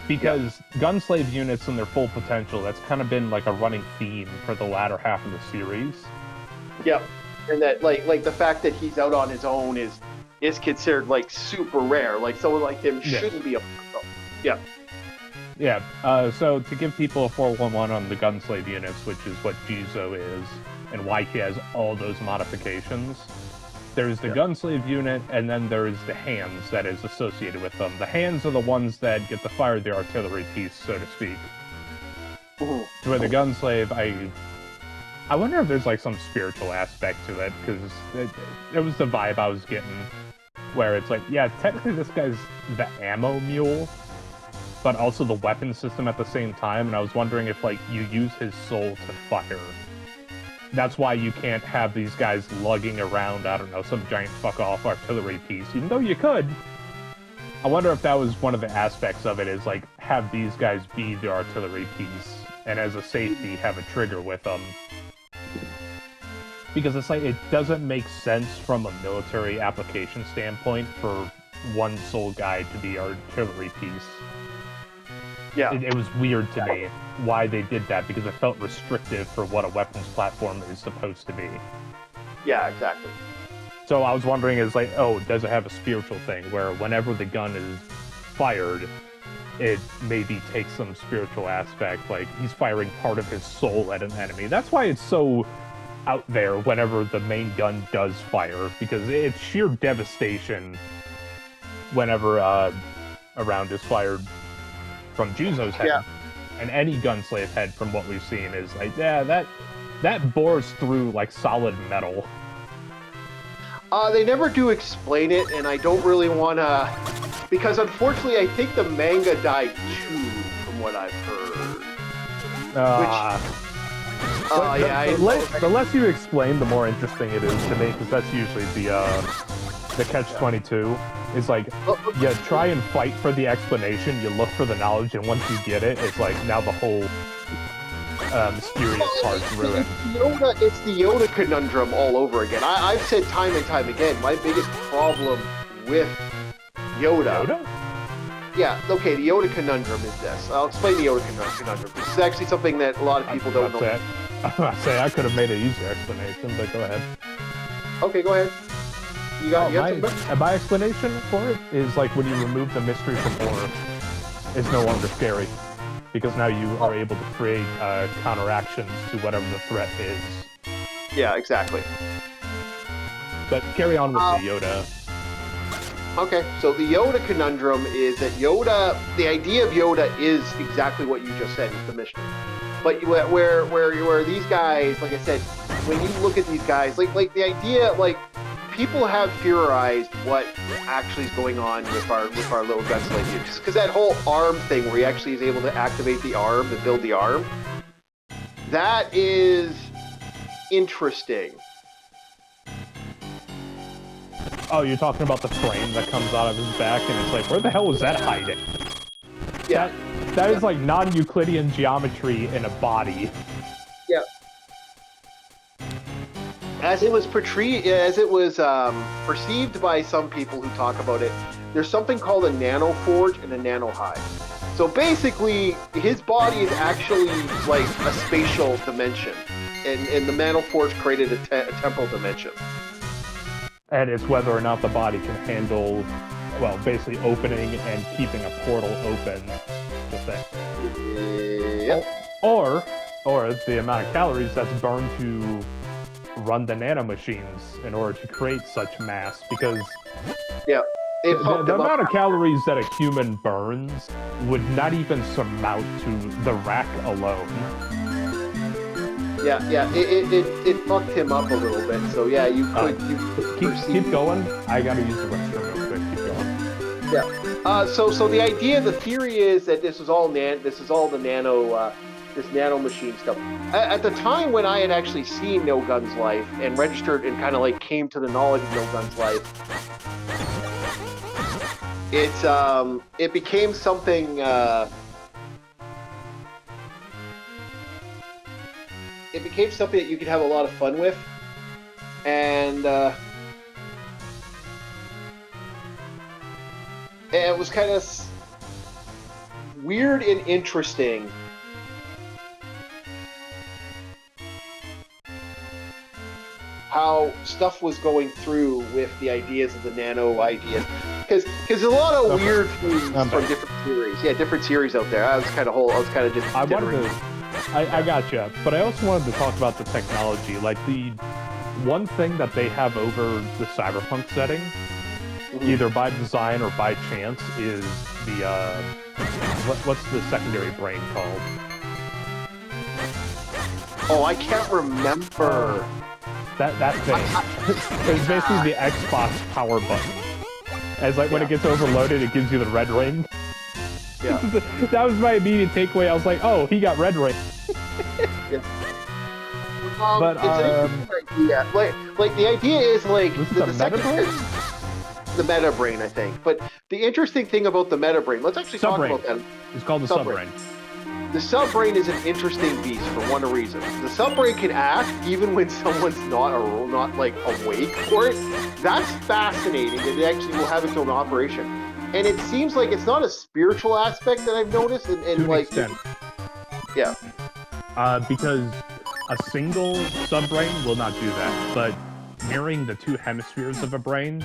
Because gunslave units and their full potential, that's kind of been like a running theme for the latter half of the series. Yep. And that, like the fact that he's out on his own is considered, like, super rare. Like, someone like him shouldn't be a... Yeah. Yeah, so to give people a 411 on the gunslave units, which is what Jizo is, and why he has all those modifications. There's the Gunslave unit, and then there's the hands that is associated with them. The hands are the ones that get to fire the artillery piece, so to speak. Where the Gunslave, I wonder if there's like some spiritual aspect to it, because it was the vibe I was getting, where it's like, yeah, technically this guy's the ammo mule, but also the weapon system at the same time, and I was wondering if like you use his soul to fire. That's why you can't have these guys lugging around, I don't know, some giant fuck-off artillery piece, even though you could. I wonder if that was one of the aspects of it, is like, have these guys be the artillery piece, and as a safety, have a trigger with them. Because it's like, it doesn't make sense from a military application standpoint for one soul guy to be artillery piece. Yeah. It was weird to me why they did that, because it felt restrictive for what a weapons platform is supposed to be. Yeah, exactly. So I was wondering, is like, oh, does it have a spiritual thing where whenever the gun is fired, it maybe takes some spiritual aspect, like he's firing part of his soul at an enemy. That's why it's so out there whenever the main gun does fire, because it's sheer devastation whenever a round is fired from Juzo's head. Yeah. And any Gunslave head, from what we've seen, is like, yeah, that bores through like solid metal. They never do explain it, and I don't really want to, because unfortunately I think the manga died too, from what I've heard. The less you explain, the more interesting it is to me, because that's usually the catch-22. Is like, you try and fight for the explanation, you look for the knowledge, and once you get it, it's like, now the whole mysterious part's ruined. It's the Yoda conundrum all over again. I've said time and time again, my biggest problem with Yoda? Yeah, okay, the Yoda conundrum is this. I'll explain the Yoda conundrum. This is actually something that a lot of people don't know. I could have made an easier explanation, but go ahead. Okay, go ahead. You got my explanation for it is like when you remove the mystery from horror, it's no longer scary, because now you are able to create counteractions to whatever the threat is. Yeah, exactly. But carry on with the Yoda. Okay, so the Yoda conundrum is that the idea of Yoda is exactly what you just said, is the mystery. But where these guys, like I said, when you look at these guys, like the idea, like, people have theorized what actually is going on with our little Gunslave units. Because that whole arm thing where he actually is able to activate the arm and build the arm, that is interesting. Oh, you're talking about the frame that comes out of his back, and it's like, where the hell was that hiding? Yeah. That is like non-Euclidean geometry in a body. Yeah. As it was perceived by some people who talk about it, there's something called a nanoforge and a nanohide. So basically, his body is actually like a spatial dimension, and the nanoforge created a temporal dimension. And it's whether or not the body can handle, well, basically opening and keeping a portal open, the thing. Yep. Or the amount of calories that's burned to run the nanomachines in order to create such mass, because the amount of calories that a human burns would not even surmount to the rack alone. Yeah, it fucked him up a little bit. So yeah, you could keep going. I gotta use the restroom real quick. Keep going. Yeah. So the idea, the theory is that this is all the nano. This nano machine stuff. At the time when I had actually seen No Guns Life and registered and kind of like came to the knowledge of No Guns Life, it became something. It became something that you could have a lot of fun with, and it was kind of weird and interesting. How stuff was going through with the ideas of the nano ideas, because there's a lot of weird things from different series. Yeah, different series out there. I was kind of just. I gotcha. But I also wanted to talk about the technology. Like, the one thing that they have over the cyberpunk setting, either by design or by chance, is the, what's the secondary brain called? Oh, I can't remember. That thing. It's basically the Xbox power button. As like when it gets overloaded, it gives you the red ring. Yeah. That was my immediate takeaway. I was like, oh, he got red ring. Yeah. But it's an interesting idea. Like the idea is like the meta brain? The meta brain, I think. But the interesting thing about the meta brain, let's actually talk about that. It's called the subbrain. The subbrain is an interesting beast for one reason. The subbrain can act even when someone's not like awake for it. That's fascinating. It actually will have its own operation, and it seems like it's not a spiritual aspect that I've noticed. And to like, an extent. Yeah. Because a single subbrain will not do that, but mirroring the two hemispheres of a brain,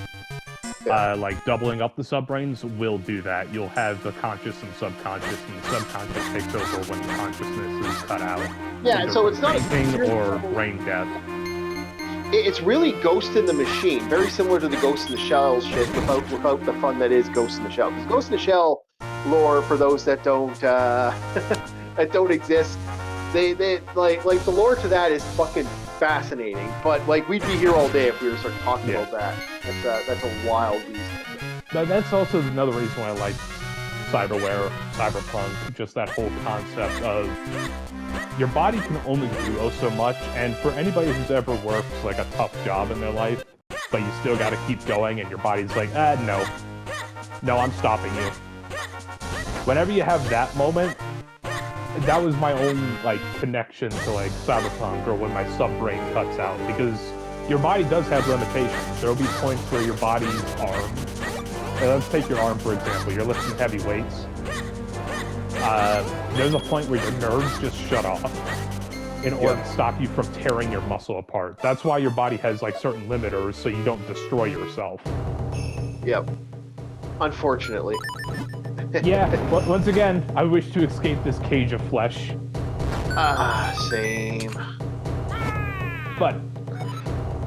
like doubling up the subbrains, will do that. You'll have the conscious and subconscious, and the subconscious takes over when the consciousness is cut out. Yeah, so it's not a fainting or brain death. It's really Ghost in the Machine, very similar to the Ghost in the Shell shit, without the fun that is Ghost in the Shell. Because Ghost in the Shell lore, for those that don't that don't exist, they like the lore to that is fucking fascinating. But like, we'd be here all day if we were to start talking about that. That's a wild beast. That's also another reason why I like cyberpunk, just that whole concept of your body can only do so much, and for anybody who's ever worked like a tough job in their life, but you still gotta keep going, and your body's like, no, I'm stopping you. Whenever you have that moment, that was my own like connection to like cyberpunk, or when my subbrain cuts out, because your body does have limitations. There'll be points where your body's arm, let's take your arm for example, you're lifting heavy weights. There's a point where your nerves just shut off in order to stop you from tearing your muscle apart. That's why your body has like certain limiters, so you don't destroy yourself. Yep. Unfortunately. Yeah, but once again, I wish to escape this cage of flesh. Same. But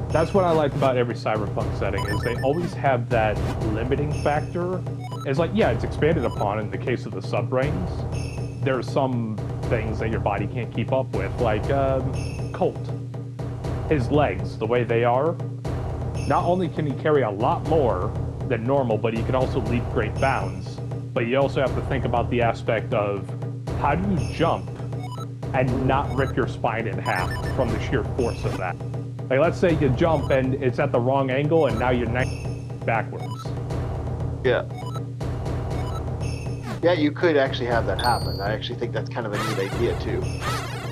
that's what I like about every cyberpunk setting, is they always have that limiting factor. It's like, yeah, it's expanded upon in the case of the subbrains. There are some things that your body can't keep up with, like Colt. His legs, the way they are, not only can he carry a lot more than normal, but he can also leap great bounds. But you also have to think about the aspect of, how do you jump and not rip your spine in half from the sheer force of that? Like, let's say you jump and it's at the wrong angle and now you're backwards. Yeah. Yeah, you could actually have that happen. I actually think that's kind of a neat idea, too.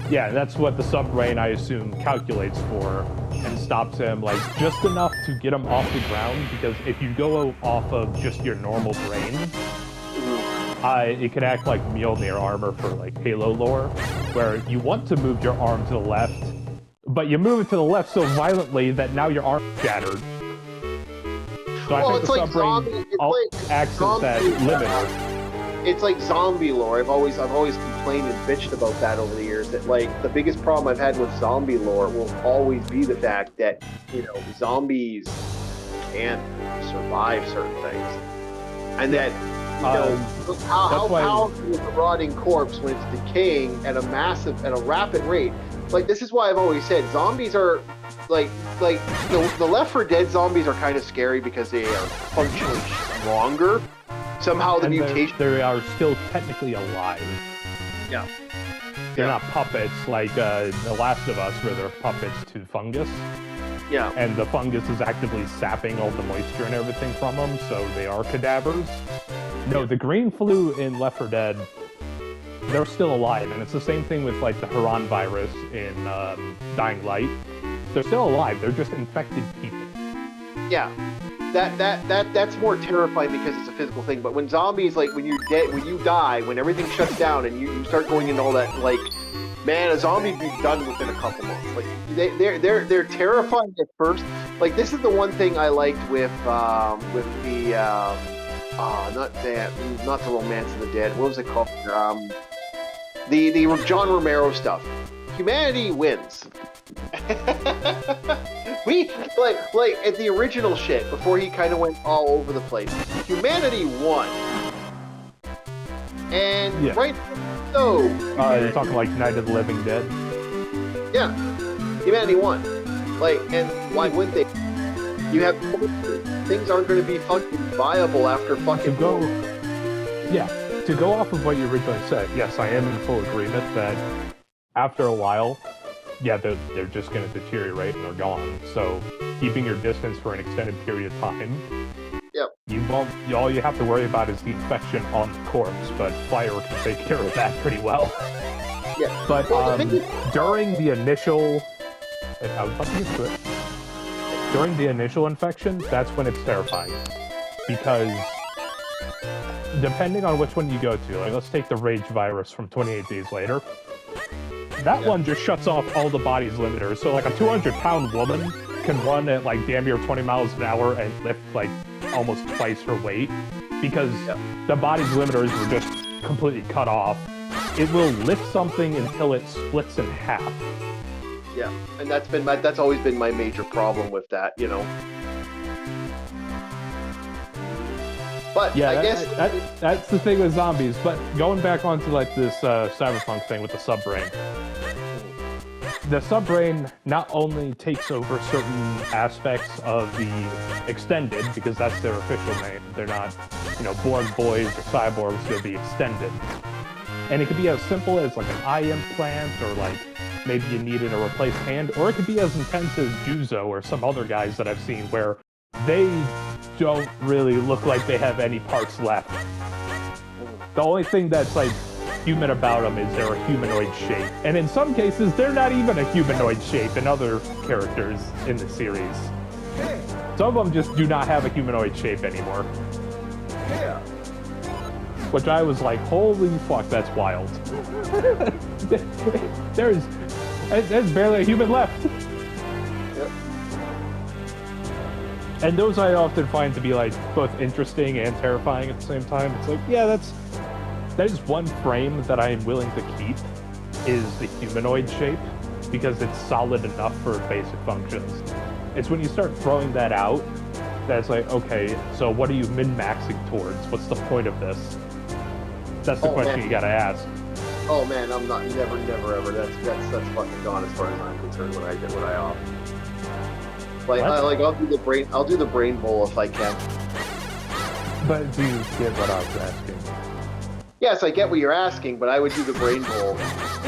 Yeah, that's what the subbrain, I assume, calculates for, and stops him, like, just enough to get him off the ground, because if you go off of just your normal brain, it could act like Mjolnir armor for, like, Halo lore, where you want to move your arm to the left, but you move it to the left so violently that now your arm's shattered. So I think the subbrain acts as that limiter. It's like zombie lore. I've always complained and bitched about that over the years. That like the biggest problem I've had with zombie lore will always be the fact that, you know, zombies can't survive certain things, and that, you know, how powerful is a rotting corpse when it's decaying at a rapid rate. Like, this is why I've always said zombies are like the Left 4 Dead zombies are kind of scary because they are functionally stronger. Somehow the mutation... They are still technically alive. Yeah. They're not puppets like The Last of Us, where they're puppets to fungus. Yeah. And the fungus is actively sapping all the moisture and everything from them, so they are cadavers. No, the green flu in Left 4 Dead, they're still alive, and it's the same thing with like the Haran virus in Dying Light. They're still alive, they're just infected people. Yeah. That's more terrifying because it's a physical thing. But when zombies, like when you're dead, when you die, when everything shuts down and you start going into all that, like, man, a zombie be done within a couple months. Like they're terrifying at first. Like, this is the one thing I liked with the not the Romance of the Dead. What was it called? the John Romero stuff. Humanity wins. We like at the original shit before he kind of went all over the place. Humanity won, and right so you're talking like Night of the Living Dead. Yeah, humanity won. Like, and why would they? You have things aren't going to be fucking viable after fucking to go off of what you originally said. Yes, I am in full agreement that after a while, they're just going to deteriorate and they're gone. So keeping your distance for an extended period of time. Yep. All you have to worry about is the infection on the corpse, but fire can take care of that pretty well. Yeah. But during the initial, I was about to get to it. During the initial infection, that's when it's terrifying, because depending on which one you go to, like let's take the Rage virus from 28 Days Later. That one just shuts off all the body's limiters. So like a 200-pound woman can run at like damn near 20 miles an hour and lift like almost twice her weight because the body's limiters were just completely cut off. It will lift something until it splits in half. Yeah, and that's always been my major problem with that, you know. But yeah, I guess that's the thing with zombies. But going back onto like this cyberpunk thing with the subbrain, the subbrain not only takes over certain aspects of the extended, because that's their official name. They're not, Borg boys or cyborgs. They're the extended, and it could be as simple as like an eye implant, or like maybe you needed a replaced hand, or it could be as intense as Juzo or some other guys that I've seen where they don't really look like they have any parts left. The only thing that's like human about them is they're a humanoid shape. And in some cases, they're not even a humanoid shape in other characters in the series. Some of them just do not have a humanoid shape anymore. Yeah. Which I was like, holy fuck, that's wild. There's barely a human left. Yep. And those I often find to be like both interesting and terrifying at the same time. It's like, yeah, that is one frame that I am willing to keep, is the humanoid shape, because it's solid enough for basic functions. It's when you start throwing that out that's like, okay, so what are you min-maxing towards? What's the point of this? That's the question you gotta ask. Oh man, I'm not never ever. That's fucking gone as far as I'm concerned when I get what I off. Like I'll do the brain bowl if I can. But do you get what I was asking? Yes, I get what you're asking, but I would do the brain bowl.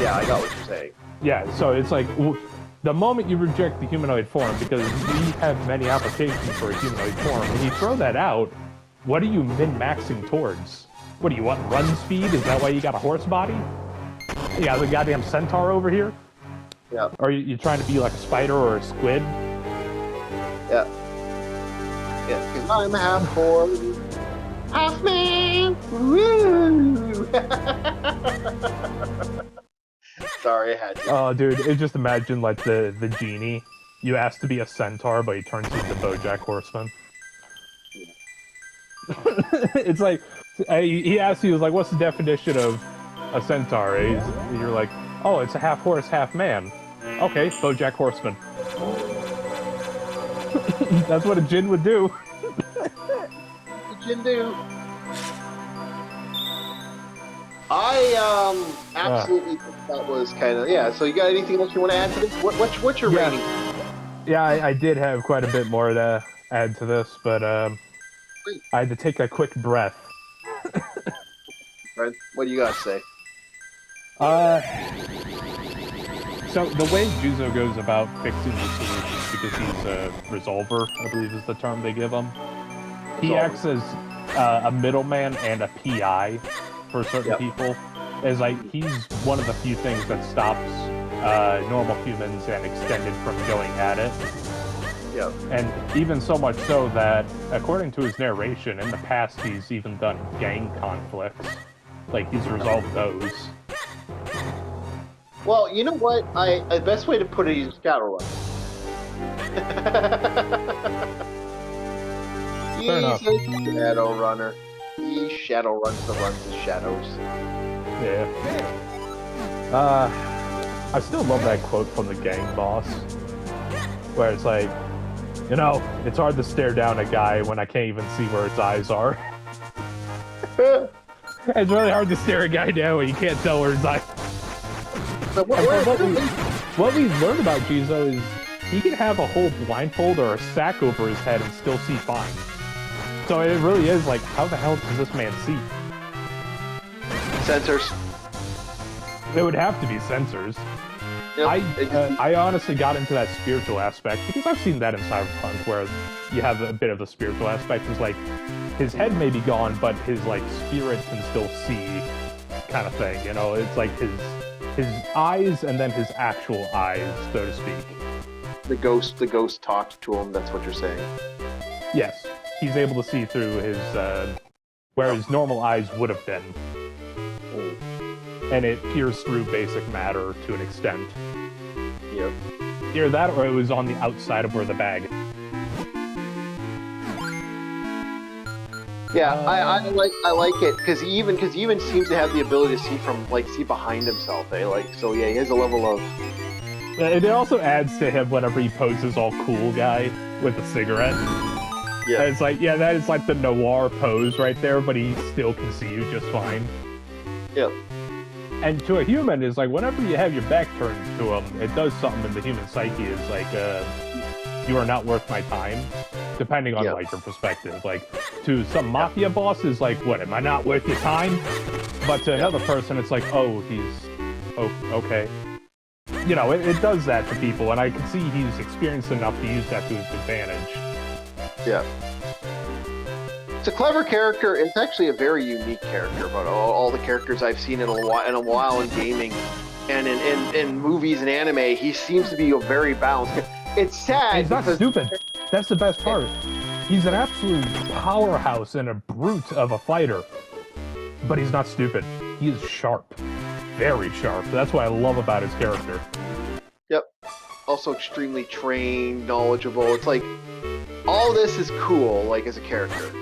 Yeah, I got what you're saying. Yeah, so it's like the moment you reject the humanoid form, because we have many applications for a humanoid form, when you throw that out, what are you min-maxing towards? What do you want, run speed? Is that why you got a horse body? You got the goddamn centaur over here? Yeah. Or are you trying to be like a spider or a squid? Yeah. Yeah, because I'm half horse, half man. Woo! Sorry, I had to. Oh, dude, just imagine like the genie. You ask to be a centaur, but he turns into BoJack Horseman. It's like, he asks you, like, what's the definition of a centaur? You're like, oh, it's a half horse, half man. Okay, BoJack Horseman. That's what a djinn would do. What did you do? I absolutely think that was kind of So you got anything else you want to add to this? What's your rating? Yeah, I did have quite a bit more to add to this, but I had to take a quick breath. Right. What do you got to say? So the way Juzo goes about fixing the solutions, because he's a resolver, I believe is the term they give him. He acts as a middleman and a PI for certain people. Is like, he's one of the few things that stops normal humans and extended from going at it. Yeah. And even so much so that, according to his narration, in the past he's even done gang conflicts. Like, he's resolved those. Well, you know what? The best way to put it is Shadowrun. Fair enough. Shadowrunner. He Shadowruns the runs of shadows. Yeah. I still love that quote from the gang boss, where it's like, you know, it's hard to stare down a guy when I can't even see where its eyes are. It's really hard to stare a guy down when you can't tell where his eyes. So what we learned about Jizo is he can have a whole blindfold or a sack over his head and still see fine. So it really is like, how the hell does this man see? Sensors. It would have to be sensors. Yep. I honestly got into that spiritual aspect because I've seen that in Cyberpunk where you have a bit of the spiritual aspect. It's like his head may be gone, but his like spirit can still see, kind of thing. You know, it's like his eyes and then his actual eyes, so to speak. The ghost talked to him. That's what you're saying. Yes, he's able to see through his where his normal eyes would have been. And it peers through basic matter to an extent. Yep. Either that, or it was on the outside of where the bag. Yeah, I like it because he even seems to have the ability to see behind himself. So yeah, he has a level of. It also adds to him whenever he poses all cool guy with a cigarette. Yeah, and it's like that is like the noir pose right there, but he still can see you just fine. Yep. And to a human, is like whenever you have your back turned to him, it does something in the human psyche. Is like, you are not worth my time, depending on like your perspective. Like to some mafia bosses, like, what, am I not worth your time? But to another person, it's like, oh, okay. You know, it does that to people, and I can see he's experienced enough to use that to his advantage. Yeah. It's a clever character. It's actually a very unique character, but all the characters I've seen in a while in gaming and in movies and anime, he seems to be a very balanced. It's sad. He's not stupid. That's the best part. He's an absolute powerhouse and a brute of a fighter, but he's not stupid. He is sharp. Very sharp. That's what I love about his character. Yep. Also extremely trained, knowledgeable. It's like, all this is cool, like, as a character.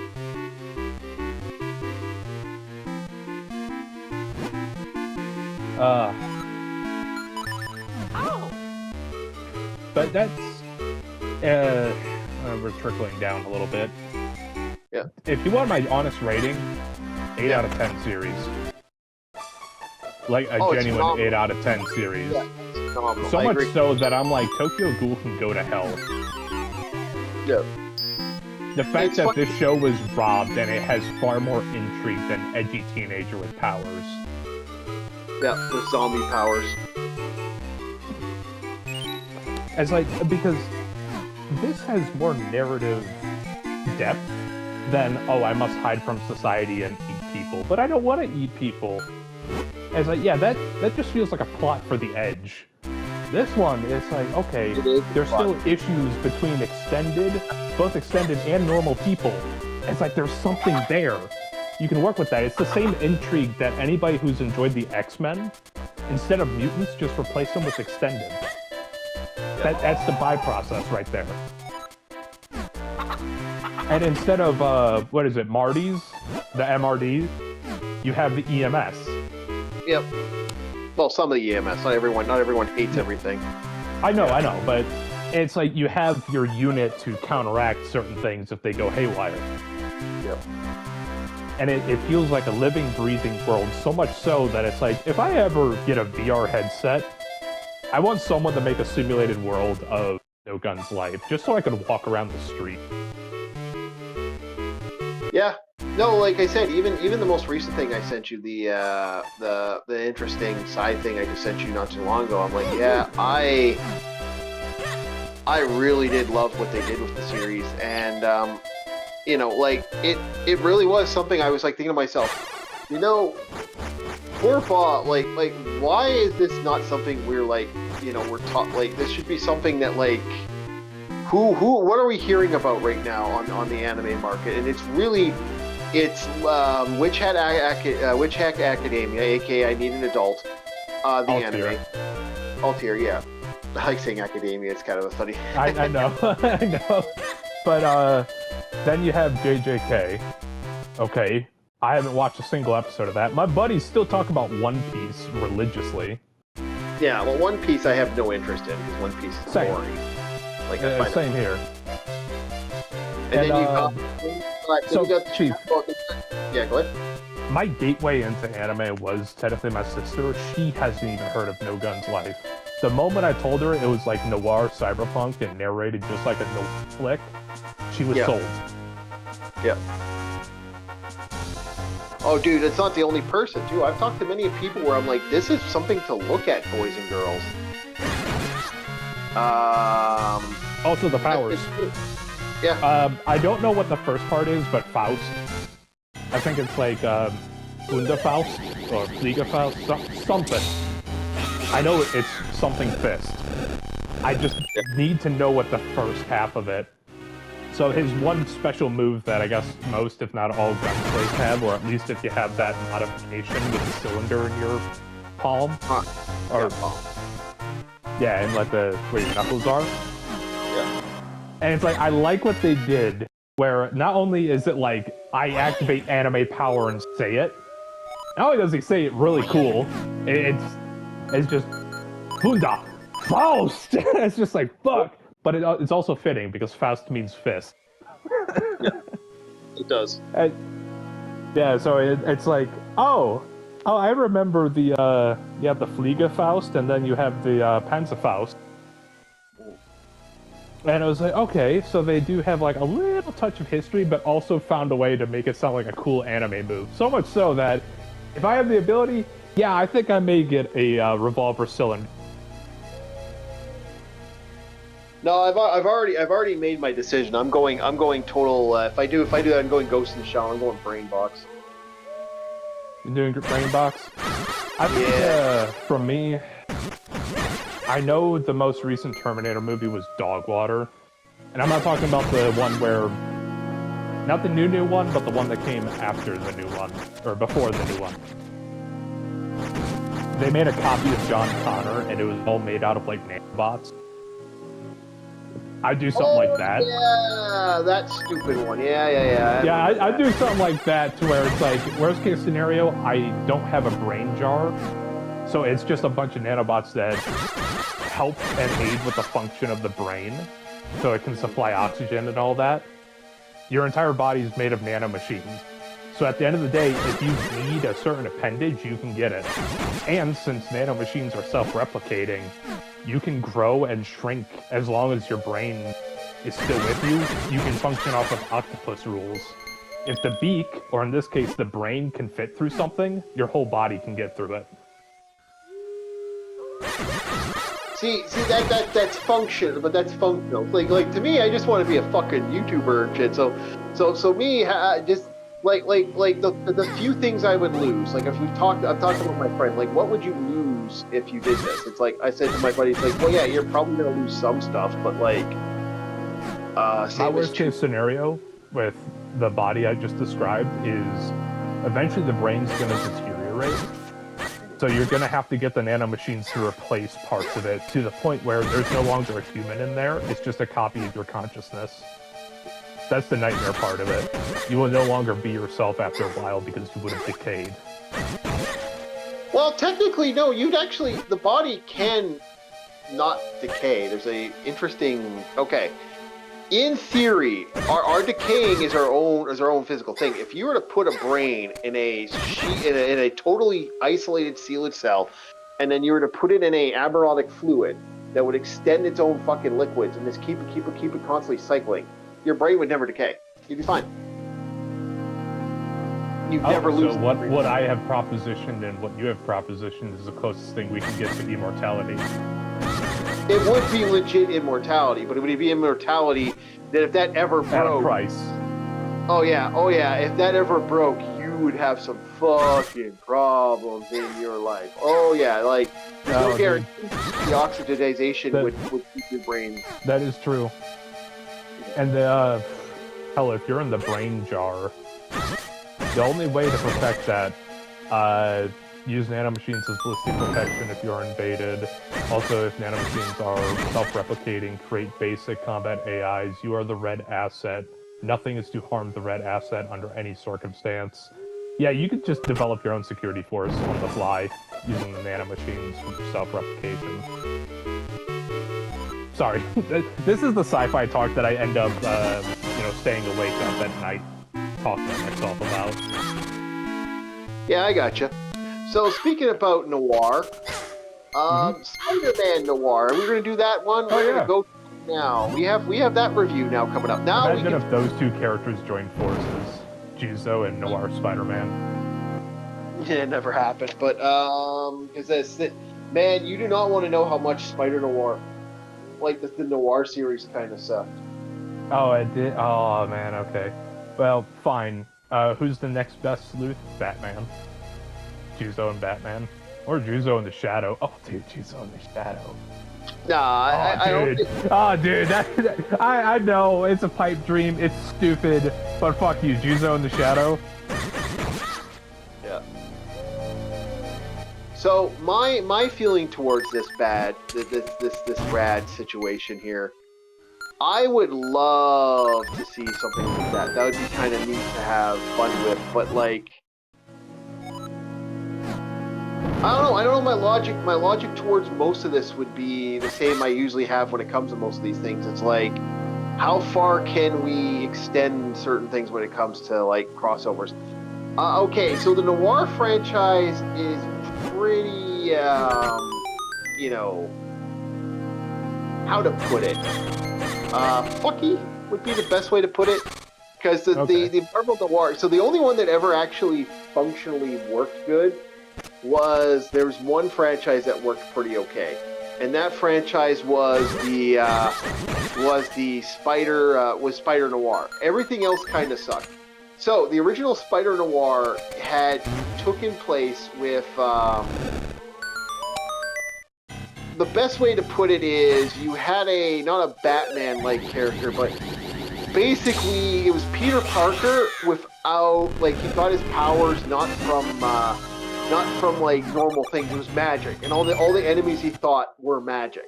But that's, we're trickling down a little bit. Yeah. If you want my honest rating, 8 out of 10 series. Like a genuine 8 out of 10 series. Yeah, so much so that I'm like, Tokyo Ghoul can go to hell. Yeah. The fact that this show was robbed and it has far more intrigue than edgy teenager with powers. Yeah, with zombie powers. As like, because this has more narrative depth than, oh, I must hide from society and eat people. But I don't want to eat people. As like, yeah, that just feels like a plot for the Edge. This one is like, okay, there's still issues between both extended and normal people. It's like there's something there. You can work with that. It's the same intrigue that anybody who's enjoyed the X-Men, instead of mutants, just replace them with extended. That's the buy process right there. And instead of, what is it, Marty's, the MRD, you have the EMS. Yep. Well, some of the EMS. Not everyone hates everything. I know, but it's like you have your unit to counteract certain things if they go haywire. Yep. And it feels like a living, breathing world, so much so that it's like, if I ever get a VR headset, I want someone to make a simulated world of No Gun's life, just so I could walk around the street. Yeah. No, like I said, even the most recent thing I sent you, the interesting side thing I just sent you not too long ago, I'm like, yeah, I really did love what they did with the series, and you know, like it really was something I was like thinking to myself, you know, poor Bob, like why is this not something we're like, you know, we're taught, like this should be something that like what are we hearing about right now on the anime market? And it's Witch Hack Academia, aka I Need an Adult, the anime. Altair, yeah. I like saying academia, it's kind of a funny. I know, I know. But then you have JJK. Okay, I haven't watched a single episode of that. My buddies still talk about One Piece religiously. Yeah, well, One Piece I have no interest in because One Piece is boring. Like, I find same here. And then you got... So, Chief. Yeah, go ahead. My gateway into anime was technically my sister. She hasn't even heard of No Guns Life. The moment I told her it was like noir cyberpunk and narrated just like a noir flick, she was sold. Yeah. Oh, dude, it's not the only person, too. I've talked to many people where I'm like, this is something to look at, boys and girls. Also, the powers. Yeah. I don't know what the first part is, but Faust. I think it's like Faust or Faust, something. I know it's something fist. I just need to know what the first half of it. So his one special move that I guess most, if not all, gunplays have, or at least if you have that modification with the cylinder in your palm, and like where your knuckles are. Yeah. And it's like I like what they did, where not only is it like I activate anime power and say it, not only does he say it really cool, it's just Funda Faust. It's just like fuck. But it's also fitting because Faust means fist. Yeah, it does. So it's like, oh, I remember the you have the Fliege Faust and then you have the Panzer Faust. And I was like, okay, so they do have like a little touch of history, but also found a way to make it sound like a cool anime move. So much so that if I have the ability, yeah, I think I may get a revolver cylinder. No, I've already made my decision. I'm going total. If I do that, I'm going Ghost in the Shell. I'm going Brain Box. You're doing Brain Box? I think for me, I know the most recent Terminator movie was Dog Water, and I'm not talking about the one where, not the new one, but the one that came after the new one or before the new one. They made a copy of John Connor, and it was all made out of like nanobots. I'd do something like that. Yeah, that stupid one. Yeah. Yeah, I'd do something like that to where it's like, worst case scenario, I don't have a brain jar, so it's just a bunch of nanobots that help and aid with the function of the brain, so it can supply oxygen and all that. Your entire body is made of nanomachines. So at the end of the day, if you need a certain appendage, you can get it. And since nanomachines are self-replicating, you can grow and shrink as long as your brain is still with you. You can function off of octopus rules. If the beak, or in this case the brain, can fit through something, your whole body can get through it. See that's functional, but that's functional. Like to me, I just want to be a fucking YouTuber and shit. So me, just like the few things I would lose. Like if I'm talking with my friend, like what would you lose if you did this? It's like I said to my buddy, it's like, well, yeah, you're probably gonna lose some stuff, but like, my worst case scenario with the body I just described is eventually the brain's gonna deteriorate. So you're gonna have to get the nanomachines to replace parts of it to the point where there's no longer a human in there. It's just a copy of your consciousness. That's the nightmare part of it. You will no longer be yourself after a while because you would have decayed. Well, technically, no. The body can not decay. There's a interesting. Okay, in theory, our decaying is our own physical thing. If you were to put a brain in a totally isolated sealed cell, and then you were to put it in a amniotic fluid that would extend its own fucking liquids and just keep it constantly cycling, your brain would never decay. You'd be fine. You'd never lose. So what I have propositioned and what you have propositioned is the closest thing we can get to immortality. It would be legit immortality, but it would be immortality that if that ever broke... At a price. Oh yeah. If that ever broke, you would have some fucking problems in your life. Oh yeah, like, there's no guarantee the oxidization would keep your brain... That is true. And hell, if you're in the brain jar, the only way to protect that, use nanomachines as ballistic protection if you're invaded. Also, if nanomachines are self-replicating, create basic combat AIs, you are the red asset. Nothing is to harm the red asset under any circumstance. Yeah, you could just develop your own security force on the fly. using the nanomachines for self-replication. Sorry, this is the sci-fi talk that I end up, staying awake up at night talking to myself about. Yeah, I gotcha. So speaking about noir, Spider-Man Noir. Are we going to do that one? We're going to go now. We have that review now coming up. Now Imagine if those two characters joined forces, Juzo and Noir Spider-Man. Yeah, it never happened. But because man, you do not want to know how much Spider Noir, like the Noir series, kind of sucked. Oh, it did. Oh man. Okay. Well, fine. Who's the next best sleuth? Batman. Juzo and Batman. Or Juzo in the Shadow. Oh, dude, Juzo in the Shadow. Nah, dude, I know, it's a pipe dream, it's stupid, but fuck you, Juzo in the Shadow. Yeah. So, my feeling towards this rad situation here, I would love to see something like that. That would be kind of neat to have fun with, but like, I don't know. My logic towards most of this would be the same I usually have when it comes to most of these things. It's like, how far can we extend certain things when it comes to like crossovers? Okay, so the Noir franchise is pretty, how to put it? Fucky would be the best way to put it, because the Marvel Noir. So the only one that ever actually functionally worked good there was one franchise that worked pretty okay, and that franchise was Spider Noir. Everything else kind of sucked. So the original Spider Noir took place with the best way to put it is you had not a Batman-like character, but basically it was Peter Parker without, like, he got his powers not from like normal things. It was magic, and all the enemies he thought were magic.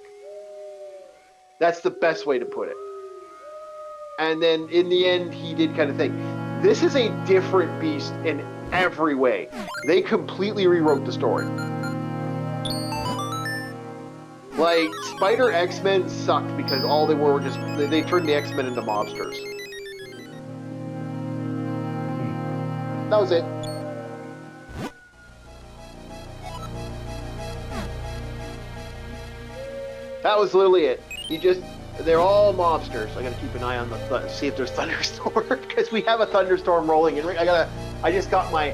That's the best way to put it. And then in the end, he did kind of think, this is a different beast in every way. They completely rewrote the story. Like, Spider X-Men sucked because all they were just they turned the X-Men into mobsters. That was it. That was literally it. They're all mobsters. I gotta keep an eye on see if there's thunderstorm, because we have a thunderstorm rolling, and I just got my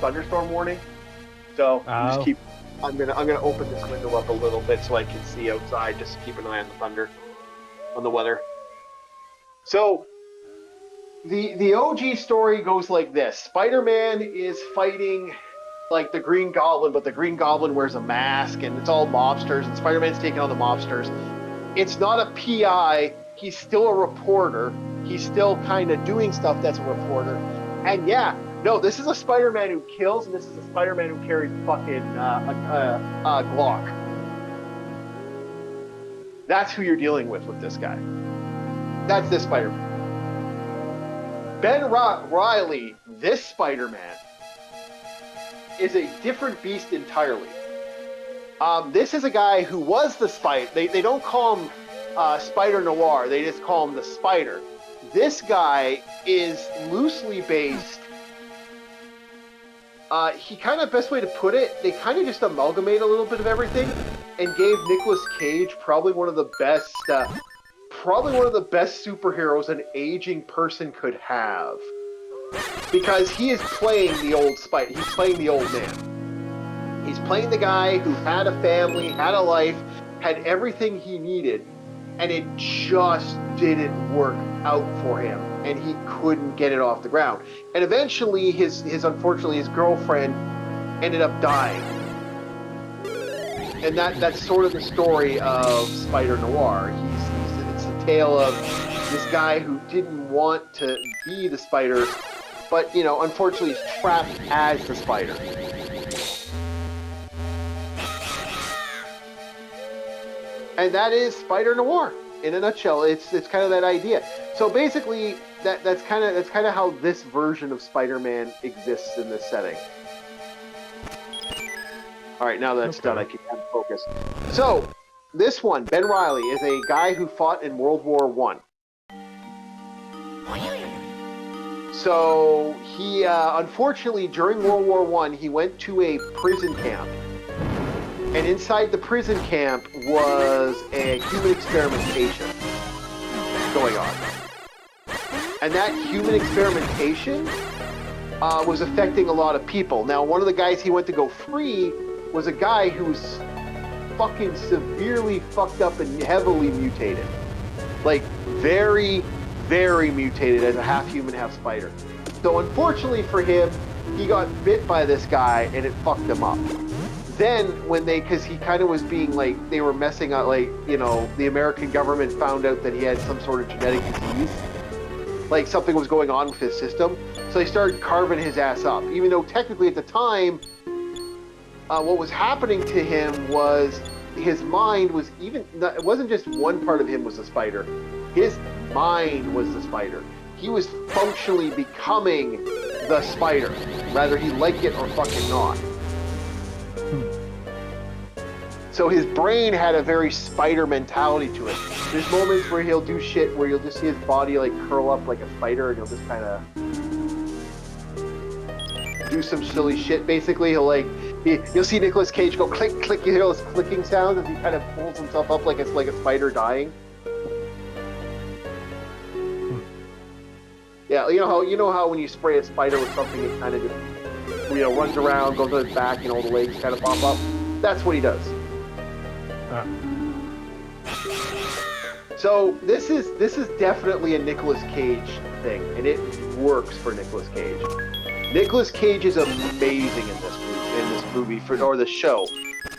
thunderstorm warning. So I'm gonna open this window up a little bit so I can see outside. Just keep an eye on the thunder, on the weather. So the OG story goes like this: Spider-Man is fighting like the Green Goblin, but the Green Goblin wears a mask, and it's all mobsters, and Spider-Man's taking on the mobsters. It's not a PI, he's still a reporter. He's still kind of doing stuff that's a reporter. And yeah, no, this is a Spider-Man who kills, and this is a Spider-Man who carries fucking Glock. That's who you're dealing with this guy. That's this Spider-Man. Ben Reilly, this Spider-Man, is a different beast entirely. This is a guy who was the Spider. They don't call him Spider Noir. They just call him the Spider. This guy is loosely based. Best way to put it, they kind of just amalgamate a little bit of everything and gave Nicolas Cage probably one of the best superheroes an aging person could have. Because he is playing the old Spider. He's playing the old man. He's playing the guy who had a family, had a life, had everything he needed, and it just didn't work out for him, and he couldn't get it off the ground. And eventually, unfortunately, his girlfriend ended up dying. And that's sort of the story of Spider Noir. It's a tale of this guy who didn't want to be the Spider, but, unfortunately he's trapped as the Spider. And that is Spider Noir in a nutshell. It's kind of that idea. So basically, that's kind of how this version of Spider-Man exists in this setting. All right, now that's done, I can focus. So, this one, Ben Reilly, is a guy who fought in World War One. So he, unfortunately, during World War One, he went to a prison camp, and inside the prison camp was a human experimentation going on, and that human experimentation was affecting a lot of people. Now, one of the guys he went to go free was a guy who was fucking severely fucked up and heavily mutated, like very, very mutated as a half human, half spider. So unfortunately for him, he got bit by this guy and it fucked him up. Then when because he kind of was being like, they were messing up, like, you know, the American government found out that he had some sort of genetic disease, like something was going on with his system. So they started carving his ass up, even though technically at the time, what was happening to him was his mind was it wasn't just one part of him was a spider. His mind was the spider. He was functionally becoming the spider, whether he liked it or fucking not. So his brain had a very spider mentality to it. There's moments where he'll do shit where you'll just see his body like curl up like a spider and he'll just kind of do some silly shit. Basically, you'll see Nicolas Cage go click, click. You hear those clicking sounds as he kind of pulls himself up like it's like a spider dying. Yeah, you know how when you spray a spider with something, it kind of just, you know, runs around, goes on its back, and all the legs kind of pop up. That's what he does. So this is definitely a Nicolas Cage thing, and it works for Nicolas Cage. Nicolas Cage is amazing in this movie or the show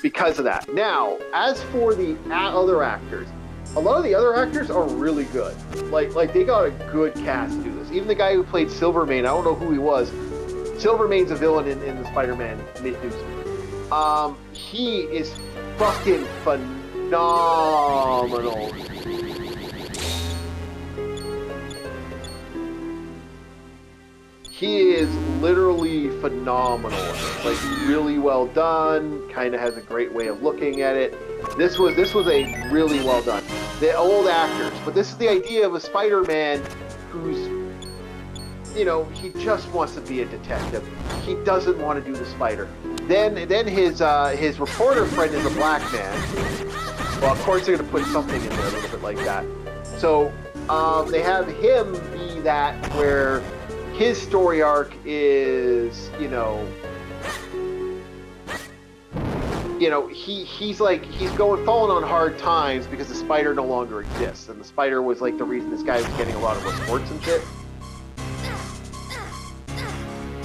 because of that. Now, as for the other actors, a lot of the other actors are really good. Like they got a good cast to do this. Even the guy who played Silvermane, I don't know who he was. Silvermane's a villain in the Spider-Man mid-news. He is fucking phenomenal. He is literally phenomenal. Like, really well done. Kind of has a great way of looking at it. This was a really well done. The old actors, but this is the idea of a Spider-Man who's, you know, he just wants to be a detective. He doesn't want to do the spider. Then his reporter friend is a black man. Well, of course they're gonna put something in there a little bit like that. So they have him be that where his story arc is, you know, he's falling on hard times because the spider no longer exists, and the spider was like the reason this guy was getting a lot of reports and shit.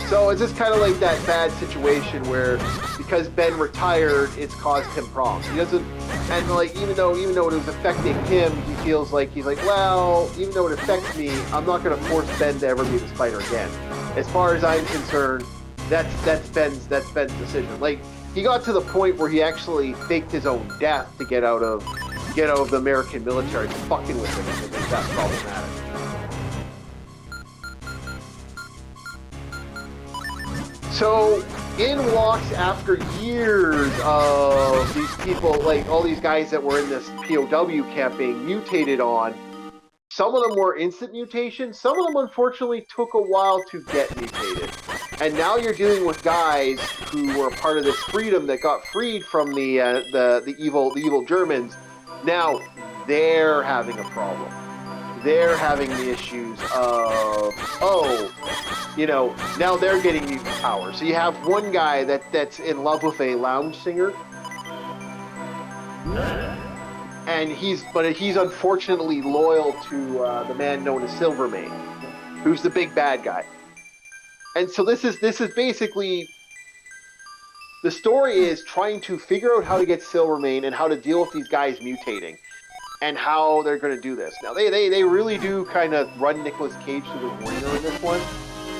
So it's just kind of like that bad situation where because Ben retired, it's caused him problems. He doesn't, and like even though it was affecting him, he feels like he's like, well, even though it affects me, I'm not going to force Ben to ever be the spider again. As far as I'm concerned, that's Ben's decision. Like, he got to the point where he actually faked his own death to get out of the American military for fucking with him, and that's problematic. So, in walks, after years of these people, like all these guys that were in this POW camp being mutated on, some of them were instant mutations, some of them unfortunately took a while to get mutated. And now you're dealing with guys who were part of this freedom that got freed from the evil Germans. Now they're having a problem. They're having the issues of, now they're getting mutant power. So you have one guy that's in love with a lounge singer, and he's unfortunately loyal to the man known as Silvermane, who's the big bad guy. And so this is basically, the story is trying to figure out how to get Silvermane and how to deal with these guys mutating, and how they're going to do this. Now, they really do kind of run Nicolas Cage to the ringer in this one.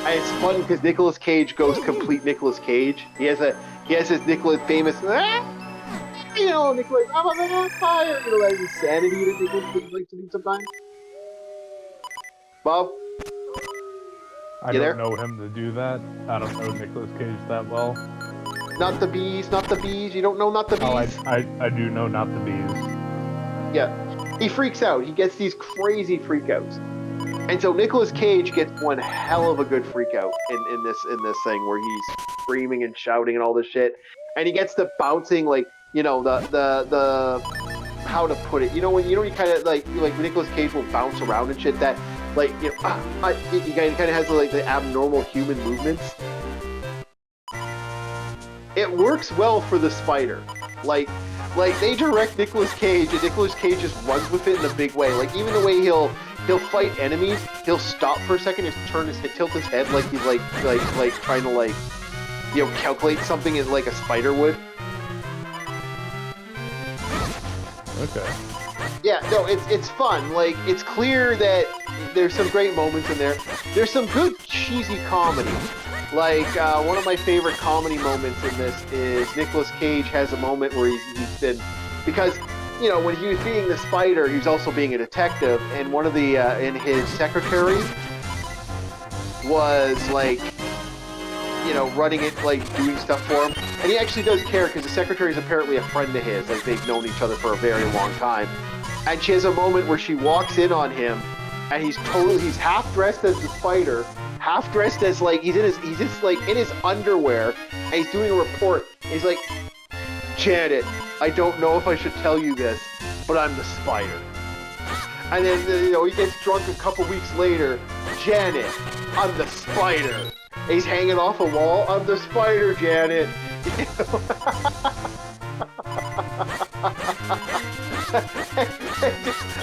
And it's fun because Nicolas Cage goes complete Nicolas Cage. He has his famous, Nicolas, I'm on fire, like insanity that Nicolas Cage likes to do sometimes. Bob? I don't know him to do that. I don't know Nicolas Cage that well. Not the bees, not the bees. You don't know not the bees? Oh, I do know not the bees. Yeah. He freaks out. He gets these crazy freakouts. And so Nicolas Cage gets one hell of a good freakout in this thing where he's screaming and shouting and all this shit. And he gets the bouncing, like, you know, the how to put it. You know when you kind of like Nicolas Cage will bounce around and shit, that like, you know, he kind of has like the abnormal human movements. It works well for the spider. Like they direct Nicolas Cage, and Nicolas Cage just runs with it in a big way. Like even the way he'll fight enemies, he'll stop for a second, just turn his head, tilt his head like he's like trying to like, you know, calculate something as like a spider would. Okay. Yeah, no, it's fun. Like it's clear that there's some great moments in there. There's some good cheesy comedy. Like, one of my favorite comedy moments in this is Nicolas Cage has a moment where he's been... Because, you know, when he was being the spider, he was also being a detective, and one of the, and his secretary was, like, you know, running it, like, doing stuff for him. And he actually does care, because the secretary is apparently a friend of his. Like, they've known each other for a very long time. And she has a moment where she walks in on him, and he's half dressed as the spider, half dressed as like he's just like in his underwear, and he's doing a report. He's like, Janet, I don't know if I should tell you this, but I'm the spider. And then, you know, he gets drunk a couple weeks later. Janet, I'm the spider. And he's hanging off a wall. I'm the spider, Janet.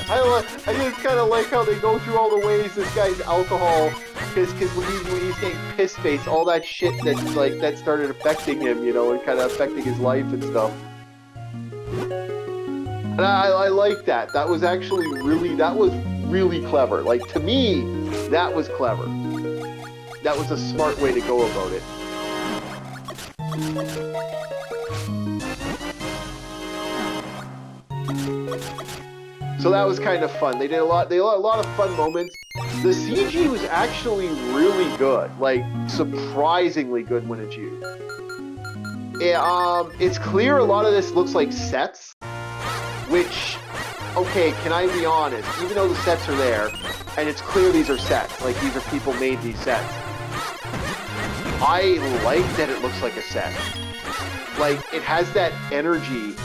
I just kind of like how they go through all the ways this guy's alcohol, because when he's getting piss-faced, all that shit that started affecting him, you know, and kind of affecting his life and stuff. And I like that. That was actually really clever. Like, to me, that was clever. That was a smart way to go about it. So that was kind of fun. They did a lot of fun moments. The CG was actually really good, like surprisingly good when it's used. It's clear a lot of this looks like sets, which, okay, can I be honest? Even though the sets are there, and it's clear these are sets, like these are people made these sets, I like that it looks like a set. Like, it has that energy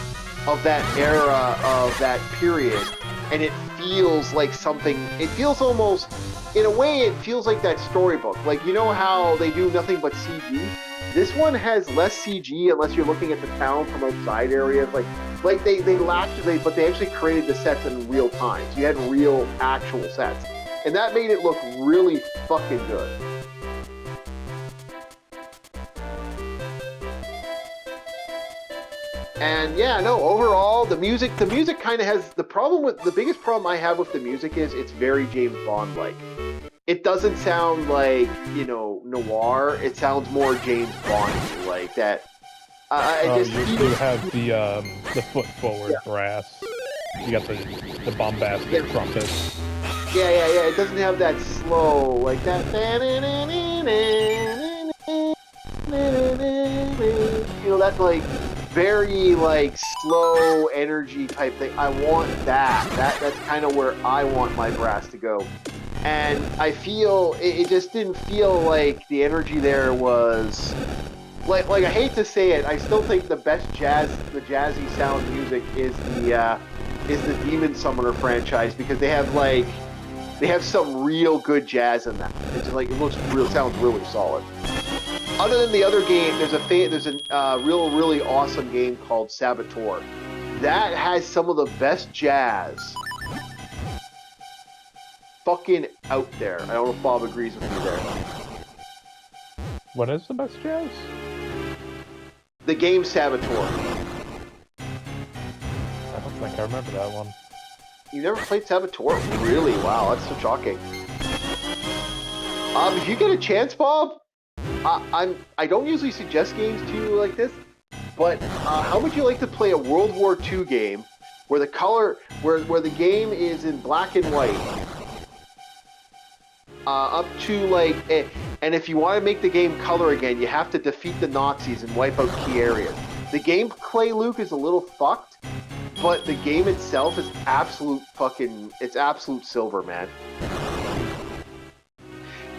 of that era, of that period, and it feels like something, it feels almost, in a way, it feels like that storybook. Like, you know how they do nothing but CG? This one has less CG unless you're looking at the town from outside areas. Like they but they actually created the sets in real time. So you had real, actual sets. And that made it look really fucking good. And yeah, no, overall, the music kind of has, the biggest problem I have with the music is it's very James Bond-like. It doesn't sound like, you know, noir, it sounds more James Bond like that. You have the foot forward brass. You got the bombastic trumpet. Yeah, it doesn't have that slow, like that, you know, that like, very like slow energy type thing. I want that. That's kind of where I want my brass to go. And I feel it just didn't feel like the energy there was like I hate to say it, I still think the best jazzy sound music is the Demon Summoner franchise, because they have some real good jazz in that. It's just like it sounds really solid. Other than the other game, there's a really awesome game called Saboteur. That has some of the best jazz fucking out there. I don't know if Bob agrees with me there. What is the best jazz? The game Saboteur. I don't think I remember that one. You never played Saboteur? Really? Wow, that's so shocking. If you get a chance, Bob, I don't usually suggest games to you like this, but how would you like to play a World War II game where the game is in black and white, up to like And if you want to make the game color again, you have to defeat the Nazis and wipe out key areas. The gameplay loop is a little fucked, but the game itself is absolute silver, man.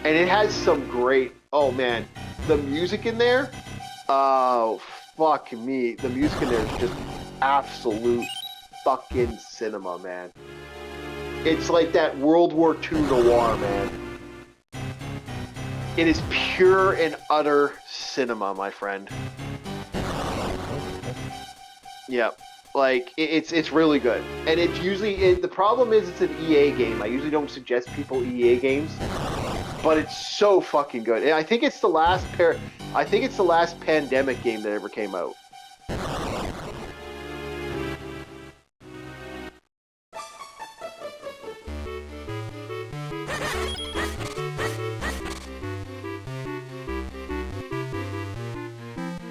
And it has some great, oh man, the music in there, oh fuck me, the music in there is just absolute fucking cinema, man. It's like that World War II noir, man. It is pure and utter cinema, my friend. Yeah, like it's really good, and it's usually the problem is it's an EA game. I usually don't suggest people EA games, but it's so fucking good. And I think it's the last pandemic game that ever came out.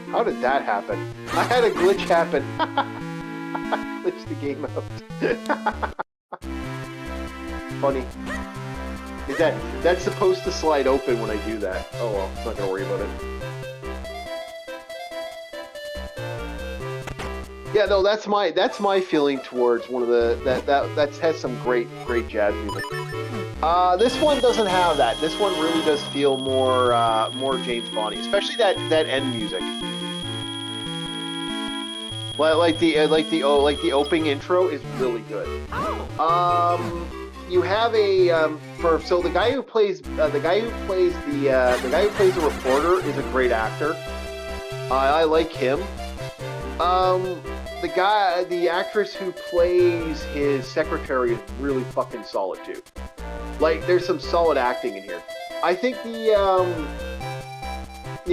How did that happen? I had a glitch happen. I glitched the game out. Funny. Is that's supposed to slide open when I do that? Oh well, I'm not gonna worry about it. Yeah, no, that's my feeling towards one of the that has some great jazz music. This one doesn't have that. This one really does feel more James Bondy, especially that end music. Like the opening intro is really good. You have a so the guy who plays the reporter is a great actor. I like him. The actress who plays his secretary is really fucking solid too. Like there's some solid acting in here. I think the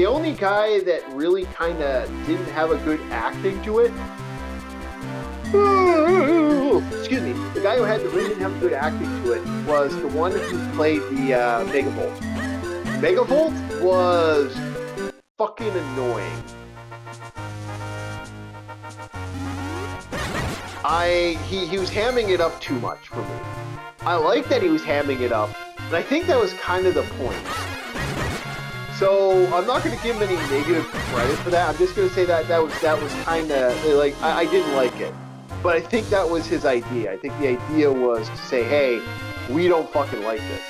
only guy that really kind of didn't have a good acting to it, excuse me, the guy who really didn't have a good acting to it was the one who played the Megavolt. Megavolt was fucking annoying. He was hamming it up too much for me. I like that he was hamming it up, but I think that was kind of the point. So I'm not going to give him any negative credit for that. I'm just going to say that was kind of like I didn't like it, but I think that was his idea. I think the idea was to say, hey, we don't fucking like this.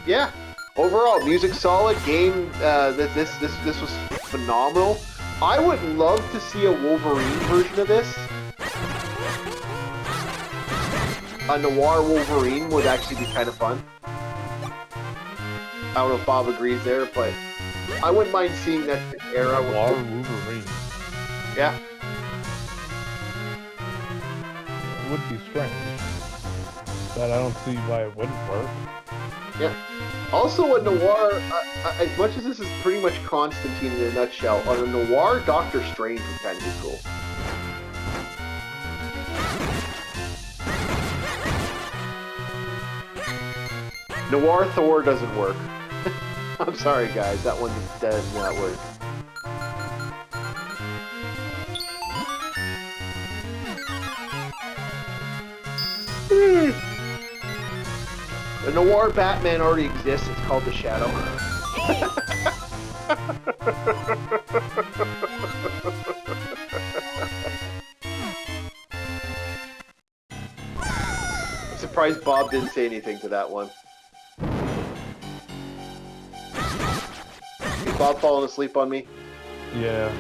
Yeah. Overall, music solid. Game. This was phenomenal. I would love to see a Wolverine version of this. A noir Wolverine would actually be kind of fun. I don't know if Bob agrees there, but I wouldn't mind seeing that era. Noir Wolverine. Yeah. It would be strange, but I don't see why it wouldn't work. Yeah. Also, a noir, as much as this is pretty much Constantine in a nutshell, on a noir, Doctor Strange would kind of be cool. Noir Thor doesn't work. I'm sorry, guys. That one just does not work. The noir Batman already exists. It's called The Shadow. I'm surprised Bob didn't say anything to that one. Is Bob falling asleep on me? Yeah.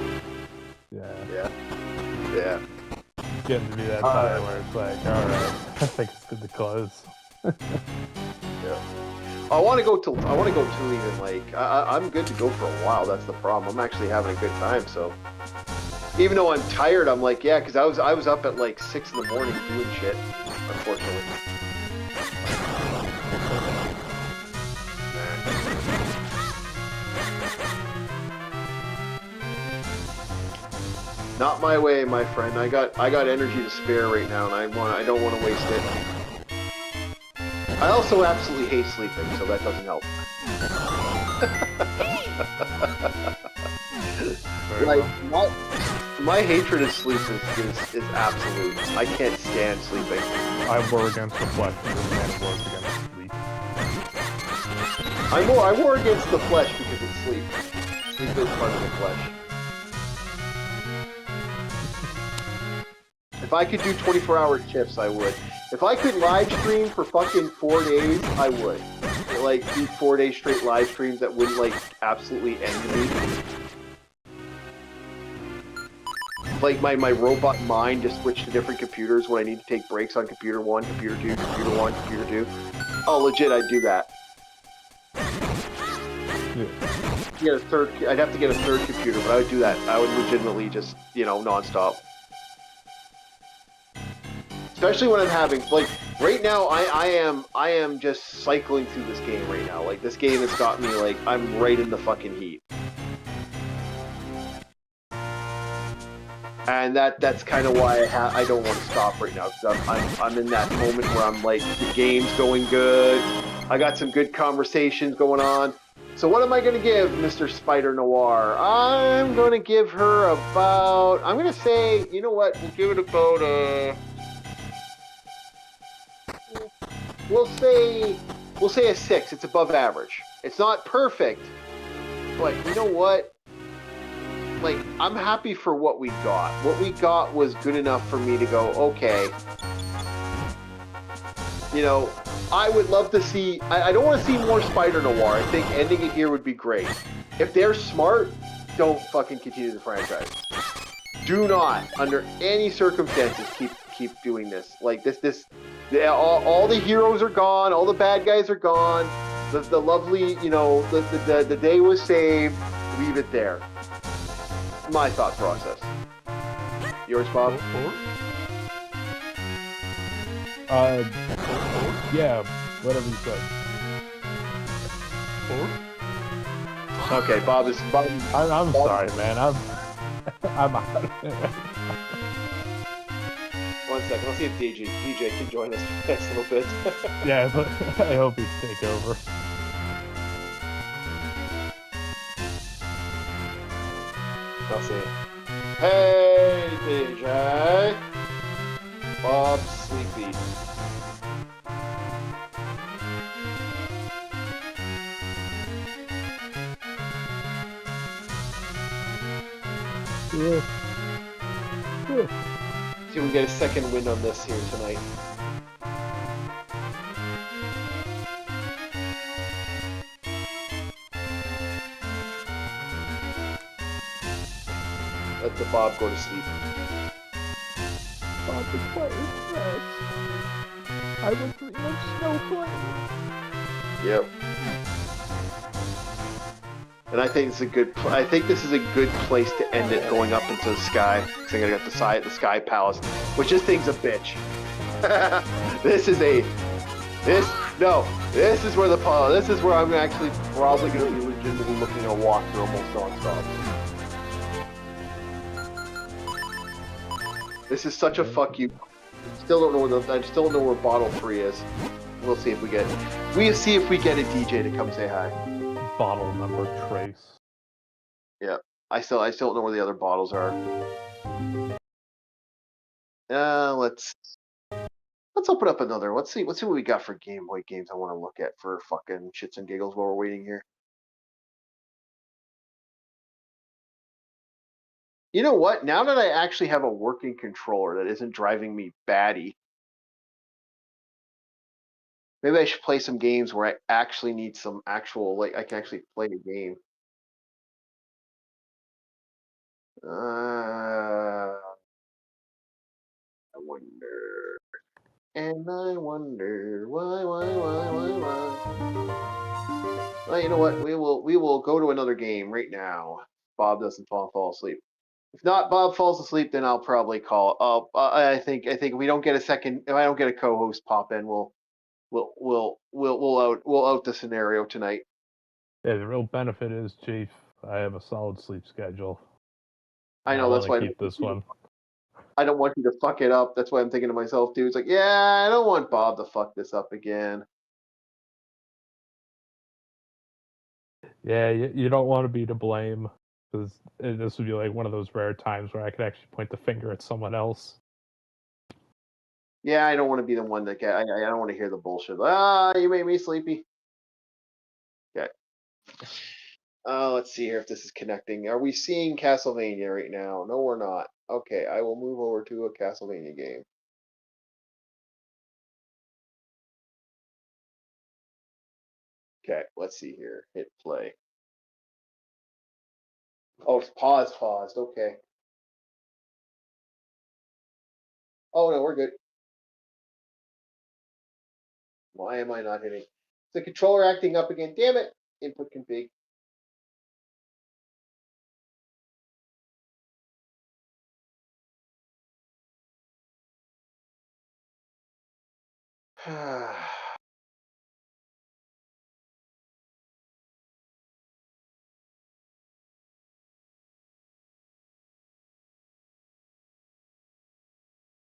Getting to be that time where it's like, alright, I think it's good to close. Yeah. I want to go till even like I'm good to go for a while. That's the problem. I'm actually having a good time. So even though I'm tired, I'm like, yeah, because I was up at like 6 in the morning doing shit. Unfortunately. Not my way, my friend. I got energy to spare right now, and I don't want to waste it. I also absolutely hate sleeping, so that doesn't help. Like my hatred of sleep is absolute. I can't stand sleeping. I war against reflection, and man wars against sleep. I'm more against the flesh because it's sleep. Sleep is part of the flesh. If I could do 24-hour shifts, I would. If I could live stream for fucking 4 days, I would. Like, do 4 days straight live streams that wouldn't, like, absolutely end me. Like, my robot mind just switched to different computers when I need to take breaks on computer 1, computer 2, computer 1, computer 2. Oh, legit, I'd do that. Yeah. I'd have to get a third computer, but I would do that. I would legitimately just, nonstop. Especially when I'm having, like, right now, I am just cycling through this game right now. Like, this game has got me, like, I'm right in the fucking heat. And that's kind of why I don't want to stop right now, because I'm in that moment where I'm like, the game's going good, I got some good conversations going on. So what am I going to give Mr. Spider Noir? I'm going to give her about, I'm going to say, you know what, we'll give it about, we'll say a 6. It's above average. It's not perfect, but you know what? Like, I'm happy for what we got. What we got was good enough for me to go, okay. I would love to see, I don't want to see more Spider Noir. I think ending it here would be great. If they're smart, don't fucking continue the franchise. Do not, under any circumstances, keep doing this. Like, all the heroes are gone, all the bad guys are gone, the lovely, the day was saved, leave it there. My thought process. Yours, Bob? Yeah, whatever you said. Okay, Bob. I'm sorry, man. I'm out. 1 second. I'll see if DJ can join us next little bit. Yeah, but I hope he'd take over. I'll see. Hey, DJ. Bob's sleepy. Yeah. See if we can get a second win on this here tonight. Let the Bob go to sleep. Bob the quiet rest. I will dream of snowflake. Yep. And I think it's I think this is a good place to end it, going up into the sky. Because I'm gonna get the Sky Palace, which this thing's a bitch. This is where I'm actually probably gonna be legitimately looking at a walkthrough almost nonstop. This is such a fuck you. I still don't know where Bottle 3 is. We'll see if we get a DJ to come say hi. Bottle number trace. Yeah, I still don't know where the other bottles are. Let's open up another. Let's see what we got for Game Boy games I want to look at for fucking shits and giggles while we're waiting here. You know what? Now that I actually have a working controller that isn't driving me batty, maybe I should play some games where I actually need some actual, like, I can actually play a game. I wonder. And I wonder why. Well, you know what? We will go to another game right now. Bob doesn't fall asleep. If not, Bob falls asleep, then I'll probably call. I think if we don't get a second, if I don't get a co-host pop in, we'll out the scenario tonight. Yeah, the real benefit is, Chief, I have a solid sleep schedule. I know, that's why I keep this one. I don't want you to fuck it up. That's why I'm thinking to myself too. It's like, yeah, I don't want Bob to fuck this up again. Yeah, you don't want to be to blame, because this would be like one of those rare times where I could actually point the finger at someone else. Yeah, I don't want to be the one that I don't want to hear the bullshit. You made me sleepy. Yeah, Let's see here if this is connecting. Are we seeing Castlevania right now? No, we're not. Okay, I will move over to a Castlevania game. Okay, let's see here. Hit play. Oh, it's paused. Okay. Oh, no, we're good. Why am I not hitting? Is the controller acting up again? Damn it. Input config.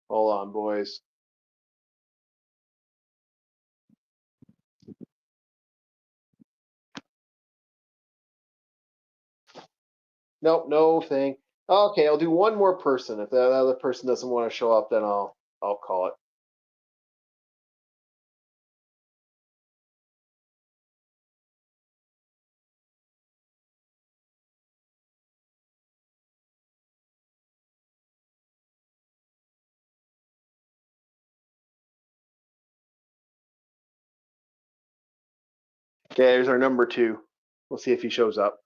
Hold on, boys. Nope, no thing. Okay, I'll do one more person. If that other person doesn't want to show up, then I'll call it. Okay, there's our number 2. We'll see if he shows up.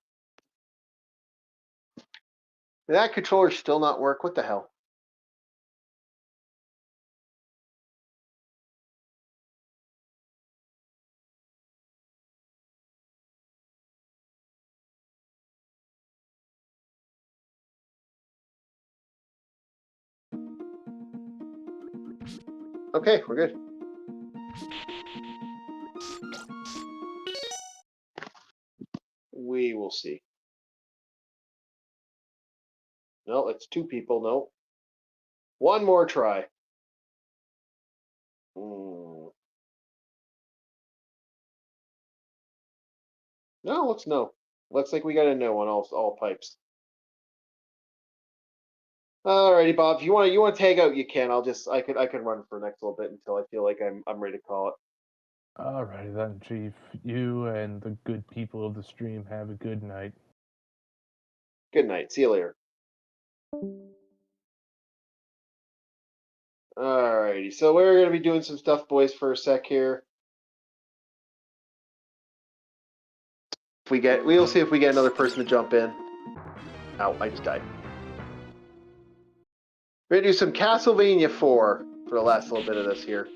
Did that controller still not work? What the hell? Okay, we're good. We will see. No, it's 2 people. No. One more try. No, looks no. Looks like we got a no on all pipes. Alrighty, Bob. If you want to tag out, you can. I could run for the next little bit until I feel like I'm ready to call it. Alrighty then, Chief. You and the good people of the stream have a good night. Good night. See you later. Alrighty. So we're gonna be doing some stuff, boys, for a sec here. We'll see if we get another person to jump in. Ow, I just died. We're gonna do some Castlevania 4 for the last little bit of this here.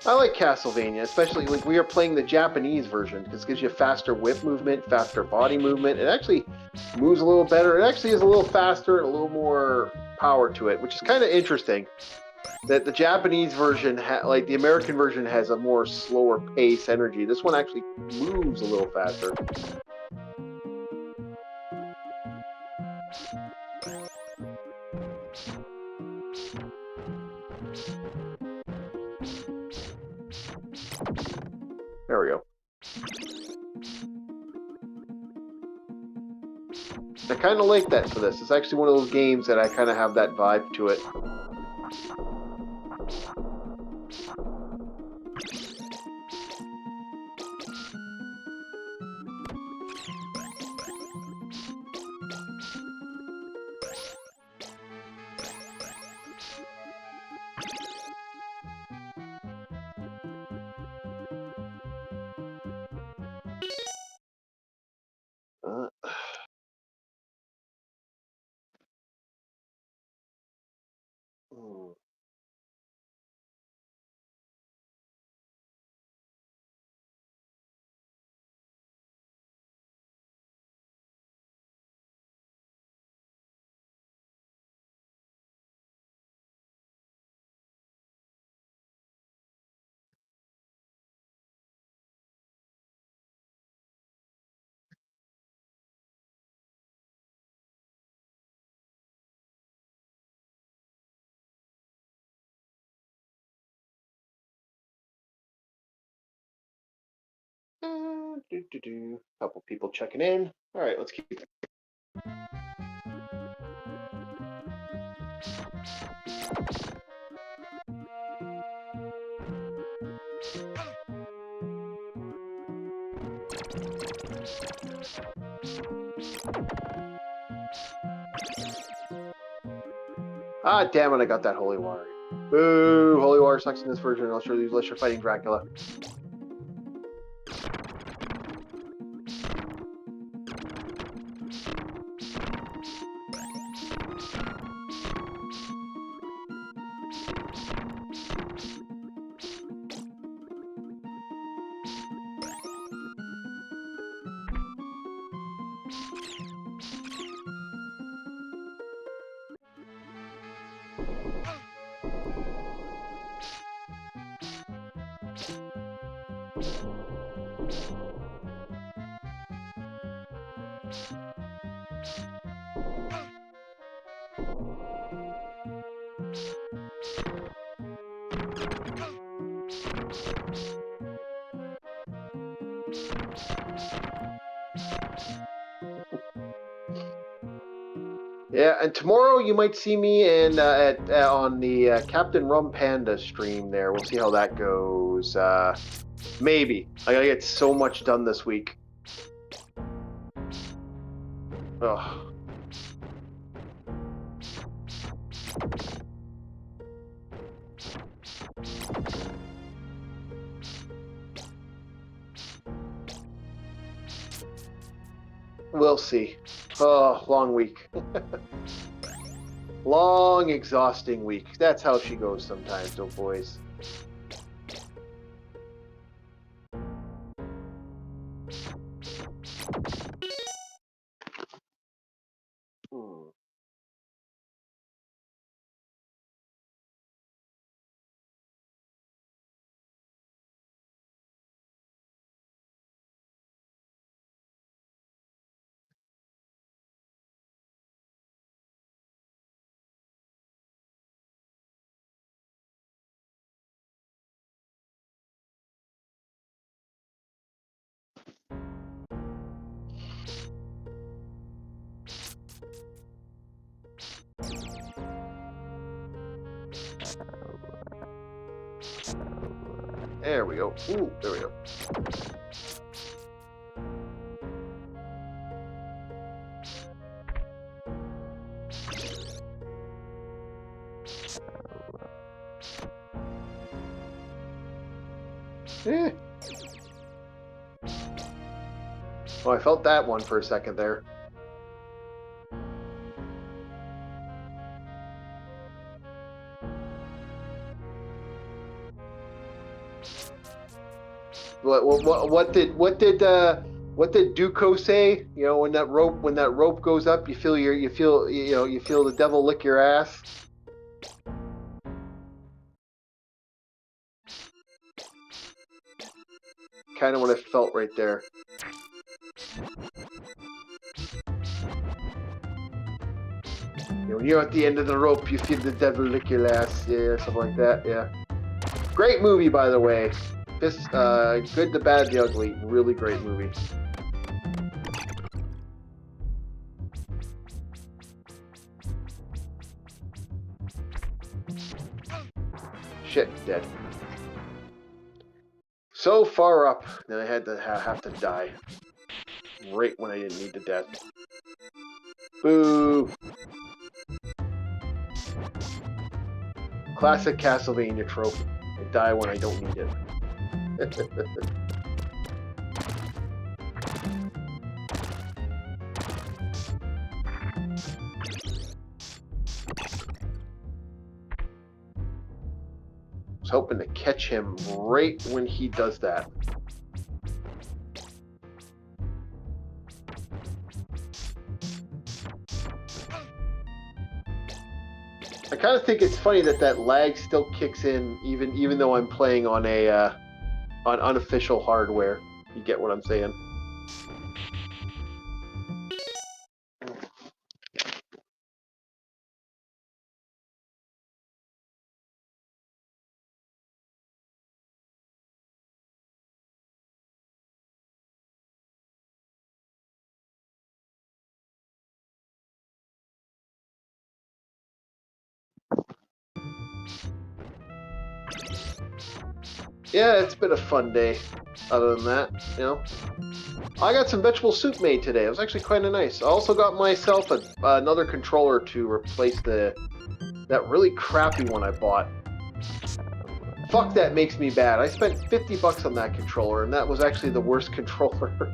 I like Castlevania, especially like we are playing the Japanese version because it gives you faster whip movement, faster body movement. It actually moves a little better. It actually is a little faster and a little more power to it, which is kind of interesting. That the Japanese version, like the American version, has a more slower pace energy. This one actually moves a little faster. There we go. I kind of like that for this. It's actually one of those games that I kind of have that vibe to it. Couple people checking in. All right, let's keep. Ah, damn it! I got that holy water. Boo! Holy water sucks in this version. Unless you're fighting Dracula. Yeah, and tomorrow you might see me in on the Captain Rum Panda stream there. We'll see how that goes. Maybe. I gotta get so much done this week. Ugh. We'll see. Oh, long week. Long, exhausting week. That's how she goes sometimes, though, boys. There we go. Ooh, there we go. Eh. Oh, I felt that one for a second there. What did Duco say? You know, when that rope goes up, you feel the devil lick your ass. Kind of what I felt right there. You know, when you're at the end of the rope, you feel the devil lick your ass. Yeah, something like that. Yeah. Great movie, by the way. Good, the Bad, the Ugly. Really great movie. Shit, dead. So far up, then I had to have to die. Right when I didn't need the death. Boo! Classic Castlevania trope. I die when I don't need it. I was hoping to catch him right when he does that. I kind of think it's funny that lag still kicks in even though I'm playing on on unofficial hardware. You get what I'm saying? Yeah, it's been a fun day. Other than that, you know. I got some vegetable soup made today. It was actually kind of nice. I also got myself another controller to replace that really crappy one I bought. Fuck, that makes me bad. I spent $50 on that controller, and that was actually the worst controller.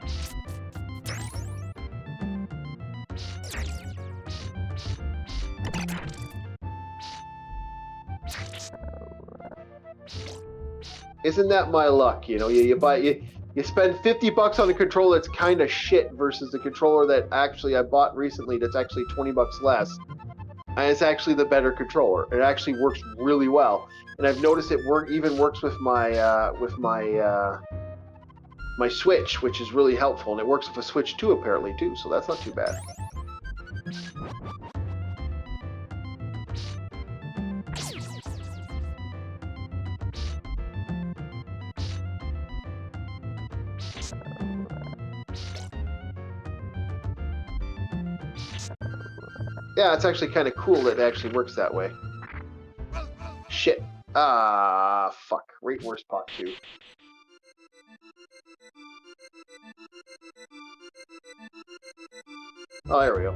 Isn't that my luck? You know, you spend $50 on a controller that's kind of shit versus the controller that actually I bought recently that's actually $20 less. And it's actually the better controller. It actually works really well. And I've noticed it even works with my my Switch, which is really helpful. And it works with a Switch 2 apparently too, so that's not too bad. Yeah, it's actually kind of cool that it actually works that way. Shit. Ah, fuck. Rate worse pot 2. Oh, there we go.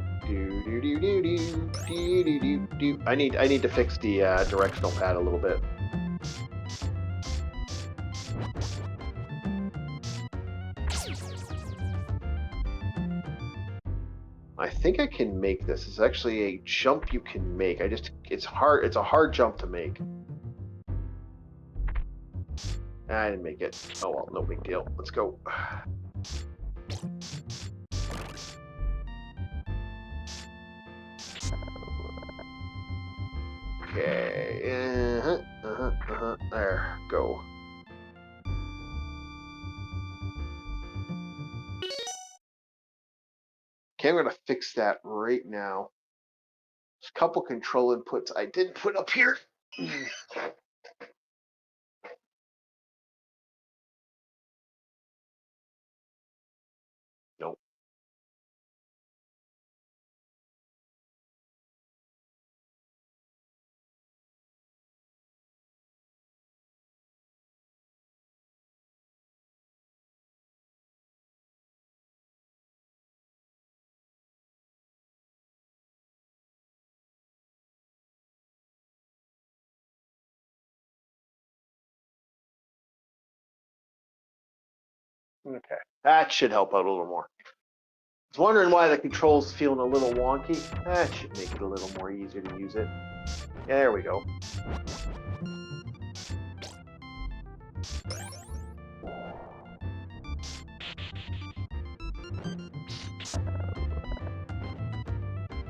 I need to fix the directional pad a little bit. I think I can make this. It's actually a jump you can make. It's hard. It's a hard jump to make. I didn't make it. Oh well, no big deal. Let's go. Okay. There, go. Okay, I'm gonna fix that right now. There's a couple control inputs I didn't put up here. Nope. Okay, that should help out a little more. I was wondering why the control's feeling a little wonky. That should make it a little more easier to use it. Yeah, there we go.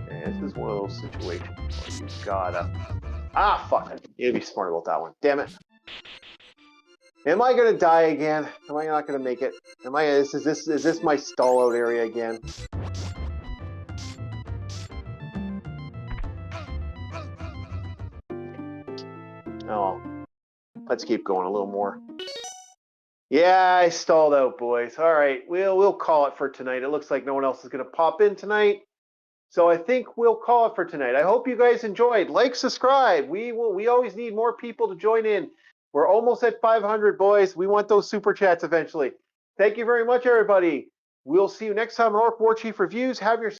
Yeah, this is one of those situations where you gotta... Ah, fuck it. You gotta be smart about that one. Damn it. Am I gonna die again? Am I not gonna make it? Is this my stall out area again? Oh, let's keep going a little more. Yeah, I stalled out, boys. All right, we'll call it for tonight. It looks like no one else is gonna pop in tonight, so I think we'll call it for tonight. I hope you guys enjoyed. Like, subscribe. We always need more people to join in. We're almost at 500, boys. We want those super chats eventually. Thank you very much, everybody. We'll see you next time on Orc War Chief Reviews. Have your